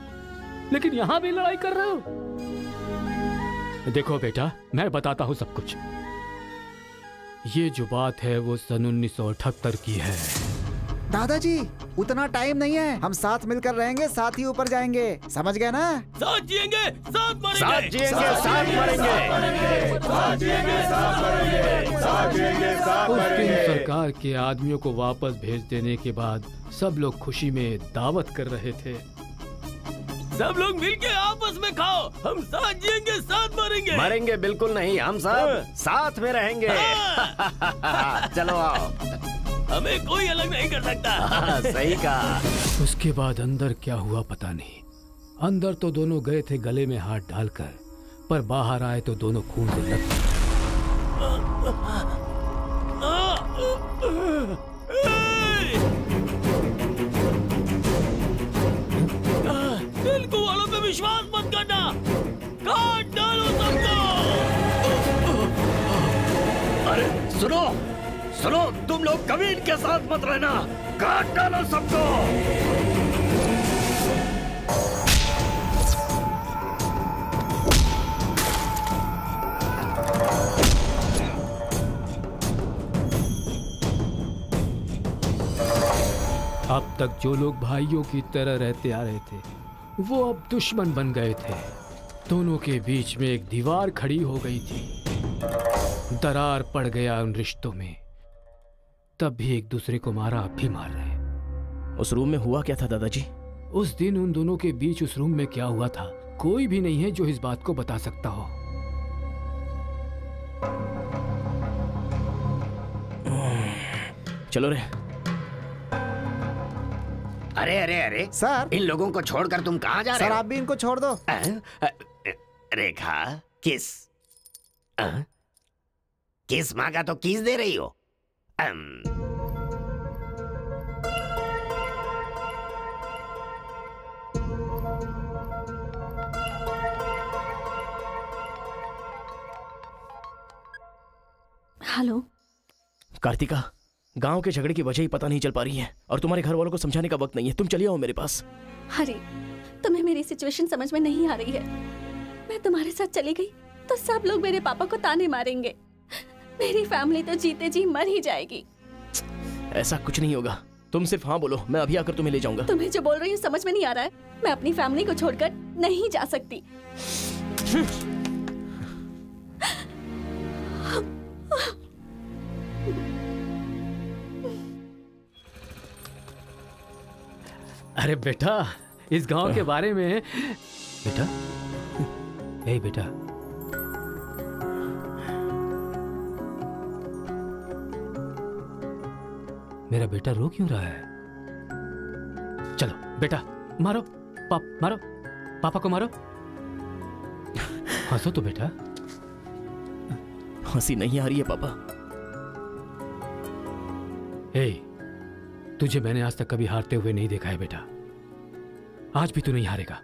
लेकिन यहाँ भी लड़ाई कर रहे हो। देखो बेटा, मैं बताता हूँ सब कुछ। ये जो बात है वो सन 1978 की है। दादाजी, उतना टाइम नहीं है, हम साथ मिलकर रहेंगे, साथ ही ऊपर जाएंगे, समझ गए ना? साथ जिएंगे, साथ मरेंगे, साथ जिएंगे, साथ मरेंगे, साथ जिएंगे, साथ मरेंगे, साथ जिएंगे, साथ उस दिन मरेंगे। सरकार के आदमियों को वापस भेज देने के बाद सब लोग खुशी में दावत कर रहे थे। सब लोग मिलके आपस में खाओ, हम साथ जिएंगे, साथ मरेंगे। मरेंगे बिल्कुल नहीं, हम सब साथ में रहेंगे। चलो आओ, हमें कोई अलग नहीं कर सकता। सही कहा। उसके बाद अंदर क्या हुआ पता नहीं। अंदर तो दोनों गए थे गले में हाथ डालकर, पर बाहर आए तो दोनों खून से लथपथ। तेलुगु वालों पे विश्वास मत करना, काट डालो सबको। अरे सुनो सुनो, तुम लोग कभी इनके साथ मत रहना, काट डालो सबको। अब तक जो लोग भाइयों की तरह रहते आ रहे थे, वो अब दुश्मन बन गए थे। दोनों के बीच में एक दीवार खड़ी हो गई थी। दरार पड़ गया उन रिश्तों में। तब भी एक दूसरे को मारा, अब भी मार रहे हैं। उस रूम में हुआ क्या था दादाजी? उस दिन उन दोनों के बीच उस रूम में क्या हुआ था, कोई भी नहीं है जो इस बात को बता सकता हो। चलो रे। अरे अरे अरे सर, इन लोगों को छोड़कर तुम कहाँ जा रहे सर हो? आप भी इनको छोड़ दो। रेखा, किस किस मांगा तो किस दे रही हो? हेलो कार्तिका, गांव के झगड़े की वजह ही पता नहीं चल पा रही है और तुम्हारे घर वालों को समझाने का वक्त नहीं है। तुम चली आओ मेरे पास। हरी, तुम्हें मेरी सिचुएशन समझ में नहीं आ रही है। मैं तुम्हारे साथ चली गई तो सब लोग मेरे पापा को ताने मारेंगे। मेरी फैमिली तो जीते जी मर ही जाएगी। ऐसा कुछ नहीं होगा, तुम सिर्फ हाँ बोलो, मैं अभी आकर तुम्हें ले जाऊंगा। तुम्हें जो बोल रही हूँ समझ में नहीं आ रहा है। मैं अपनी फैमिली को छोड़कर नहीं जा सकती। अरे बेटा, इस गांव के बारे में बेटा, ए बेटा, मेरा बेटा रो क्यों रहा है? चलो बेटा, मारो मारो, पापा को मारो। हंसो तो बेटा। हंसी नहीं आ रही है पापा। ए, तुझे मैंने आज तक कभी हारते हुए नहीं देखा है बेटा। आज भी तू नहीं हारेगा।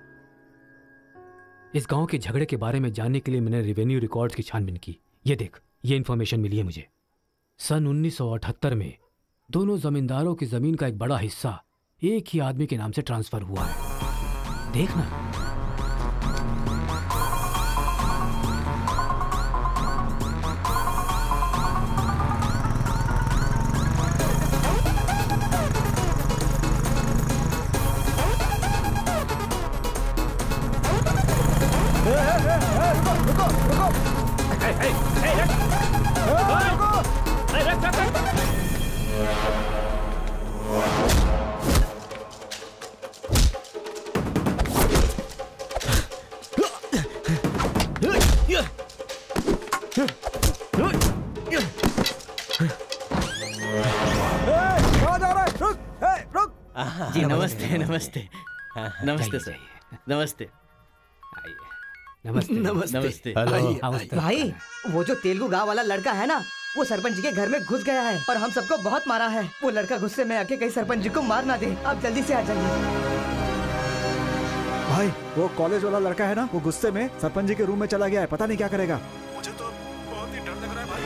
इस गांव के झगड़े के बारे में जानने के लिए मैंने रेवेन्यू रिकॉर्ड्स की छानबीन की। ये देख, ये इंफॉर्मेशन मिली है मुझे। सन 1978 में दोनों जमींदारों की जमीन का एक बड़ा हिस्सा एक ही आदमी के नाम से ट्रांसफर हुआ है। देखना। जी नमस्ते नमस्ते नमस्ते सर, नमस्ते नमस्ते नमस्ते। भाई, वो जो तेलुगु गांव वाला लड़का है ना, वो सरपंच जी के घर में घुस गया है और हम सबको बहुत मारा है। वो लड़का गुस्से में आके कहीं सरपंच जी को मार ना दे। आप जल्दी से आ जाइए। भाई, वो कॉलेज वाला लड़का है ना, वो गुस्से में सरपंच जी के रूम में चला गया है। पता नहीं क्या करेगा। मुझे तो बहुत ही डर लग रहा है भाई।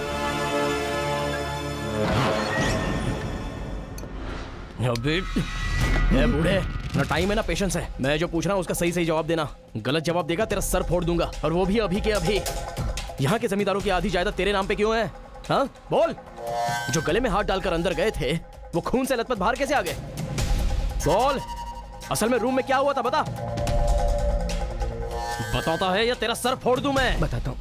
ए बूढ़े, ना टाइम है ना पेशेंस है। मैं जो पूछ रहा हूँ उसका सही सही जवाब देना। गलत जवाब देगा तेरा सर फोड़ दूंगा, और वो भी अभी के अभी। यहाँ के जमींदारों की आधी जायदाद तेरे नाम पे क्यों है? हाँ बोल। जो गले में हाथ डालकर अंदर गए थे, वो खून से लथपथ बाहर कैसे आ गए? बोल, असल में रूम में क्या हुआ था? बता। बताता है या तेरा सर फोड़ दूं मैं? बताता हूँ।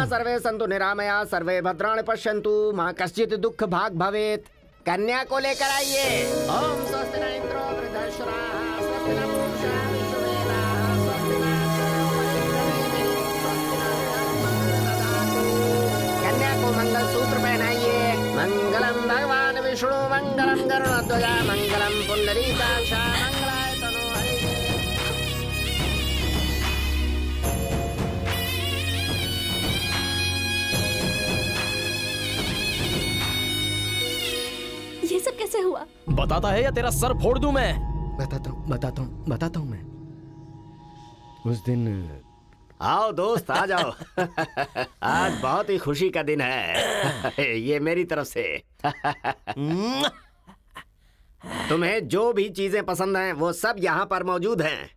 सर्वे सन्तु निरामया सर्वे भद्राणि पश्यन्तु मा कश्चित् दुःख भाग भवेत्। कन्या को लेकर आइए। ओम स्वस्ति न इंद्रो वृद्धश्रवाः स्वस्ति न पूषा विश्ववेदाः स्वस्ति न कन्या को मंगल सूत्र पहनाइए। मंगलम भगवान विष्णु मंगलम गरुड़ध्वज मंगलम पुंडरीकाक्ष मंगलाय तनोहरि। ये सब कैसे हुआ? बताता है या तेरा सर फोड़ दूं मैं? बताता हूँ मैं। उस दिन आओ दोस्त, आ जाओ। आज बहुत ही खुशी का दिन है। ये मेरी तरफ से। तुम्हें जो भी चीजें पसंद हैं वो सब यहाँ पर मौजूद हैं।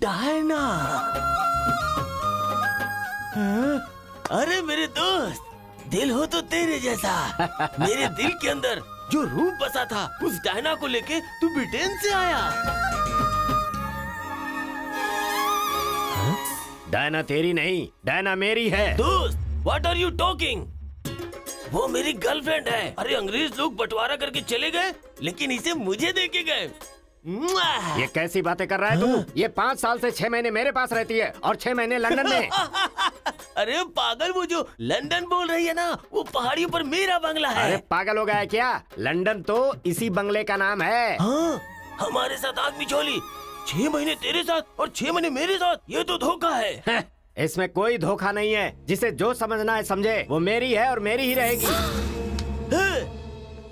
डायना, अरे मेरे दोस्त, दिल हो तो तेरे जैसा। मेरे दिल के अंदर जो रूप बसा था, उस डायना को लेके तू ब्रिटेन से आया। डायना तेरी नहीं, डायना मेरी है। दोस्त, व्हाट आर यू टॉकिंग? वो मेरी गर्लफ्रेंड है। अरे अंग्रेज लोग बंटवारा करके चले गए, लेकिन इसे मुझे दे के गए। ये कैसी बातें कर रहा है तू? ये 5 साल से 6 महीने मेरे पास रहती है और 6 महीने लंदन में। अरे पागल, वो जो लंदन बोल रही है ना, वो पहाड़ियों पर मेरा बंगला है। अरे पागल हो गया है क्या? लंदन तो इसी बंगले का नाम है। हाँ, हमारे साथ आदमी चोली 6 महीने तेरे साथ और 6 महीने मेरे साथ, ये तो धोखा है। इसमें कोई धोखा नहीं है। जिसे जो समझना है समझे। वो मेरी है और मेरी ही रहेगी।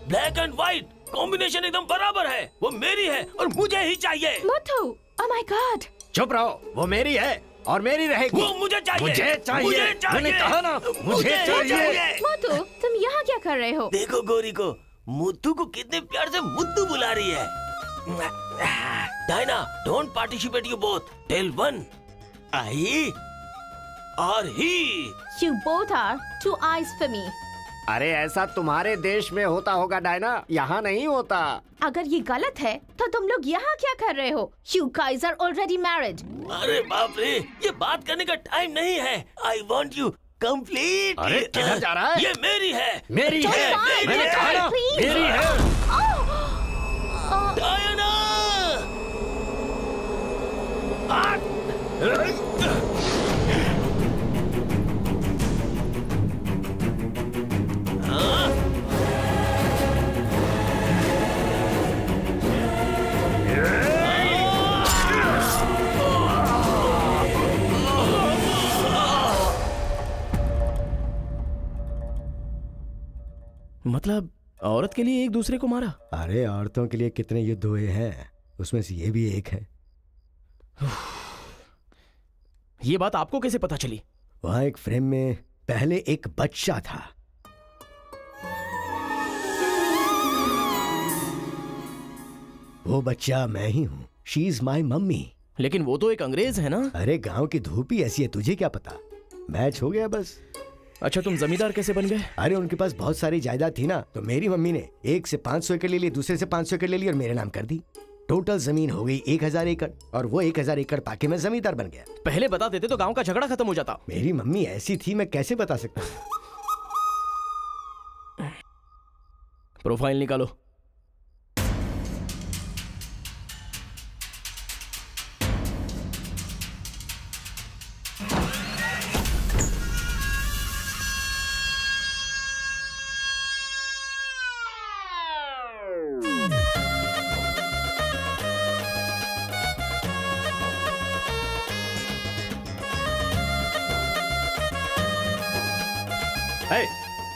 ब्लैक एंड व्हाइट कॉम्बिनेशन एकदम बराबर है। वो मेरी है और मुझे ही चाहिए। Muthu, oh my God. चुप रहो, वो मेरी है और मेरी रहेगी। वो मुझे चाहिए। मुझे चाहिए। मैंने कहा ना, मुझे चाहिए। मुथु, तुम यहाँ क्या कर रहे हो? देखो गोरी को, मुत्तू को कितने प्यार से मुत्तू बुला रही है। Diana, don't participate you both. Tell one, I और he. You both are two eyes for me. अरे ऐसा तुम्हारे देश में होता होगा डायना, यहाँ नहीं होता। अगर ये गलत है तो तुम लोग यहाँ क्या कर रहे हो? You guys are already married. अरे बाप रे, ये बात करने का टाइम नहीं है। I want you complete. अरे किधर जा रहा है? ये मेरी है। मेरी है। मैंने कहा ना, मेरी है। डायना! मतलब औरत के लिए एक दूसरे को मारा? अरे औरतों के लिए कितने युद्ध हुए हैं, उसमें से ये भी एक है। ये बात आपको कैसे पता चली? वहां एक फ्रेम में पहले एक बच्चा था। वो बच्चा मैं ही हूँ। She is my mummy. लेकिन वो तो एक अंग्रेज है ना? अरे गांव की धूप ही ऐसी है, तुझे क्या पता। मैच हो गया बस। अच्छा, तुम जमींदार कैसे बन गए? अरे उनके पास बहुत सारी जायदाद थी ना, तो मेरी मम्मी ने एक से 500 एकड़ ले ली, दूसरे से 500 एकड़ ले ली और मेरे नाम कर दी। टोटल जमीन हो गई 1000 एकड़ और वो 1000 एकड़ पाके मैं जमींदार बन गया। पहले बता देते तो गांव का झगड़ा खत्म हो जाता। मेरी मम्मी ऐसी थी, मैं कैसे बता सकता हूँ। प्रोफाइल निकालो।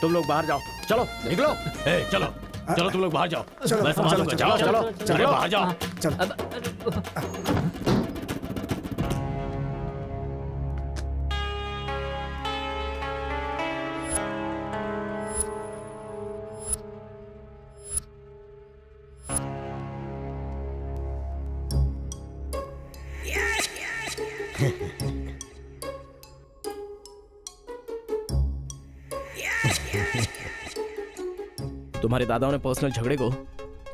तुम लोग बाहर जाओ, चलो निकलो। चलो चलो, तुम लोग बाहर जाओ। चलो, मैं संभालूंगा। चलो, चलो चलो, चलो, बाहर जाओ। तुम्हारे दादाओं ने पर्सनल झगड़े को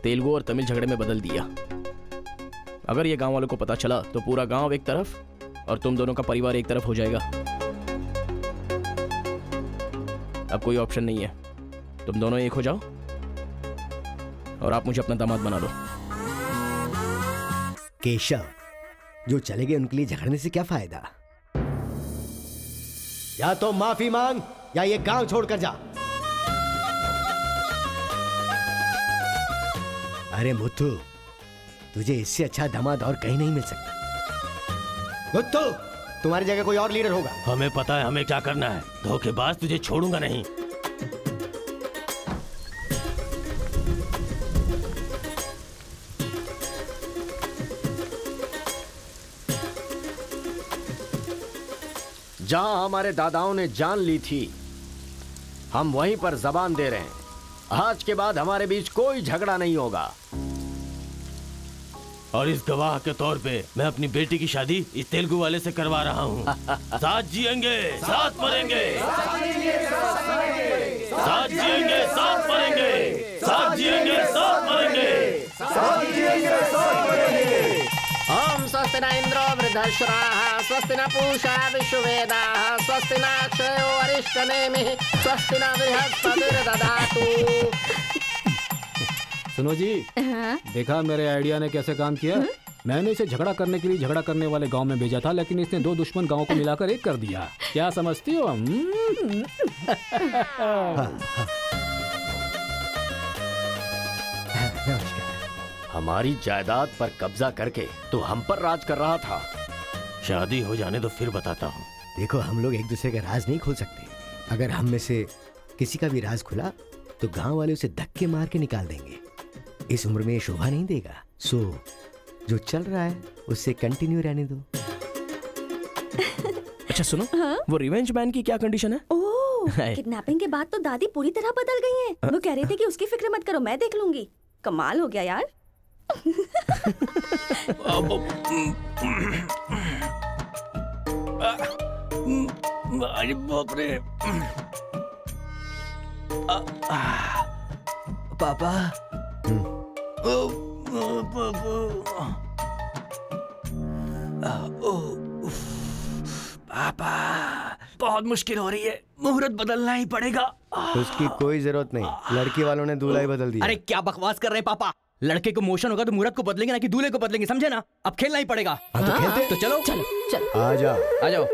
तेलुगु और तमिल झगड़े में बदल दिया। अगर ये गांव वालों को पता चला तो पूरा गांव एक तरफ और तुम दोनों का परिवार एक तरफ हो जाएगा। अब कोई ऑप्शन नहीं है, तुम दोनों एक हो जाओ और आप मुझे अपना दामाद बना लो। केशव, जो चले गए उनके लिए झगड़ने से क्या फायदा। या तो माफी मांग या ये गांव छोड़कर जा। अरे मुत्तू, तुझे इससे अच्छा दामाद और कहीं नहीं मिल सकता। मुत्तू, तुम्हारी जगह कोई और लीडर होगा। हमें पता है हमें क्या करना है। धोखेबाज, तुझे छोड़ूंगा नहीं। जहां हमारे दादाओं ने जान ली थी, हम वहीं पर जबान दे रहे हैं। आज के बाद हमारे बीच कोई झगड़ा नहीं होगा। और इस गवाह के तौर पे मैं अपनी बेटी की शादी इस तेलुगु वाले से करवा रहा हूँ। साथ जिएंगे, साथ मरेंगे, साथ जिएंगे, साथ मरेंगे, साथ जिएंगे, साथ मरेंगे, साथ जिएंगे, साथ मरेंगे। ओम स्वस्ति न इंद्रो वृद्धश्च अश्राः स्वस्ति न पूषा विश्ववेदाः स्वस्ति न अक्षयो अरिष्टनेमिः स्वस्ति न बृहस्पतिर्दधातु। सुनो जी, देखा मेरे आइडिया ने कैसे काम किया? मैंने इसे झगड़ा करने के लिए झगड़ा करने वाले गांव में भेजा था, लेकिन इसने दो दुश्मन गांवों को मिलाकर एक कर दिया। क्या समझती हो? हमारी जायदाद पर कब्जा करके तो हम पर राज कर रहा था। शादी हो जाने तो फिर बताता हूँ। देखो, हम लोग एक दूसरे का राज नहीं खोल सकते। अगर हम में से किसी का भी राज खुला तो गांव वाले उसे धक्के मार के निकाल देंगे। इस उम्र में ये शोभा नहीं देगा। सो जो चल रहा है उससे कंटिन्यू रहने दो। अच्छा सुनो, वो रिवेंज बैन की क्या कंडीशन है? किडनैपिंग के बाद तो दादी पूरी तरह बदल गई है। वो कह रही थी कि उसकी फिक्र मत करो, मैं देख लूंगी। कमाल हो गया यार। अरे बाप रे। पापा, पापा बहुत मुश्किल हो रही है, मुहूर्त बदलना ही पड़ेगा। उसकी कोई जरूरत नहीं, लड़की वालों ने दूल्हा ही बदल दिया। अरे क्या बकवास कर रहे हैं पापा? लड़के को मोशन होगा तो मुहूर्त को बदलेंगे ना कि दूल्हे को बदलेंगे, समझे ना? अब खेलना ही पड़ेगा। हाँ तो खेलते। तो चलो चलो चलो, आ जाओ आ जाओ।